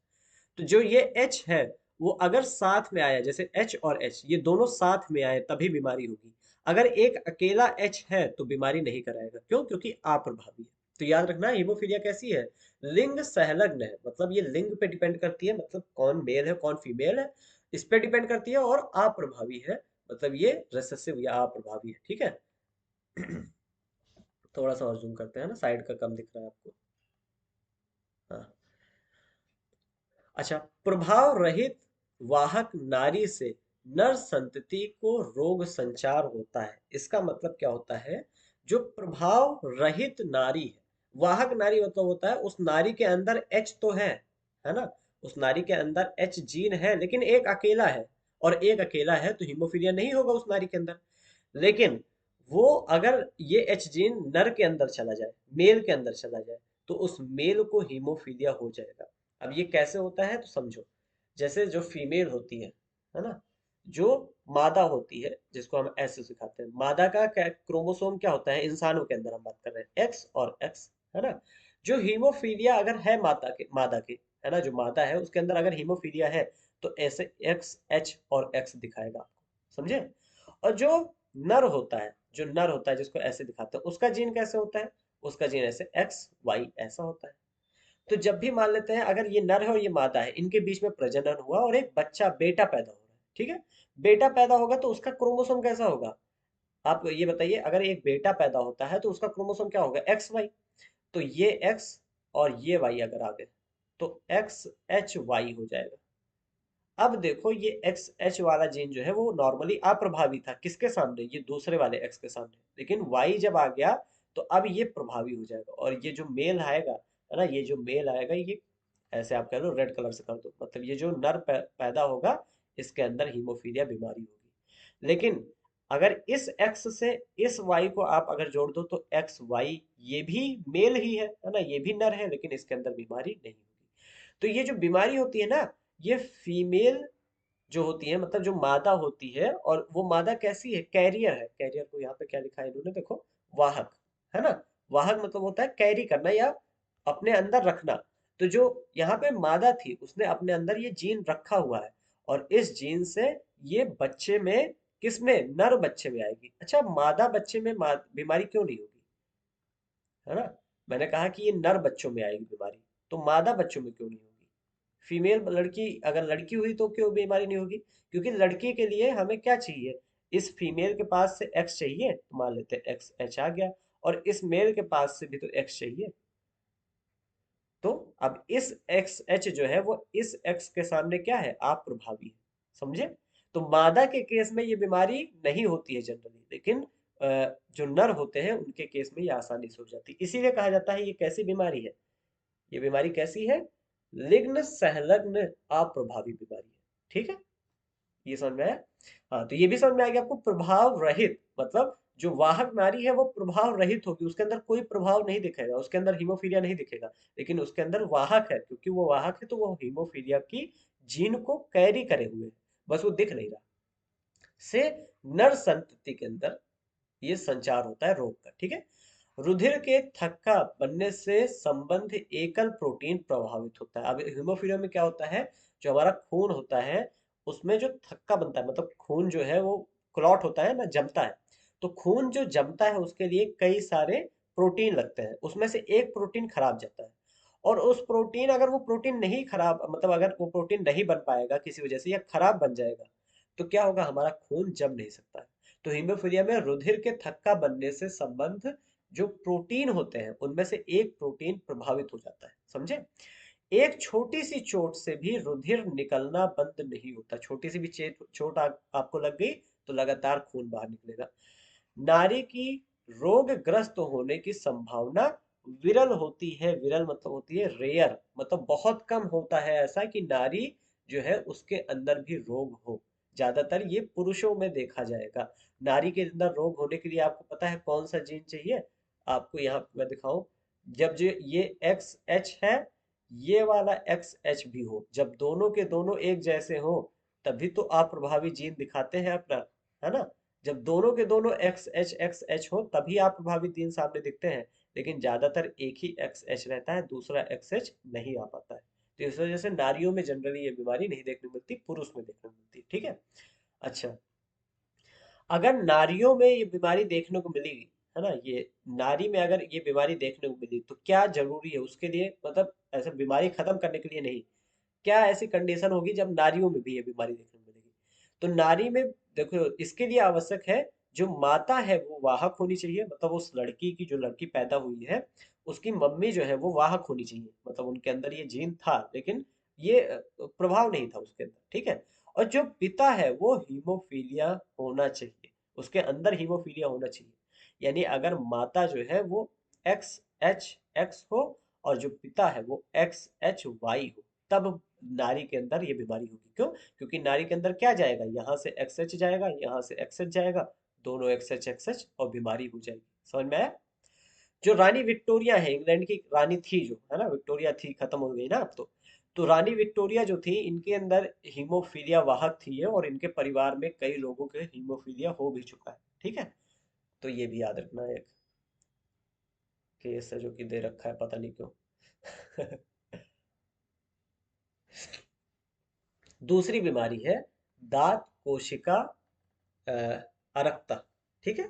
तो जो ये एच है, वो अगर साथ में आया, जैसे एच और एच ये दोनों साथ में आए तभी बीमारी होगी। अगर एक अकेला एच है तो बीमारी नहीं कराएगा, क्यों, क्योंकि अप्रभावी है। तो याद रखना, हीमोफीलिया कैसी है, लिंग संलग्न है, मतलब ये लिंग पे डिपेंड करती है, मतलब कौन मेल है कौन फीमेल है, इस पे डिपेंड करती है। और अप्रभावी है, मतलब ये रेसेसिव या अप्रभावी है। ठीक है। थोड़ा सा और जूम करते हैं ना, साइड का कम दिख रहा है आपको। हाँ। अच्छा, प्रभाव रहित वाहक नारी से नर संतति को रोग संचार होता है। इसका मतलब क्या होता है? जो प्रभाव रहित नारी है, वाहक नारी मतलब होता है उस नारी के अंदर एच तो है ना? उस नारी के अंदर एच जीन है, लेकिन एक अकेला है, और एक अकेला है तो हीमोफीलिया नहीं होगा उस नारी के अंदर। लेकिन वो अगर ये एच जीन नर के अंदर चला जाए, मेल के अंदर चला जाए, तो उस मेल को हीमोफीलिया हो जाएगा। अब ये कैसे होता है तो समझो। जैसे जो फीमेल होती है ना, जो मादा होती है, जिसको हम ऐसे सिखाते हैं, मादा का क्या क्रोमोसोम क्या होता है, इंसानों के अंदर हम बात कर रहे हैं, एक्स और एक्स, है ना? जो हीमोफीलिया अगर है मादा के, है ना, जो मादा है उसके अंदर अगर हीमोफीलिया है, तो ऐसे एक्स एच और एक्स दिखाएगा आपको, समझे? और जो नर होता है जिसको ऐसे दिखाते हैं, उसका जीन कैसे होता है? उसका जीन ऐसे एक्स वाई ऐसा होता है। तो जब भी मान लेते हैं अगर ये नर है और ये मादा है, इनके बीच में प्रजनन हुआ और एक बच्चा बेटा पैदा हो रहा है, ठीक है? बेटा पैदा होगा तो उसका क्रोमोसोम कैसा होगा? आप ये बताइए, अगर एक बेटा पैदा होता है तो उसका क्रोमोसोम क्या होगा? X Y. तो ये एक्स और ये वाई अगर आ गए, तो एक्स एच वाई हो जाएगा। अब देखो, ये एक्स एच वाला जीन जो है वो नॉर्मली अप्रभावी था, किसके सामने? ये दूसरे वाले एक्स के सामने। लेकिन वाई जब आ गया तो अब ये प्रभावी हो जाएगा, और ये जो मेल आएगा, है ना, ये जो मेल आएगा, ये ऐसे आप कह लो, रेड कलर से कर दो, मतलब ये जो नर पैदा होगा, इसके अंदर हीमोफीलिया बीमारी होगी। लेकिन अगर इस एक्स से इस वाई को आप अगर जोड़ दो, तो एक्स वाई ये भी मेल ही है ना, ये भी नर है, लेकिन इसके अंदर बीमारी नहीं होगी। तो ये जो बीमारी होती है ना, ये फीमेल जो होती है, मतलब जो मादा होती है, और वो मादा कैसी है? कैरियर है। कैरियर को यहाँ पे क्या लिखा है इन्होंने, देखो, वाहक, है ना? वाहक मतलब होता है कैरी करना या अपने अंदर रखना। तो जो यहाँ पे मादा थी, उसने अपने अंदर ये जीन रखा हुआ है, और इस जीन से ये बच्चे में, किसमें? नर बच्चे में आएगी। अच्छा, मादा बच्चे में बीमारी क्यों नहीं होगी, है ना? मैंने कहा कि ये नर बच्चों में आएगी बीमारी, तो मादा बच्चों में क्यों नहीं होगी? फीमेल लड़की, अगर लड़की हुई तो क्यों बीमारी नहीं होगी? क्योंकि लड़की के लिए हमें क्या चाहिए? इस फीमेल के पास से एक्स चाहिए, तो मान लेते हैं एक्स एच आ गया, और इस मेल के पास से भी तो एक्स चाहिए। तो अब इस एक्स एच जो है वो इस एक्स के सामने क्या है? आप प्रभावी है, समझे? तो मादा के केस में ये बीमारी नहीं होती है जनरली, लेकिन जो नर होते हैं उनके केस में ये आसानी से हो जाती है। इसीलिए कहा जाता है ये कैसी बीमारी है? ये बीमारी कैसी है? लिग्न संलग्न अप्रभावी बीमारी है। ठीक है, ये समझ में आया? हाँ, तो ये भी समझ में आ गया आपको, प्रभाव रहित मतलब जो वाहक नारी है वो प्रभाव रहित होगी, उसके अंदर कोई प्रभाव नहीं दिखेगा, उसके अंदर हीमोफीलिया नहीं दिखेगा, लेकिन उसके अंदर वाहक है, क्योंकि वो वाहक है तो वो हीमोफीलिया की जीन को कैरी करे हुए है, बस वो दिख नहीं रहा। से नर संतति के अंदर ये संचार होता है रोग का, ठीक है? रुधिर के थक्का बनने से संबंध एकल प्रोटीन प्रभावित होता है। अब हीमोफीलिया में क्या होता है? जो हमारा खून होता है, उसमें जो थक्का बनता है, मतलब खून जो है वो क्लॉट होता है ना, जमता है। तो खून जो जमता है उसके लिए कई सारे प्रोटीन लगते हैं, उसमें से एक प्रोटीन खराब जाता है, और उस प्रोटीन, अगर वो प्रोटीन नहीं खराब, मतलब अगर वो प्रोटीन नहीं बन पाएगा किसी वजह से, या खराब बन जाएगा, तो क्या होगा? हमारा खून जम नहीं सकता है। तो हीमोफीलिया में रुधिर के थक्का बनने से संबंध जो प्रोटीन होते हैं उनमें से एक प्रोटीन प्रभावित हो जाता है, समझे? एक छोटी सी चोट से भी रुधिर निकलना बंद नहीं होता। छोटी सी भी चोट आपको लग गई तो लगातार खून बाहर निकलेगा। नारी की रोगग्रस्त होने की संभावना विरल होती है। विरल मतलब होती है रेयर, मतलब बहुत कम होता है ऐसा कि नारी जो है उसके अंदर भी रोग हो। ज्यादातर ये पुरुषों में देखा जाएगा। नारी के अंदर रोग होने के लिए आपको पता है कौन सा जीन चाहिए? आपको यहाँ पे मैं दिखाऊं, जब जो ये एक्स एच है, ये वाला एक्स एच भी हो, जब दोनों के दोनों एक जैसे हो, तभी तो अप्रभावी जीन दिखाते हैं अपना, है ना? जब दोनों के दोनों एक्स एच हो तभी आप प्रभावित जीन सामने दिखते हैं। लेकिन ज्यादातर एक ही एक्स एच रहता है, दूसरा एक्स एच नहीं आ पाता है। तो इस वजह से नारियों में जनरली ये बीमारी नहीं देखने मिलती, पुरुष में देखने मिलती, ठीक है? अच्छा, अगर नारियों में ये बीमारी देखने को मिली, है ना, ये नारी में अगर ये बीमारी देखने को मिली, तो क्या जरूरी है उसके लिए, मतलब ऐसे बीमारी खत्म करने के लिए नहीं, क्या ऐसी कंडीशन होगी जब नारियों में भी ये बीमारी देखने को मिलेगी? तो नारी में, देखो, इसके लिए आवश्यक है, जो माता है वो वाहक होनी चाहिए, मतलब उस लड़की की, जो लड़की पैदा हुई है, उसकी मम्मी जो है वो वाहक होनी चाहिए, मतलब उनके अंदर ये जीन था, लेकिन ये प्रभाव नहीं था उसके अंदर, ठीक है। और जो पिता है वो हीमोफीलिया होना चाहिए, उसके अंदर हीमोफीलिया होना चाहिए। यानी अगर माता जो है वो एक्स एच एक्स हो और जो पिता है वो एक्स एच वाई हो, तब नारी के अंदर ये बीमारी होगी। क्यों? क्योंकि नारी के अंदर क्या जाएगा, यहाँ से एक्स एच जाएगा, यहाँ से एक्स एच जाएगा, दोनों एक्स एच और बीमारी हो जाएगी। समझ में आया? जो रानी विक्टोरिया है, इंग्लैंड की रानी थी जो, है ना, विक्टोरिया थी, खत्म हो गई ना अब तो रानी विक्टोरिया जो थी, इनके अंदर हीमोफीलिया वाहक थी है, और इनके परिवार में कई लोगों के हीमोफीलिया हो भी चुका है, ठीक है। तो ये भी याद रखना, एक केस है जो कि दे रखा है, पता नहीं क्यों। दूसरी बीमारी है दांत कोशिका अ, अरक्ता, ठीक है।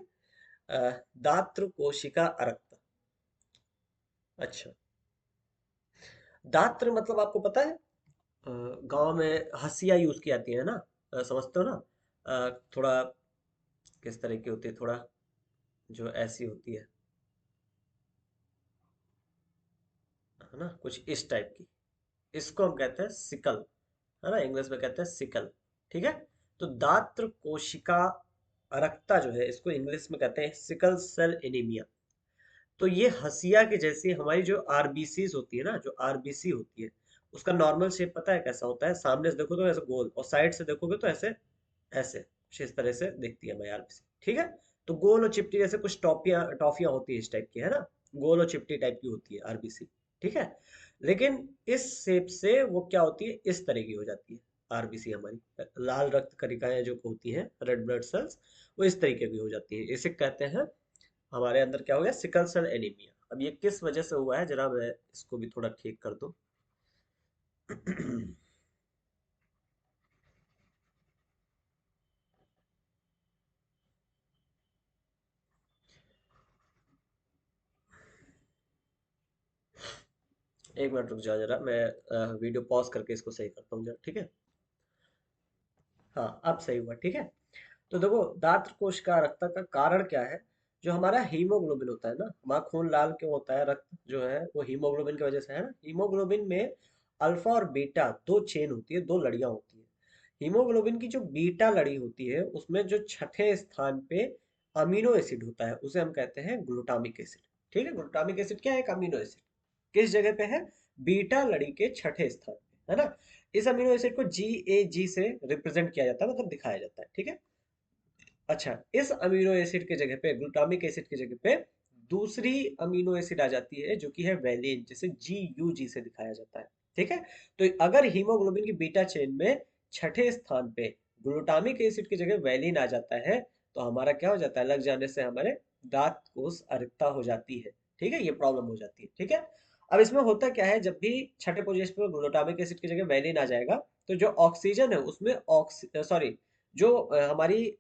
दात्र कोशिका अरक्ता। अच्छा, दात्र मतलब आपको पता है, गांव में हंसिया यूज की जाती है ना, समझते हो ना? थोड़ा किस तरह की होती है, थोड़ा जो ऐसी होती है ना, कुछ इस टाइप की। इसको हम कहते हैं सिकल, है ना, इंग्लिश में कहते हैं सिकल, ठीक है। तो दात्र कोशिका अरक्ता जो है, इसको इंग्लिश में कहते हैं सिकल सेल एनीमिया। तो ये हंसिया के जैसी हमारी जो आरबीसीज होती है ना, जो आरबीसी होती है, उसका नॉर्मल शेप पता है कैसा होता है? सामने से देखो तो ऐसे गोल, और साइड से देखोगे तो ऐसे ऐसे कुछ इस तरह से दिखती है हमारी आरबीसी, ठीक है। तो गोल और चिपटी जैसे कुछ टॉफियां टॉफियां होती है इस टाइप की, है ना, गोल और चिपटी टाइप की होती है आरबीसी, ठीक है। लेकिन इस शेप से वो क्या होती है, इस तरह की हो जाती है आरबीसी हमारी, लाल रक्त कणिकाएं जो होती हैं, रेड ब्लड सेल्स, वो इस तरीके की हो जाती है। इसे कहते हैं हमारे अंदर क्या हो गया, सिकल सेल एनीमिया। अब ये किस वजह से हुआ है, जरा मैं इसको भी थोड़ा ठीक कर दूं। एक मिनट रुक जाओ, जरा मैं वीडियो पॉज करके इसको सही करता हूँ जरा, ठीक है। हाँ, अब सही हुआ, ठीक है। तो देखो, दात्र कोशिका का कारण क्या है? जो हमारा हीमोग्लोबिन होता है ना, हमारा खून लाल क्यों होता है, रक्त जो है वो हीमोग्लोबिन की वजह से है ना। हीमोग्लोबिन में अल्फा और बीटा दो चेन होती है, दो लड़ियां होती है। हीमोग्लोबिन की जो बीटा लड़ी होती है, उसमें जो छठे स्थान पे अमीनो एसिड होता है, उसे हम कहते हैं ग्लूटामिक एसिड, ठीक है। ग्लूटामिक एसिड क्या है? एक अमीनो एसिड। किस जगह पे है? बीटा लड़ी के छठे स्थान पे, है ना। इस अमीनो एसिड को GAG से रिप्रेजेंट किया जाता है, मतलब दिखाया जाता है, ठीक है। अच्छा, इस अमीनो एसिड के जगह पे, ग्लूटामिक एसिड की जगह पे दूसरी अमीनो एसिड आ जाती है, जो कि है वैलिन, जिसे GUG से दिखाया जाता है, ठीक है। तो अगर हीमोग्लोबिन की बीटा चेन में छठे स्थान पे ग्लूटामिक एसिड की जगह वैलिन आ जाता है, तो हमारा क्या हो जाता है, लग जाने से हमारे दांत कोष अरिक्ता हो जाती है, ठीक है। ये प्रॉब्लम हो जाती है, ठीक है। अब इसमें होता क्या है, जब भी छठे पोजीशन पे ग्लूटामिक एसिड की जगह वैलिन आ जाएगा, तो जो ऑक्सीजन है उसमें सॉरी, जो हमारी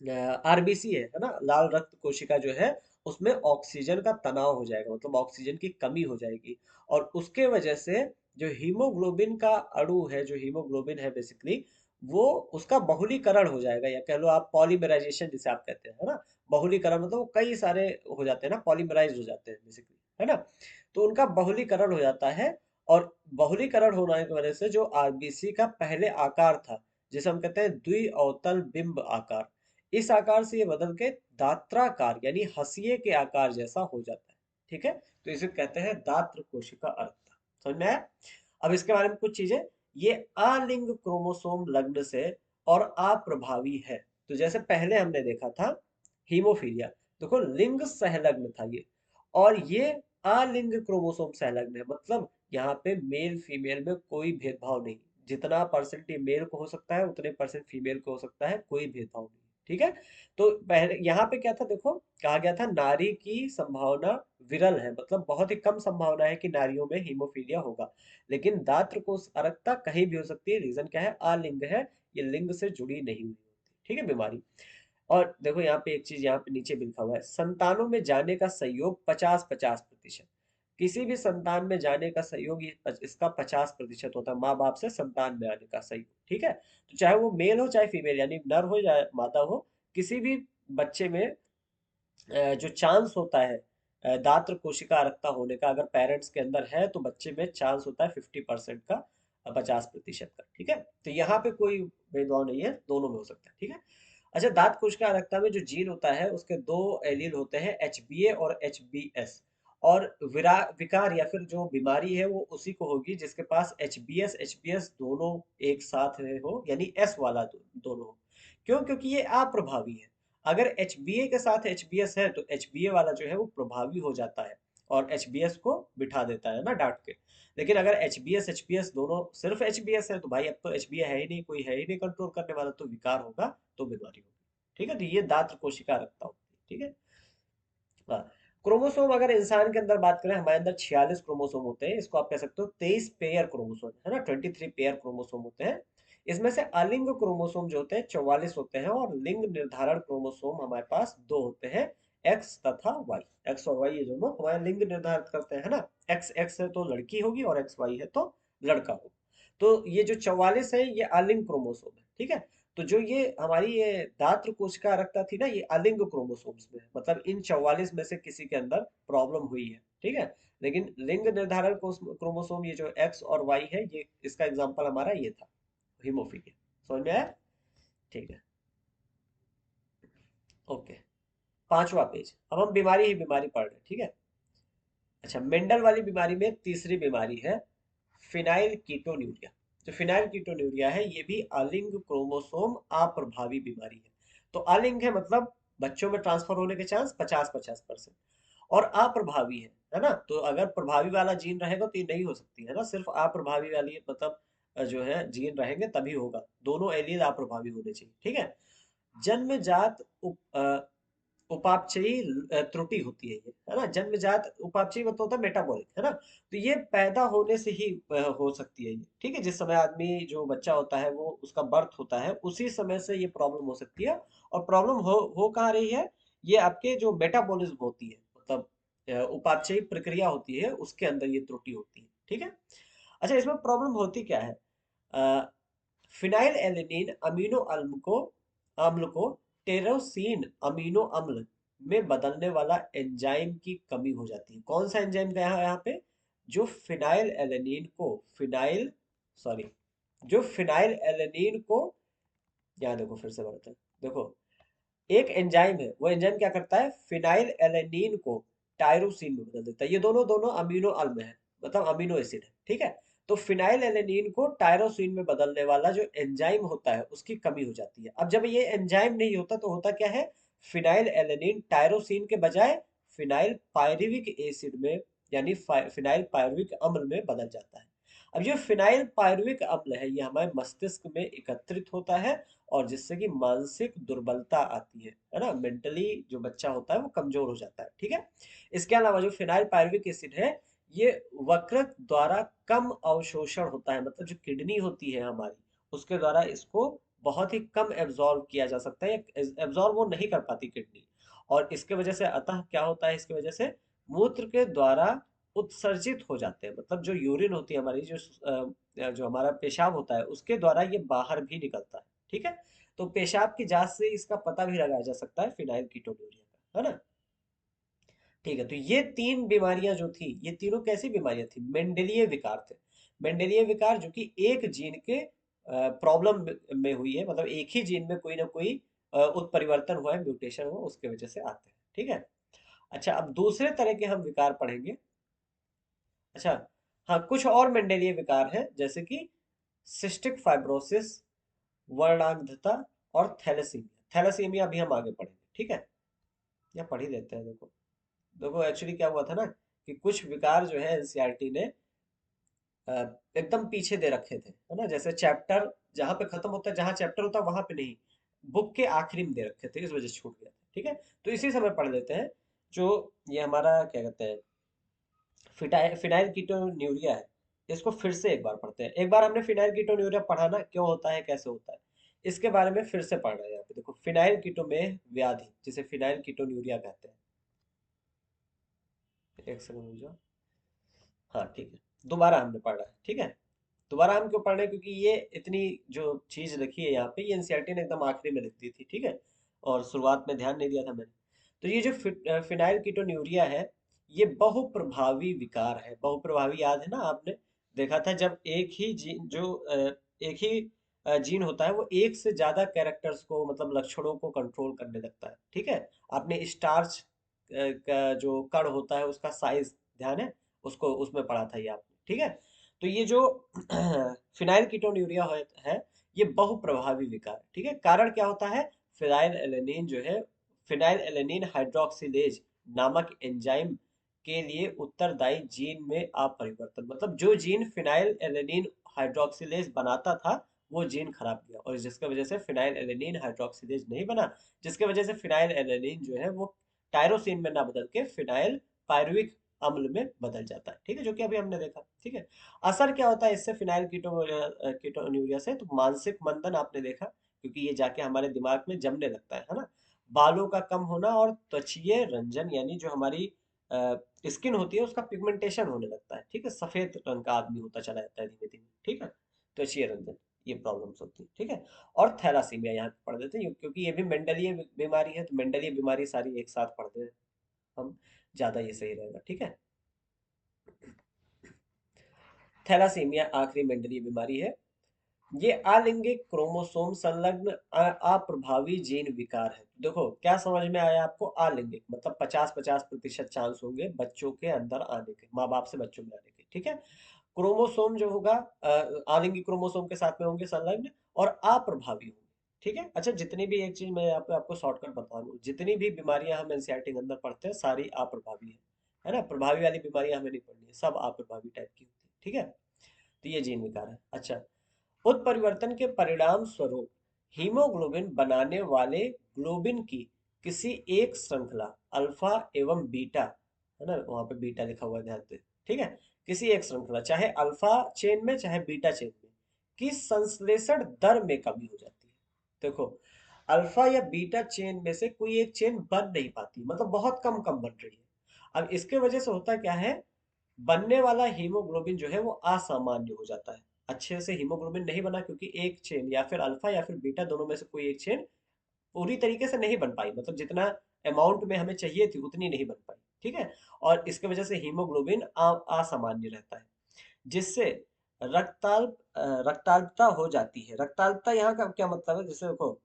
आरबीसी है ना, लाल रक्त कोशिका जो है, उसमें ऑक्सीजन का तनाव हो जाएगा, मतलब ऑक्सीजन की कमी हो जाएगी। और उसके वजह से जो हीमोग्लोबिन का अणु है, जो हीमोग्लोबिन है बेसिकली, वो उसका बहुलीकरण हो जाएगा, या कह लो आप पॉलीमराइजेशन जिसे आप कहते हैं, है ना। बहुलीकरण मतलब वो कई सारे हो जाते हैं ना, पॉलीमराइज हो जाते हैं बेसिकली, है ना। तो उनका बहुलीकरण हो जाता है, और बहुलीकरण होने की वजह से जो आरबीसी का पहले आकार था, जिसे हम कहते हैं द्विअवतल बिंब आकार, इस आकार से ये बदल के दात्राकार यानी हंसिए के आकार जैसा हो जाता है, ठीक है। तो इसे कहते हैं दात्र कोशिका अर्थ। समझ में आया? अब इसके बारे में कुछ चीजें, ये अलिंग क्रोमोसोम लग्न से और अप्रभावी है। तो जैसे पहले हमने देखा था हीमोफीलिया, देखो लिंग सहलग्न था ये, और ये अलिंग क्रोमोसोम सहलग्न है, मतलब यहाँ पे मेल फीमेल में कोई भेदभाव नहीं। जितना परसेंट ये मेल को हो सकता है, उतने परसेंट फीमेल को हो सकता है, कोई भेदभाव नहीं, ठीक है। तो पहले यहाँ पे क्या था, देखो कहा गया था नारी की संभावना विरल है, मतलब बहुत ही कम संभावना है कि नारियों में हीमोफीलिया होगा। लेकिन दात्र कोष अरक्ता कहीं भी हो सकती है, रीजन क्या है, अलिंग है, ये लिंग से जुड़ी नहीं हुई होती, ठीक है, बीमारी। और देखो यहाँ पे एक चीज यहाँ पे नीचे भी लिखा हुआ है, संतानों में जाने का सहयोग 50-50%। किसी भी संतान में जाने का सहयोग इसका 50% होता है, माँ बाप से संतान में आने का सहयोग, ठीक है। तो चाहे वो मेल हो चाहे फीमेल, यानी नर हो या मादा हो, किसी भी बच्चे में जो चांस होता है दात्र कोशिका रक्ता होने का, अगर पेरेंट्स के अंदर है, तो बच्चे में चांस होता है 50% का 50% का, ठीक है। तो यहाँ पे कोई भेदभाव नहीं है, दोनों में हो सकता है, ठीक है। अच्छा, दांत कोशिका रक्ता में जो जीन होता है उसके दो एलील होते हैं, HbA और HbS। और विकार या फिर जो बीमारी है वो उसी को होगी जिसके पास HbS दोनों एक साथ हो, यानी S वाला दोनों हो। क्यों? क्योंकि ये अप्रभावी है। अगर HbA के साथ HbS है तो HbA वाला जो है वो प्रभावी हो जाता है और HbS को बिठा देता है ना डांट के। लेकिन अगर HbS दोनों सिर्फ HbS है तो भाई अब तो HbA है ही नहीं, कोई है ही नहीं कंट्रोल करने वाला, तो विकार होगा तो बीमारी होगी, ठीक है। तो ये दांत कोशिका रखता होती है, ठीक है। हाँ, क्रोमोसोम अगर इंसान के अंदर बात करें, हमारे अंदर 46 क्रोमोसोम होते हैं। इसको आप कह सकते हो 23 पेयर क्रोमोसोम, है ना, 23 पेयर क्रोमोसोम होते हैं। इसमें से अलिंग क्रोमोसोम जो होते हैं 44 होते हैं, और लिंग निर्धारण क्रोमोसोम हमारे पास दो होते हैं, एक्स तथा वाई। एक्स और वाई ये दोनों हमारे लिंग निर्धारित करते हैं, है ना। एक्स एक्स है तो लड़की होगी और एक्स वाई है तो लड़का होगा। तो ये जो 44 है ये अलिंग क्रोमोसोम है, ठीक है। तो जो ये हमारी ये दात्र कोशिका रखता थी ना, ये अलिंग क्रोमोसोम्स में है, मतलब इन 44 में से किसी के अंदर प्रॉब्लम हुई है, ठीक है। लेकिन लिंग निर्धारण क्रोमोसोम ये जो एक्स और वाई है, ये इसका एग्जांपल हमारा ये था, हीमोफीलिया। समझ में आया? ठीक है, ओके। पांचवा पेज, अब हम बीमारी ही बीमारी पढ़ रहे हैं, ठीक है। अच्छा, मेंडल वाली बीमारी में तीसरी बीमारी है फिनाइल कीटोन्यूरिया। जो फिनाइल कीटोन्यूरिया है ये भी अलिंग क्रोमोसोम अप्रभावी बीमारी है। तो अलिंग है मतलब बच्चों में ट्रांसफर होने के चांस 50-50%, और अप्रभावी है ना। तो अगर प्रभावी वाला जीन रहेगा तो ये नहीं हो सकती, है ना। सिर्फ अप्रभावी वाली मतलब जो है जीन रहेंगे तभी होगा, दोनों एलील अप्रभावी होने चाहिए, ठीक है। जन्मजात उपापचयी त्रुटि होती है ये, है ना। जन्मजात उपापचयी मतलब होता है मेटाबॉलिक, है ना। तो ये पैदा होने से ही हो सकती है ये, ठीक है। जिस समय आदमी जो बच्चा होता है वो उसका बर्थ होता है उसी समय से ये प्रॉब्लम हो सकती है। और प्रॉब्लम हो कहाँ रही है, ये आपके जो मेटाबॉलिज्म होती है, मतलब उपापचयी प्रक्रिया होती है उसके अंदर ये त्रुटि होती है, ठीक है। अच्छा, इसमें प्रॉब्लम होती क्या है, फिनाइल एलेनिन अम्ल को टेरोसिन अमीनो अम्ल में बदलने वाला एंजाइम की कमी हो जाती है। कौन सा एंजाइम का यहाँ पे, जो फिनाइल एलेनिन को फिनाइल सॉरी जो फिनाइल एलेनिन को, यहाँ देखो फिर से बढ़ते हैं, देखो एक एंजाइम है, वो एंजाइम क्या करता है, फिनाइल एलेनिन को टायरोसिन में बदल देता है। ये दोनों दोनों अमीनो अम्ल है, मतलब अमीनो एसिड है, ठीक है। तो फिनाइल एलेनिन को टायरोसिन में बदलने वाला जो एंजाइम होता है उसकी कमी हो जाती है। अब जब ये एंजाइम नहीं होता तो होता क्या है, फिनाइल एलेनिन टायरोसिन के बजाय फिनाइल पायरुविक एसिड में, यानी फिनाइल पायरुविक अम्ल में बदल जाता है। अब जो फिनाइल पायरुविक अम्ल है ये हमारे मस्तिष्क में एकत्रित होता है, और जिससे कि मानसिक दुर्बलता आती है ना। मेंटली जो बच्चा होता है वो कमजोर हो जाता है, ठीक है। इसके अलावा जो फिनाइल पायरुविक एसिड है ये वक्रक द्वारा कम अवशोषण होता है, मतलब जो किडनी होती है हमारी उसके द्वारा इसको बहुत ही कम एब्जॉर्व किया जा सकता है, एब्जॉर्व वो नहीं कर पाती किडनी। और इसके वजह से अतः क्या होता है, इसकी वजह से मूत्र के द्वारा उत्सर्जित हो जाते हैं, मतलब जो यूरिन होती है हमारी, जो हमारा पेशाब होता है उसके द्वारा ये बाहर भी निकलता है, ठीक है। तो पेशाब की जांच से इसका पता भी लगाया जा सकता है फिनाइल कीटोन्यूरिया का, है ना। ठीक है, तो ये तीन बीमारियां जो थी, ये तीनों कैसी बीमारियां थी, मेंडेलिय विकार थे। मेंडेलिय विकार जो कि एक जीन के प्रॉब्लम में हुई है, मतलब एक ही जीन में कोई ना कोई उत्परिवर्तन हुआ है, म्यूटेशन हुआ, उसके वजह से आते हैं, ठीक है। अच्छा, अब दूसरे तरह के हम विकार पढ़ेंगे। अच्छा, हाँ, कुछ और मेंडेलिय विकार हैं जैसे कि सिस्टिक फाइब्रोसिस, वर्णांधता और थैलेसीमिया। थैलेसीमिया भी हम आगे पढ़ेंगे, ठीक है। या पढ़ ही लेते हैं, देखो देखो एक्चुअली क्या हुआ था ना, कि कुछ विकार जो है एनसीईआरटी ने अ, एकदम पीछे दे रखे थे, है ना। जैसे चैप्टर जहाँ पे खत्म होता है, जहाँ चैप्टर होता है वहां पे नहीं, बुक के आखिरी में दे रखे थे, इस वजह से छूट गया था, ठीक है। तो इसी समय पढ़ लेते हैं। जो ये हमारा क्या कहते हैं, फिनाइल कीटोन्यूरिया है, इसको फिर से एक बार पढ़ते हैं। एक बार हमने फिनाइल कीटोन्यूरिया पढ़ा ना, क्यों होता है कैसे होता है, इसके बारे में फिर से पढ़ रहे हैं। यहाँ पे देखो, फिनाइल कीटोमेह व्याधि जिसे फिनाइल कीटोन्यूरिया कहते हैं। एक सेकंड रुक जाओ। हाँ, ठीक है, दोबारा हमने पढ़ा है, ठीक है। दोबारा हम क्यों पढ़ रहे हैं, क्योंकि ये इतनी जो चीज लिखी है यहाँ पे, ये एनसीईआरटी ने एकदम आखिरी में लिख दी थी, ठीक है। और शुरुआत में ध्यान नहीं दिया था मैंने। तो ये जो फिनाइल कीटोन्यूरिया है, ये बहुप्रभावी विकार है। बहुप्रभावी याद है ना आपने, देखा था जब एक ही जीन एक ही जीन होता है, वो एक से ज्यादा कैरेक्टर्स को, मतलब लक्षणों को कंट्रोल करने लगता है। ठीक है। आपने स्टार्च का जो कण होता है उसका साइज ध्यान है, उसको उसमें पढ़ा था ये आपने। ठीक है। तो ये जो फिनाइल कीटोन्यूरिया है, ये बहुप्रभावी विकार है। ठीक है। कारण क्या होता है? फिनाइल एलेनिन जो है, फिनाइल एलेनिन हाइड्रोक्सिलेज नामक एंजाइम के लिए उत्तरदायी जीन में अपरिवर्तन, मतलब जो जीन फिनाइल एलेनिन हाइड्रोक्सिलेज बनाता था, वो जीन खराब गया, और जिसके वजह से फिनाइल एलेनिन हाइड्रोक्सिलेज नहीं बना, जिसके वजह से फिनाइल एलेनिन जो है वो टायरोसिन में ना बदल के फिनाइल पायरुविक अम्ल में बदल जाता है। ठीक है, जो कि अभी हमने देखा। ठीक है। असर क्या होता है इससे, फिनाइल कीटोन्यूरिया से? तो मानसिक मंदन आपने देखा, क्योंकि ये जाके हमारे दिमाग में जमने लगता है ना। बालों का कम होना और त्वचीय रंजन, यानी जो हमारी स्किन होती है उसका पिगमेंटेशन होने लगता है। ठीक है। सफेद रंग का आदमी होता चला जाता है धीमे धीमे। ठीक है। त्वचीय रंजन, ये प्रॉब्लम्स होती है। ठीक है। और थैलासीमिया यहाँ पे पढ़ देते हैं, क्योंकि ये भी मेंडलीय बीमारी है, तो मेंडलीय बीमारी सारी एक साथ पढ़ते हैं हम, ज्यादा ये सही रहेगा। ठीक है। थैलासीमिया आखिरी मेंडलीय बीमारी है। ये अलिंगिक क्रोमोसोम संलग्न अप्रभावी जीन विकार है। देखो क्या समझ में आया आपको? अलिंगिक मतलब 50-50% चांस होंगे बच्चों के अंदर आने के, माँ बाप से बच्चों में आने के। ठीक है। क्रोमोसोम जो होगा आलिंगिक क्रोमोसोम के साथ में होंगे संलग्न, और अप्रभावी होंगे। ठीक है। अच्छा, जितनी भी, एक चीज मैं यहाँ पे आपको शॉर्टकट बता दूं, जितनी भी बीमारियां हम एनसीईआरटी के अंदर पढ़ते हैं सारी अप्रभावी है ना। प्रभावी वाली बीमारियां हमें नहीं पढ़नी है, सब अप्रभावी टाइप की होती है। ठीक है। तो ये जीन विकार है। अच्छा, उत्परिवर्तन के परिणाम स्वरूप हीमोग्लोबिन बनाने वाले ग्लोबिन की किसी एक श्रृंखला, अल्फा एवं बीटा, है ना, वहां पे बीटा लिखा हुआ है, ध्यान दे। ठीक है। किसी एक श्रृंखला, चाहे अल्फा चेन में चाहे बीटा चेन में, की संश्लेषण दर में कमी हो जाती है। देखो, अल्फा या बीटा चेन में से कोई एक चेन बन नहीं पाती, मतलब बहुत कम कम बन रही है। अब इसके वजह से होता क्या है, बनने वाला हीमोग्लोबिन जो है वो असामान्य हो जाता है। अच्छे से हीमोग्लोबिन नहीं बना, क्योंकि एक चेन या फिर अल्फा या फिर बीटा दोनों में से कोई एक चेन पूरी तरीके से नहीं बन पाई, मतलब जितना अमाउंट में हमें चाहिए थी उतनी नहीं बन पाई। ठीक है। और इसके वजह से हीमोग्लोबिन असामान्य रहता है, जिससे रक्ताल्प रक्ताल्पता हो जाती है। रक्ताल्पता यहाँ का क्या मतलब है? जैसे देखो,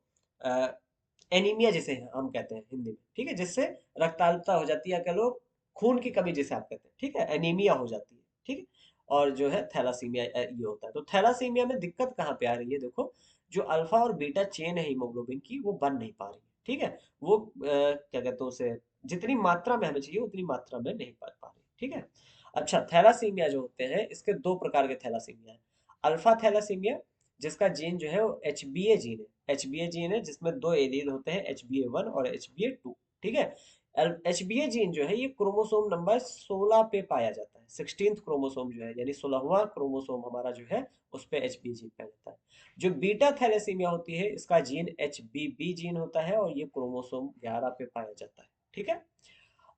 एनीमिया जिसे हम कहते हैं हिंदी में। ठीक है। जिससे रक्ताल्पता हो जाती है, कह लो खून की कमी जिसे आप कहते हैं। ठीक है। एनीमिया हो जाती है। ठीक है। और जो है थैलासीमिया ये होता है। तो थैलासीमिया में दिक्कत कहाँ पे आ रही है? देखो, जो अल्फा और बीटा चेन है हीमोग्लोबिन की, वो बन नहीं पा रही है। ठीक है। वो क्या कहते हैं उसे, जितनी मात्रा में हमें चाहिए उतनी मात्रा में नहीं बन पा रही। ठीक है। अच्छा, थैलासीमिया जो होते हैं, इसके दो प्रकार के थैलासीमिया है। अल्फा थैलासीमिया, जिसका जीन जो है वो एच बी ए जीन है। एच बी ए जीन है जिसमें दो एलील होते हैं, एच बी ए वन और एच बी ए टू। ठीक है। एच बी ए जीन जो है ये क्रोमोसोम नंबर 16 पे पाया जाता है। 16th क्रोमोसोम जो है, यानी 16वां क्रोमोसोम हमारा जो है, उस पे एच बी जीन पाया जाता है। जो बीटा थैलेसीमिया होती है, इसका gene H B B gene होता है, और ये क्रोमोसोम 11 पे पाया जाता है। ठीक है।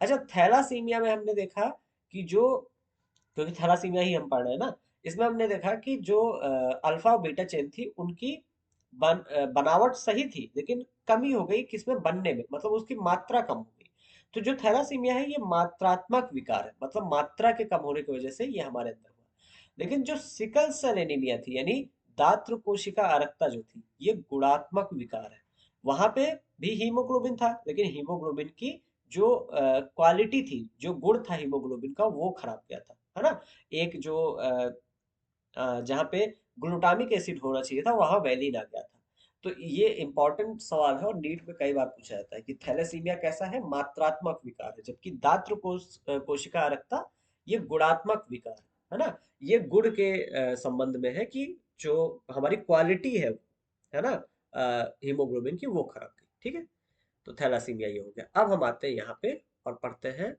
अच्छा, थैलासीमिया में हमने देखा कि जो, क्योंकि थैलासीमिया ही हम पढ़ रहे हैं ना, इसमें हमने देखा कि जो अल्फा और बीटा चेन थी उनकी बनावट सही थी, लेकिन कमी हो गई किसमें? बनने में, मतलब उसकी मात्रा कम हो गई। तो जो थैलासीमिया है ये मात्रात्मक विकार है, मतलब मात्रा के कम होने की वजह से ये हमारे अंदर हुआ। लेकिन जो सिकल सेल एनीमिया थी, यानी दात्र कोशिका अरक्ता जो थी, ये गुणात्मक विकार है। वहां पे भी हीमोग्लोबिन था, लेकिन हीमोग्लोबिन की जो क्वालिटी थी, जो गुण था हीमोग्लोबिन का, वो खराब गया था, है ना। एक जो जहाँ पे ग्लूटामिक एसिड होना चाहिए था, वहां वैलिन आ गया था। तो ये इंपॉर्टेंट सवाल है, और नीट में कई बार पूछा जाता है कि थैलेसीमिया कैसा है? मात्रात्मक विकार है, जबकि दात्र कोशिका अरक्ता ये गुणात्मक विकार है ना। ये गुण के संबंध में है कि जो हमारी क्वालिटी है ना, हीमोग्लोबिन की, वो खराब गई। ठीक है। तो थैलासीमिया ये हो गया। अब हम आते हैं यहाँ पे और पढ़ते हैं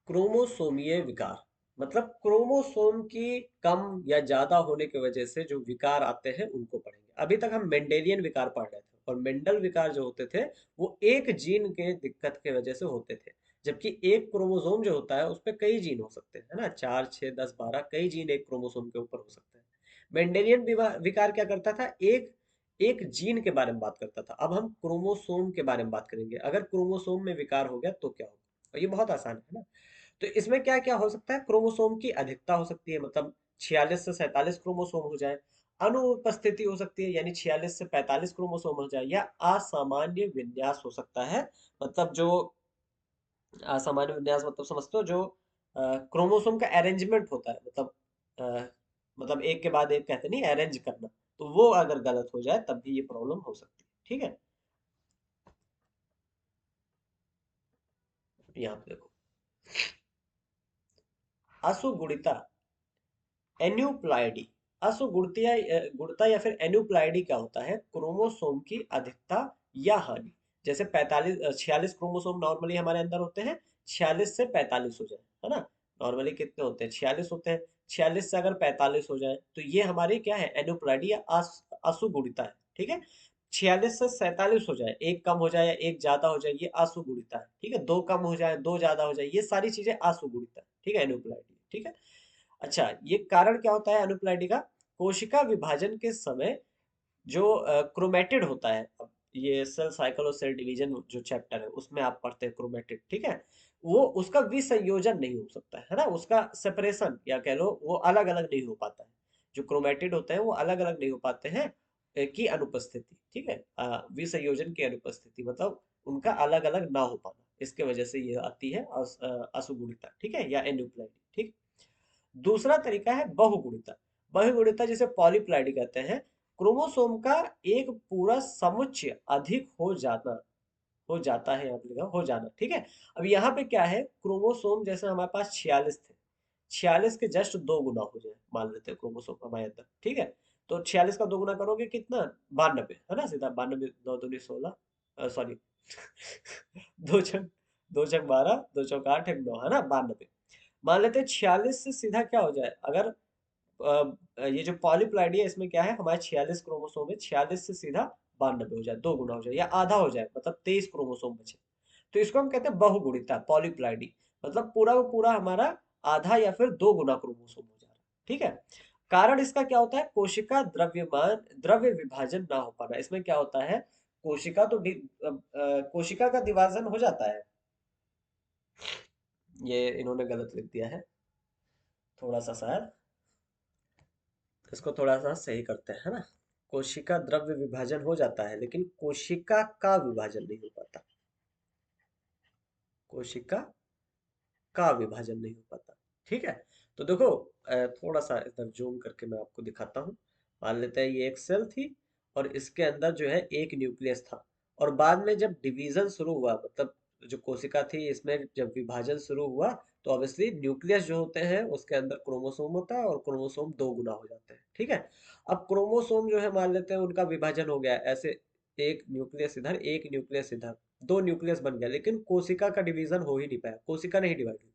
क्रोमोसोमीय विकार, मतलब क्रोमोसोम की कम या ज्यादा होने की वजह से जो विकार आते हैं उनको पढ़ेंगे। अभी तक हम मेंडेलियन विकार पढ़ रहे थे, और मेंडल विकार जो होते थे वो एक जीन के दिक्कत के वजह से होते थे, जबकि एक क्रोमोसोम जो होता है उस पर कई जीन हो सकते हैं, है ना, 4, 6, 10, 12 कई जीन एक क्रोमोसोम के ऊपर हो सकते हैं। मेंडेलियन विकार क्या करता था? एक एक जीन के बारे में बात करता था। अब हम क्रोमोसोम के बारे में बात करेंगे, अगर क्रोमोसोम में विकार हो गया तो क्या होगा। और ये बहुत आसान है ना। तो इसमें क्या क्या हो सकता है, क्रोमोसोम की अधिकता हो सकती है, मतलब 46 से 47 क्रोमोसोम हो जाए। अनुपस्थिति हो सकती है, यानी 46 से 45 क्रोमोसोम हो जाए, या असामान्य विन्यास हो सकता है। मतलब जो असामान्य विन्यास मतलब समझते हो, जो क्रोमोसोम का अरेंजमेंट होता है, मतलब अ, मतलब एक के बाद एक कहते नहीं, अरेंज करना, तो वो अगर गलत हो जाए तब भी ये प्रॉब्लम हो सकती है। ठीक है, यहाँ पे देखो, असुगुणिता एन्यूप्लाइडी। असुगुणतिया गुणता या फिर एन्यूप्लाइडी क्या होता है, क्रोमोसोम की अधिकता या हानि। जैसे 46 क्रोमोसोम नॉर्मली हमारे अंदर होते हैं, 46 से 45 हो जाए, है ना। नॉर्मली कितने होते हैं, 46 होते हैं। 46 से अगर 45 हो जाए तो ये हमारी क्या है, एन्यूप्लाइडी या असुगुणिता है। ठीक है, 46 से 47 हो जाए, एक कम हो जाए या एक ज्यादा हो जाए, ये असुगुणिता है। ठीक है, दो कम हो जाए, दो ज्यादा हो जाए, ये सारी चीजें असुगुणिता है। ठीक है, एन्यूप्लाइडी। ठीक है, अच्छा, ये कारण क्या होता है अनुप्लाइडी का, कोशिका विभाजन के समय जो क्रोमेटिड होता है। अब ये सेल साइकिल और सेल डिवीजन जो चैप्टर है उसमें आप पढ़ते हैं क्रोमेटिड। ठीक है, वो उसका विसंयोजन नहीं हो सकता है ना, उसका सेपरेशन या कह लो वो अलग अलग नहीं हो पाता है। जो क्रोमेटिड होते हैं वो अलग अलग नहीं हो पाते हैं की अनुपस्थिति। ठीक है, विसंयोजन की अनुपस्थिति मतलब उनका अलग अलग ना हो पाना, इसके वजह से ये आती है असुगुणिता। ठीक है, या एन्यूप्लाइडी। ठीक, दूसरा तरीका है बहुगुणिता। बहुगुणिता जिसे पॉलीप्लाइडी कहते हैं, क्रोमोसोम का एक पूरा समुच्चय अधिक हो जाता है, यहाँ पे लिखा हो जाना। ठीक है, अब यहाँ पे क्या है, क्रोमोसोम जैसे हमारे पास 46 थे, 46 के जस्ट दो गुना हो जाए, मान लेते हैं क्रोमोसोम हमारे अंदर। ठीक है, तो 46 का दो गुना करोगे कितना, 92, है ना, सीधा 92, 9 दूनी 16, सॉरी दो छक दो छक 12, दो चौक 8, एक 9, है ना, 92। मान लेते हैं 46 से सीधा क्या हो जाए, अगर ये जो पॉलीप्लाइडी है इसमें क्या है, हमारे 46 क्रोमोसोम है, 46 से सीधा 92 हो जाए, दो गुना हो जाए या आधा हो जाए, मतलब 23 क्रोमोसोम बचे, तो इसको हम कहते हैं बहुगुणिता, पॉलीप्लाइडी। मतलब पूरा वो पूरा हमारा आधा या फिर दो गुना क्रोमोसोम हो जा रहा है। ठीक है, कारण इसका क्या होता है, कोशिका द्रव्य विभाजन ना हो पाना। इसमें क्या होता है, कोशिका तो कोशिका का विभाजन हो जाता है, ये इन्होंने गलत लिख दिया है थोड़ा सा, शायद इसको थोड़ा सा सही करते हैं, है ना। कोशिका द्रव्य विभाजन हो जाता है लेकिन कोशिका का विभाजन नहीं हो पाता, कोशिका का विभाजन नहीं हो पाता। ठीक है, तो देखो थोड़ा सा इधर जूम करके मैं आपको दिखाता हूँ। मान लेते हैं ये एक सेल थी और इसके अंदर जो है एक न्यूक्लियस था, और बाद में जब डिवीजन शुरू हुआ, मतलब जो कोशिका थी इसमें जब विभाजन शुरू हुआ, तो ऑब्वियसली न्यूक्लियस जो होते हैं उसके अंदर क्रोमोसोम होता है और क्रोमोसोम दो गुना हो जाते हैं। ठीक है, अब क्रोमोसोम जो है मान लेते हैं उनका विभाजन हो गया ऐसे, एक न्यूक्लियस इधर, एक न्यूक्लियस इधर, दो न्यूक्लियस बन गया, लेकिन कोशिका का डिवीजन हो ही नहीं पाया, कोशिका नहीं डिवाइड हुई।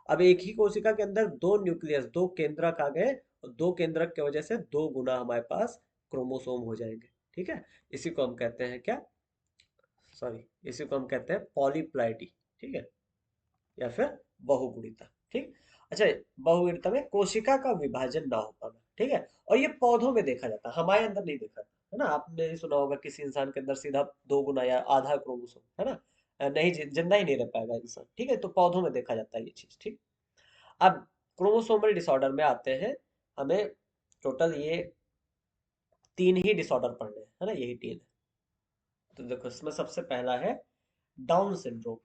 अब एक ही कोशिका के अंदर दो न्यूक्लियस, दो केंद्रक आ गए, और दो केंद्रक की वजह से दो गुना हमारे पास क्रोमोसोम हो जाएंगे। ठीक है, इसी को हम कहते हैं क्या, सॉरी, इसी को हम कहते हैं पॉलीप्लाइडी। ठीक है, या फिर बहुगुणिता। ठीक, अच्छा, बहुगुणिता में कोशिका का विभाजन ना हो पाना। ठीक है, और ये पौधों में देखा जाता है, हमारे अंदर नहीं देखा जाता, है ना। आपने सुना होगा किसी इंसान के अंदर सीधा दो गुना या आधा क्रोमोसोम, है ना, नहीं जिंदा ही नहीं रह पाएगा इंसान। ठीक है, तो पौधों में देखा जाता है ये चीज। ठीक, अब क्रोमोसोमल डिसऑर्डर में आते हैं, हमें टोटल ये तीन ही डिसऑर्डर पढ़ने हैं, है ना, यही तीन है। तो देखो इसमें सबसे पहला है डाउन सिंड्रोम।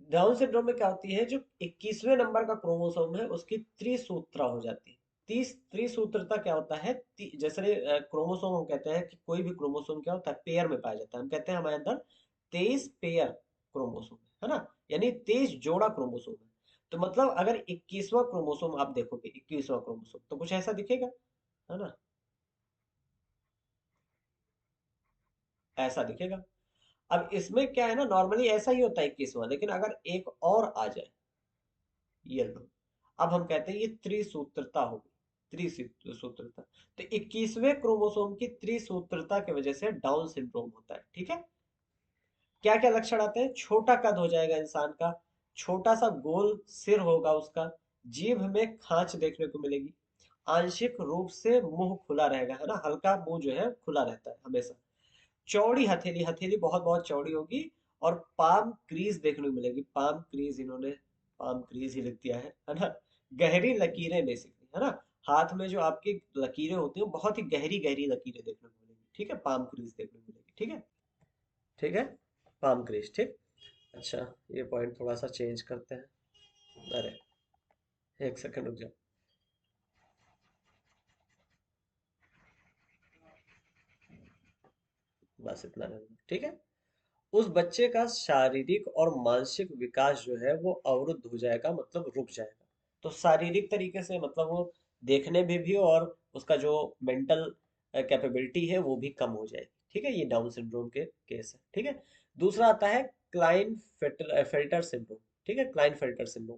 डाउन सिंड्रोम में क्या होती है, जो 21वें नंबर का क्रोमोसोम है उसकी त्रिसूत्रा हो जाती है। तीस त्रिसूत्रता क्या होता है, जैसे क्रोमोसोम हम कहते हैं कि कोई भी क्रोमोसोम क्या होता है, पेयर में पाया जाता है। हम कहते हैं हमारे अंदर 23 पेयर क्रोमोसोम है ना, यानी 23 जोड़ा क्रोमोसोम है। तो मतलब अगर 21वां क्रोमोसोम आप देखोगे, 21वां क्रोमोसोम तो कुछ ऐसा दिखेगा, है ना, ऐसा दिखेगा। अब इसमें क्या है ना, नॉर्मली ऐसा ही होता है 21वां, लेकिन अगर एक और आ जाए, ये लो, अब हम कहते हैं ये त्रिसूत्रता होगी, त्रिसूत्रता। तो 21वें क्रोमोसोम की त्रिसूत्रता की वजह से डाउन सिंड्रोम होता है। ठीक है, क्या क्या लक्षण आते हैं, छोटा कद हो जाएगा इंसान का, छोटा सा गोल सिर होगा उसका, जीभ में खांच देखने को मिलेगी, आंशिक रूप से मुंह खुला रहेगा, है ना, हल्का मुंह जो है खुला रहता है हमेशा, चौड़ी हथेली, हथेली बहुत बहुत चौड़ी होगी, और पाम क्रीज देखने को मिलेगी, पाम क्रीज इन्होंने पाम क्रीज ही लिख दिया है ना। गहरी लकीरें बेसिकली, है ना। हाथ में जो आपकी लकीरें होती हैं बहुत ही गहरी गहरी लकीरें देखने को मिलेंगी, ठीक है, पाम क्रीज देखने को मिलेगी, ठीक है। ठीक है, पाम क्रीज, ठीक। अच्छा, ये पॉइंट थोड़ा सा चेंज करते हैं। अरे, एक सेकंड रुक जाओ। बस इतना रहने, ठीक है। उस बच्चे का शारीरिक और मानसिक विकास जो है वो अवरुद्ध हो जाएगा, मतलब रुक जाएगा। तो शारीरिक तरीके से मतलब वो देखने में भी, और उसका जो मेंटल कैपेबिलिटी है वो भी कम हो जाएगी, ठीक है। ये डाउन सिंड्रोम के केस है, ठीक है। दूसरा आता है क्लाइन फिल्टर सिंड्रोम, ठीक है, क्लाइन फिल्टर सिंड्रोम।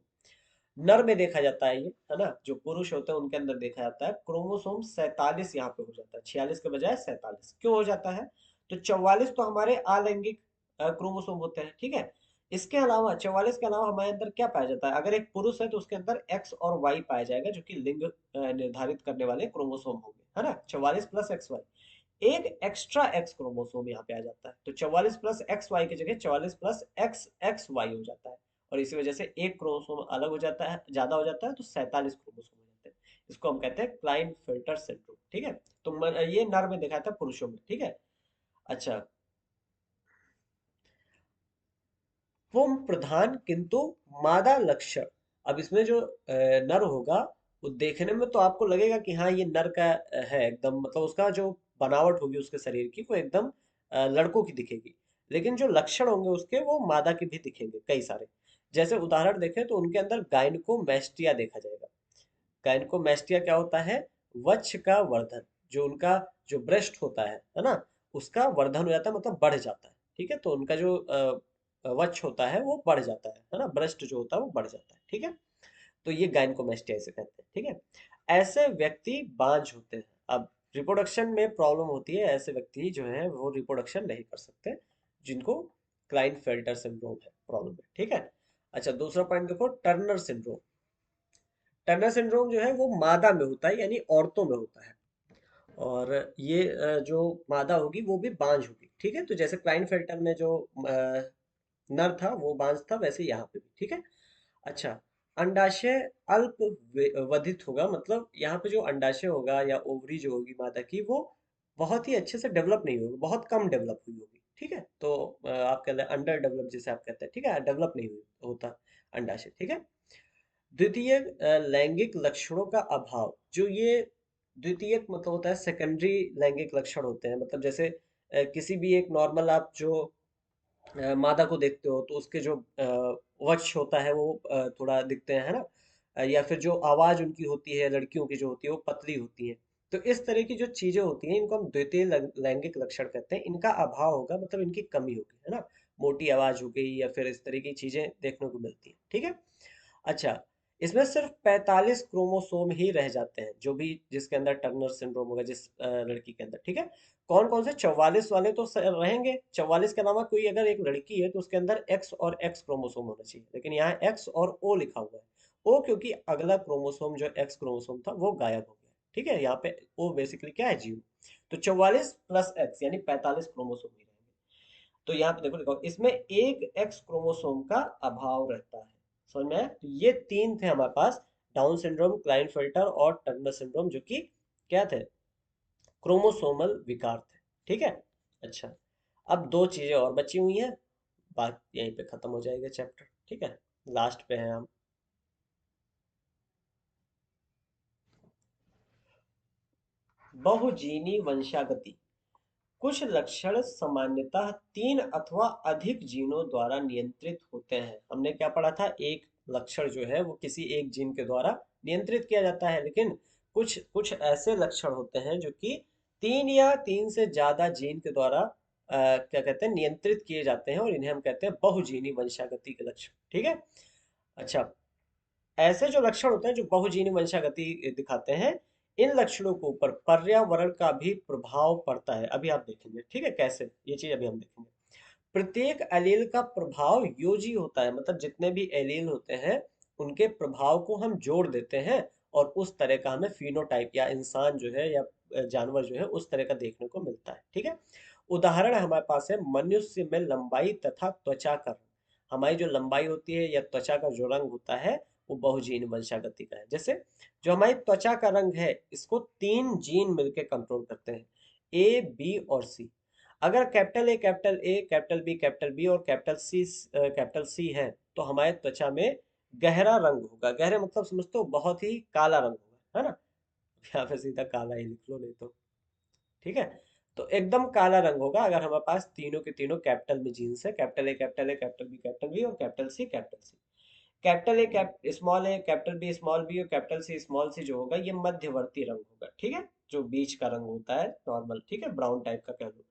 नर में देखा जाता है ये, है ना, जो पुरुष होते हैं उनके अंदर देखा जाता है। क्रोमोसोम 47 यहाँ पे हो जाता है, 46 के बजाय 47 क्यों हो जाता है? तो 44 तो हमारे अलैंगिक क्रोमोसोम होते हैं, ठीक है। इसके अलावा 44 के अलावा हमारे अंदर क्या पाया जाता है? अगर एक पुरुष है तो उसके अंदर एक्स और वाई पाया जाएगा, जो कि लिंग निर्धारित करने वाले क्रोमोसोम होंगे, है ना, 44 प्लस एक्स वाई। एक एक्स्ट्रा एक्स क्रोमोसोम यहाँ पे आ जाता है, तो 44 प्लस एक्स वाई की जगह 44 प्लस एक्स एक्स वाई हो जाता है। और इसी वजह से एक क्रोमोसोम अलग हो जाता है, ज्यादा हो जाता है, तो 47 क्रोमोसोम हो जाते हैं। इसको हम कहते हैं क्लाइन फिल्टर सिंड्रोम, ठीक है। तो ये नर में देखा था, पुरुषों में, ठीक है। अच्छा, पुम प्रधान किंतु मादा लक्षण। अब इसमें जो नर होगा, वो देखने में तो आपको लगेगा कि हाँ ये नर का है एकदम, मतलब उसका जो बनावट होगी उसके शरीर की वो एकदम लड़कों की दिखेगी। लेकिन जो लक्षण होंगे उसके वो मादा के भी दिखेंगे कई सारे। जैसे उदाहरण देखें तो उनके अंदर गायनकोमैस्टिया देखा जाएगा। गायनकोमैस्टिया क्या होता है? वक्ष का वर्धन, जो उनका जो ब्रेस्ट होता है ना, उसका वर्धन हो जाता है, मतलब बढ़ जाता है, ठीक है। तो उनका जो वक्ष होता है वो बढ़ जाता है ना, ब्रेस्ट जो होता है वो बढ़ जाता है, ठीक है। तो ये गायनकोमैस्टिया इसे कहते हैं, ठीक है। ऐसे व्यक्ति बांझ होते हैं। अब रिप्रोडक्शन में प्रॉब्लम होती है, ऐसे व्यक्ति जो है वो रिप्रोडक्शन नहीं कर सकते, जिनको क्लाइनफेल्टर सिंड्रोम है, प्रॉब्लम है, ठीक है। अच्छा, दूसरा पॉइंट देखो, टर्नर सिंड्रोम। टर्नर सिंड्रोम जो है वो मादा में होता है, यानी औरतों में होता है। और ये जो मादा होगी वो भी बांझ होगी, ठीक है। तो जैसे क्लाइनफेल्टर में जो नर था वो बांझ था, वैसे यहाँ पे भी, ठीक है। अच्छा, अंडाशय अल्प वधित होगा, मतलब यहाँ पे जो अंडाशय होगा या ओवरी जो होगी मादा की, वो बहुत ही अच्छे से डेवलप नहीं होगी, बहुत कम डेवलप हुई होगी, ठीक है। तो आप कहते हैं अंडर डेवलप, जैसे आप कहते हैं, ठीक है, डेवलप नहीं होता अंडाशय, ठीक है। द्वितीय लैंगिक लक्षणों का अभाव, जो ये द्वितीयक मतलब होता है सेकेंडरी लैंगिक लक्षण होते हैं, मतलब जैसे किसी भी एक नॉर्मल आप जो मादा को देखते हो तो उसके जो वक्ष होता है वो थोड़ा दिखते हैं, है ना। या फिर जो आवाज उनकी होती है, लड़कियों की जो होती है वो पतली होती है। तो इस तरह की जो चीजें होती हैं इनको हम द्वितीय लैंगिक लक्षण कहते हैं। इनका अभाव होगा, मतलब इनकी कमी होगी, है ना। मोटी आवाज हो गई या फिर इस तरह की चीजें देखने को मिलती हैं, ठीक है। अच्छा, इसमें सिर्फ 45 क्रोमोसोम ही रह जाते हैं, जो भी जिसके अंदर टर्नर सिंड्रोम होगा, जिस लड़की के अंदर, ठीक है। कौन कौन से? 44 वाले तो रहेंगे। 44 के अलावा कोई अगर एक लड़की है तो उसके अंदर एक्स और एक्स क्रोमोसोम होना चाहिए, लेकिन यहाँ एक्स और ओ लिखा हुआ है। ओ क्योंकि अगला क्रोमोसोम जो एक्स क्रोमोसोम था वो गायब हो गया, ठीक है। यहाँ पे ओ बेसिकली क्या है? जीरो। तो 44 प्लस एक्स यानी 45 क्रोमोसोम ही रहेंगे। तो यहाँ पे देखो लिखा इसमें एक एक्स क्रोमोसोम का अभाव रहता है। समझ में आया? तो ये तीन थे हमारे पास, डाउन सिंड्रोम, क्लाइनफेल्टर और टर्नर सिंड्रोम, जो कि क्या थे? क्रोमोसोमल विकार थे, ठीक है। अच्छा, अब दो चीजें और बची हुई हैं, बात यहीं पे खत्म हो जाएगा चैप्टर, ठीक है। लास्ट पे हैं हम। बहुजीनी वंशागति। कुछ लक्षण सामान्यतः तीन अथवा अधिक जीनों द्वारा नियंत्रित होते हैं। हमने क्या पढ़ा था? एक लक्षण जो है वो किसी एक जीन के द्वारा नियंत्रित किया जाता है, लेकिन कुछ कुछ ऐसे लक्षण होते हैं जो कि तीन या तीन से ज्यादा जीन के द्वारा क्या कहते हैं, नियंत्रित किए जाते हैं, और इन्हें हम कहते हैं बहुजीनी वंशागति के लक्षण, ठीक है। अच्छा, ऐसे जो लक्षण होते हैं जो बहुजीनी वंशागति दिखाते हैं, इन लक्षणों के ऊपर पर्यावरण का भी प्रभाव पड़ता है। अभी आप देखेंगे, ठीक है, कैसे ये चीज अभी हम देखेंगे। प्रत्येक एलील का प्रभाव योजी होता है, मतलब जितने भी एलील होते हैं उनके प्रभाव को हम जोड़ देते हैं, और उस तरह का हमें फिनोटाइप, या इंसान जो है या जानवर जो है उस तरह का देखने को मिलता है, ठीक है। उदाहरण हमारे पास है, मनुष्य में लंबाई तथा त्वचा का रंग। हमारी जो लंबाई होती है या त्वचा का जो रंग होता है वो बहुजीन वंशागति का है। जैसे जो हमारी त्वचा का रंग है इसको 3 जीन मिलकर कंट्रोल करते हैं, ए, बी और सी। अगर capital A, capital A, capital B और कैपिटल सी है तो हमारे त्वचा में गहरा रंग होगा। गहरे मतलब समझते हो, बहुत ही काला रंग होगा, है ना। यहाँ पे सीधा काला ही लिख लो नहीं तो, ठीक है। तो एकदम काला रंग होगा अगर हमारे पास तीनों के तीनों कैपिटल में जीन्स है, capital A, capital A, capital B और capital C, capital C. Capital A small A, capital B small B और कैपिटल सी स्मॉल सी जो होगा ये मध्यवर्ती रंग होगा, ठीक है, जो बीच का रंग होता है नॉर्मल, ठीक है, ब्राउन टाइप का कह लो।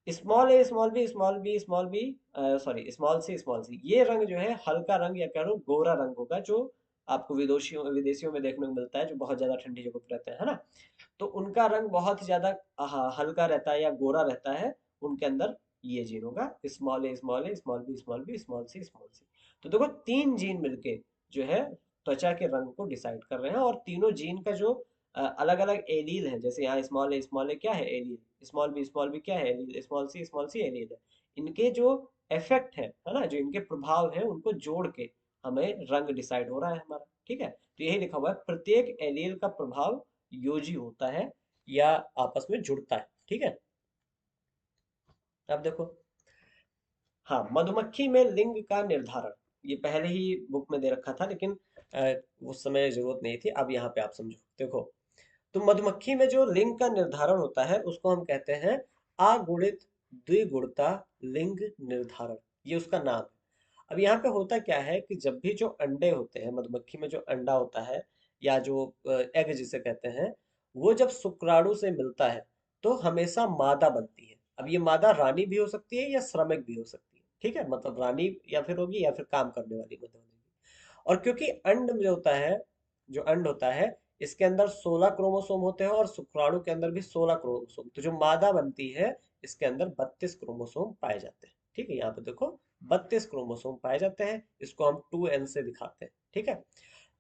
Small A small B small B small B, sorry small C ये रंग जो है हल्का रंग या कह लो गोरा रंग होगा, जो आपको विदेशियों विदेशियों में देखने को मिलता है, जो बहुत ज्यादा ठंडी जगह पर रहते हैं, है ना। तो उनका रंग बहुत ही ज्यादा हल्का रहता है या गोरा रहता है, उनके अंदर ये जीन होगा small A small A small B small B small C small C. तो देखो 3 जीन मिलके जो है त्वचा के रंग को डिसाइड कर रहे हैं, और तीनों जीन का जो अलग अलग एलील है, जैसे यहाँ स्मॉल ए क्या है, एलील। स्मॉल बी क्या है, एलील। स्मॉल सी एलील है। इनके जो इफेक्ट है ना, जो इनके प्रभाव है उनको जोड़ के हमें रंग डिसाइड हो रहा है हमारा, ठीक है। तो यही लिखा हुआ है, प्रत्येक एलील का प्रभाव योजी होता है या आपस में जुड़ता है, ठीक है। अब देखो, हाँ, मधुमक्खी में लिंग का निर्धारण, ये पहले ही बुक में दे रखा था लेकिन उस समय जरूरत नहीं थी, अब यहाँ पे आप समझो। देखो, तो मधुमक्खी में जो लिंग का निर्धारण होता है उसको हम कहते हैं अगुणित द्विगुणता लिंग निर्धारण, ये उसका नाम है। अब यहाँ पे होता क्या है कि जब भी जो अंडे होते हैं मधुमक्खी में, जो अंडा होता है या जो एग जिसे कहते हैं, वो जब शुक्राणु से मिलता है तो हमेशा मादा बनती है। अब ये मादा रानी भी हो सकती है या श्रमिक भी हो सकती है, ठीक है, मतलब रानी या फिर होगी या फिर काम करने वाली मतलब होगी। और क्योंकि अंड में होता है, जो अंड होता है इसके अंदर 16 क्रोमोसोम होते हैं और शुक्राणु के अंदर भी 16 क्रोमोसोम, तो जो मादा बनती है इसके अंदर 32 क्रोमोसोम पाए जाते हैं, ठीक है। यहाँ पे देखो 32 क्रोमोसोम पाए जाते हैं, इसको हम 2n से दिखाते हैं, ठीक है।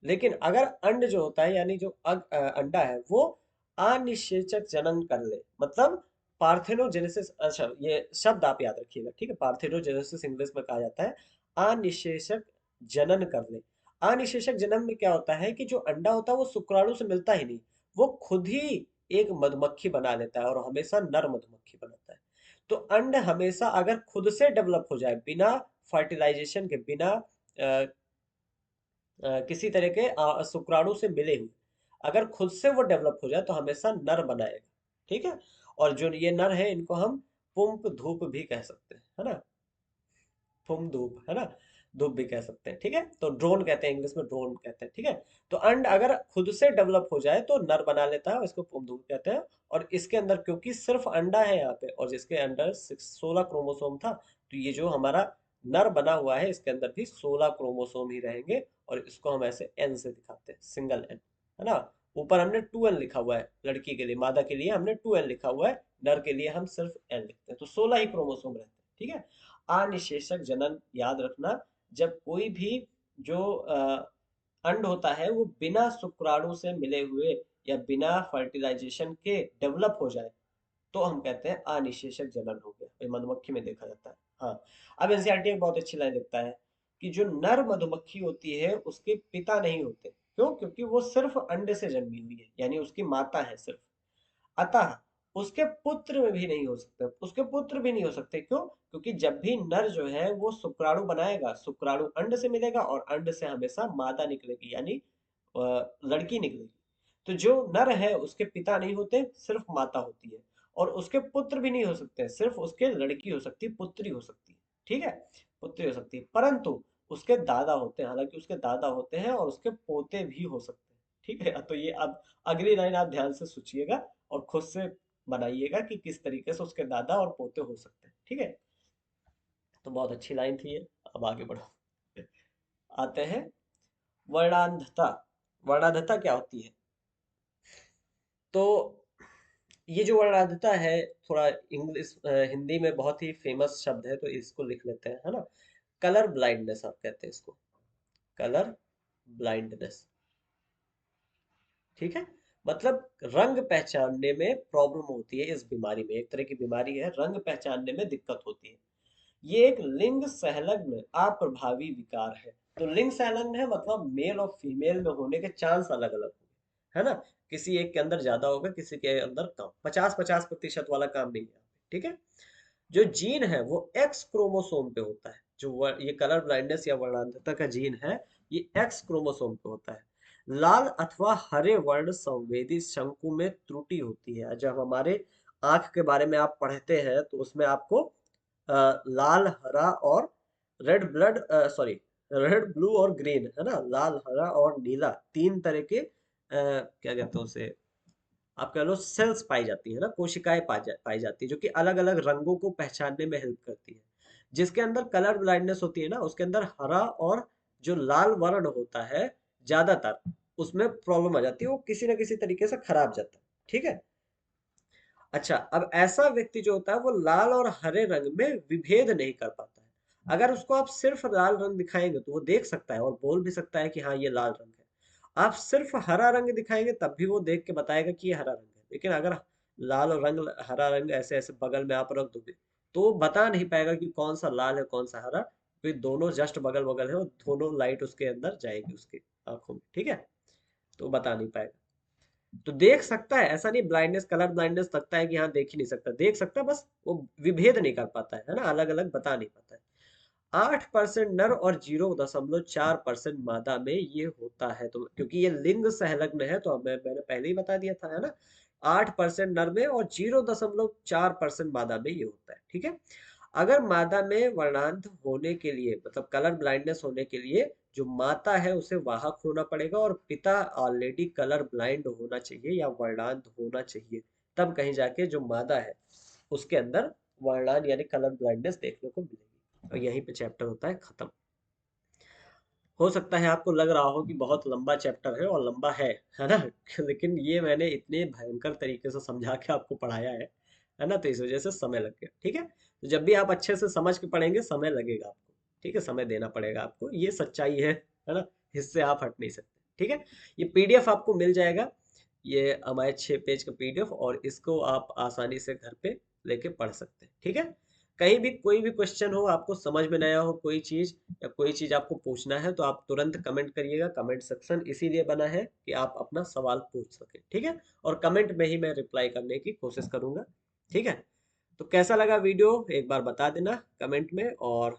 लेकिन अगर अंड जो होता है यानी जो अंडा है वो अनिषेचक जनन कर ले, मतलब पार्थेनोजेनेसिस, अच्छा ये शब्द आप याद रखिएगा, ठीक है, पार्थेनोजेनेसिस इंग्लिश में कहा जाता है, अनिषेचक जनन कर ले। अनिषेचक जनन में क्या होता है कि जो अंडा होता है वो शुक्राणु से मिलता ही नहीं, वो खुद ही एक मधुमक्खी बना लेता है और हमेशा नर मधुमक्खी बनाता है। तो अंड हमेशा अगर खुद से डेवलप हो जाए बिना फर्टिलाइजेशन के, बिना किसी तरह के शुक्राणु से मिले हुए, अगर खुद से वो डेवलप हो जाए तो हमेशा नर बनाएगा, ठीक है। और जो ये नर है इनको हम पुंप धूप भी कह सकते हैं, है ना, पुंप धूप, है ना, धूप भी कह सकते हैं, ठीक है। तो ड्रोन कहते हैं, इंग्लिश में ड्रोन कहते हैं, ठीक है। तो अंड अगर खुद से डेवलप हो जाए तो नर बना लेता है, इसको पुंप धूप कहते हैं। और इसके अंदर क्योंकि सिर्फ अंडा है यहाँ पे और जिसके अंदर 16 क्रोमोसोम था, तो ये जो हमारा नर बना हुआ है इसके अंदर भी 16 क्रोमोसोम ही रहेंगे, और इसको हम ऐसे एन से दिखाते हैं, सिंगल एन, है ना। ऊपर हमने 2n लिखा हुआ है, लड़की के लिए, मादा के लिए हमने 2n लिखा हुआ है, नर के लिए हम सिर्फ n लिखते हैं, तो 16 ही क्रोमोसोम रहते हैं, ठीक है। अनिषेचक जनन याद रखना, जब कोई भी जो अंड होता है वो बिना शुक्राणु से मिले हुए या बिना फर्टिलाइजेशन के डेवलप हो जाए तो हम कहते हैं अनिषेचक जनन हो गया, ये मधुमक्खी में देखा जाता है। हाँ, अब एनसीईआरटी एक बहुत अच्छी लाइन लिखता है कि जो नर मधुमक्खी होती है उसके पिता नहीं होते, क्यों, क्योंकि वो सिर्फ अंडे से जन्मी हुई है, यानी उसकी माता है सिर्फ। अतः उसके पुत्र में भी नहीं हो सकते, उसके पुत्र भी नहीं हो सकते, क्यों, क्योंकि जब भी नर जो है वो शुक्राणु बनाएगा, शुक्राणु अंड से मिलेगा और अंड से हमेशा मादा निकलेगी, यानी लड़की निकलेगी। तो जो नर है उसके पिता नहीं होते, सिर्फ माता होती है, और उसके पुत्र भी नहीं हो सकते, सिर्फ उसके लड़की हो सकती है, पुत्री हो सकती है, ठीक है, पुत्री हो सकती है। परंतु उसके दादा होते हैं, हालांकि उसके दादा होते हैं और उसके पोते भी हो सकते हैं, ठीक है। तो ये अब अगली लाइन आप ध्यान से सोचिएगा और खुद से बनाइएगा कि किस तरीके से उसके दादा और पोते हो सकते हैं, ठीक है। तो बहुत अच्छी लाइन थी ये। अब आगे बढ़ो, आते हैं वर्णांधता। वर्णांधता क्या होती है? तो ये जो वर्णांधता है, थोड़ा इंग्लिश हिंदी में बहुत ही फेमस शब्द है तो इसको लिख लेते हैं, है ना। कलर ब्लाइंडनेस आप कहते हैं इसको, कलर ब्लाइंडनेस, ठीक है। मतलब रंग पहचानने में प्रॉब्लम होती है, इस बीमारी में, एक तरह की बीमारी है, रंग पहचानने में दिक्कत होती है। ये एक लिंग संलग्न अप्रभावी विकार है। तो लिंग संलग्न है मतलब मेल और फीमेल में होने के चांस अलग अलग होंगे, है ना। किसी एक के अंदर ज्यादा होगा, किसी के अंदर कम, 50-50% वाला काम नहीं है। ठीक है। जो जीन है वो एक्स क्रोमोसोम पे होता है। जो ये कलर ब्लाइंडनेस या वर्णांधता का जीन है, ये एक्स क्रोमोसोम पे होता है। लाल अथवा हरे वर्ण संवेदी शंकु में त्रुटि होती है। जब हमारे आंख के बारे में आप पढ़ते हैं तो उसमें आपको लाल, हरा और red blood, sorry, red, blue और ग्रीन, है ना, लाल, हरा और नीला, तीन तरह के क्या कहते हैं उसे, आप कह लो सेल्स पाई जाती है ना, कोशिकाएं पाई जाती है, जो कि अलग अलग रंगों को पहचानने में हेल्प करती है। जिसके अंदर कलर ब्लाइंडनेस होती है ना, उसके अंदर हरा और जो लाल वर्ण होता है ज्यादातर, उसमें प्रॉब्लम आ जाती है, वो किसी ना किसी तरीके से खराब जाता है। ठीक है। अच्छा, अब ऐसा व्यक्ति जो होता है वो लाल और हरे रंग में विभेद नहीं कर पाता है। अगर उसको आप सिर्फ लाल रंग दिखाएंगे तो वो देख सकता है और बोल भी सकता है कि हाँ ये लाल रंग है। आप सिर्फ हरा रंग दिखाएंगे तब भी वो देख के बताएगा कि ये हरा रंग है। लेकिन अगर लाल और रंग, हरा रंग ऐसे ऐसे बगल में आप रख दोगे तो वो बता नहीं पाएगा कि कौन सा लाल है कौन सा हरा, क्योंकि दोनों जस्ट बगल बगल है और दोनों लाइट उसके अंदर जाएगी उसकी आंखों में। ठीक है। तो वो बता नहीं पाएगा। तो देख सकता है, ऐसा नहीं ब्लाइंडनेस, कलर ब्लाइंडनेस लगता है कि हाँ देख ही नहीं सकता, देख सकता है, बस वो विभेद नहीं कर पाता है ना, अलग अलग बता नहीं पाता है। 8% नर और 0.4% मादा में ये होता है। तो क्योंकि ये लिंग संलग्न है तो मैंने पहले ही बता दिया था, है ना। 8% नर में और 0.4% मादा में ये होता है। ठीक है। अगर मादा में वर्णांध होने के लिए, मतलब कलर ब्लाइंडनेस होने के लिए, जो माता है उसे वाहक होना पड़ेगा और पिता ऑलरेडी कलर ब्लाइंड होना चाहिए या वर्णांध होना चाहिए, तब कहीं जाके जो मादा है उसके अंदर वर्णांध यानी कलर ब्लाइंडनेस देखने को मिलेगी। और यहीं पे चैप्टर होता है खत्म। हो सकता है आपको लग रहा हो कि बहुत लंबा चैप्टर है, और लंबा है ना लेकिन ये मैंने इतने भयंकर तरीके से समझा के आपको पढ़ाया है ना, तो इस वजह से समय लग गया। ठीक है। तो जब भी आप अच्छे से समझ के पढ़ेंगे समय लगेगा आपको। ठीक है, समय देना पड़ेगा आपको, ये सच्चाई है ना। इससे आप हट नहीं सकते। ठीक है। ये पीडीएफ आपको मिल जाएगा, ये हमारे 6 पेज का पीडीएफ, और इसको आप आसानी से घर पे लेके पढ़ सकते हैं। ठीक है। कहीं भी कोई भी क्वेश्चन हो, आपको समझ में नया हो कोई चीज, या कोई चीज आपको पूछना है, तो आप तुरंत कमेंट करिएगा। कमेंट सेक्शन इसीलिए बना है कि आप अपना सवाल पूछ सके। ठीक है। और कमेंट में ही मैं रिप्लाई करने की कोशिश करूंगा। ठीक है। तो कैसा लगा वीडियो एक बार बता देना कमेंट में। और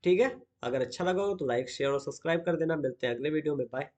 ठीक है, अगर अच्छा लगा हो तो लाइक, शेयर और सब्सक्राइब कर देना। मिलते हैं अगले वीडियो में। बाय।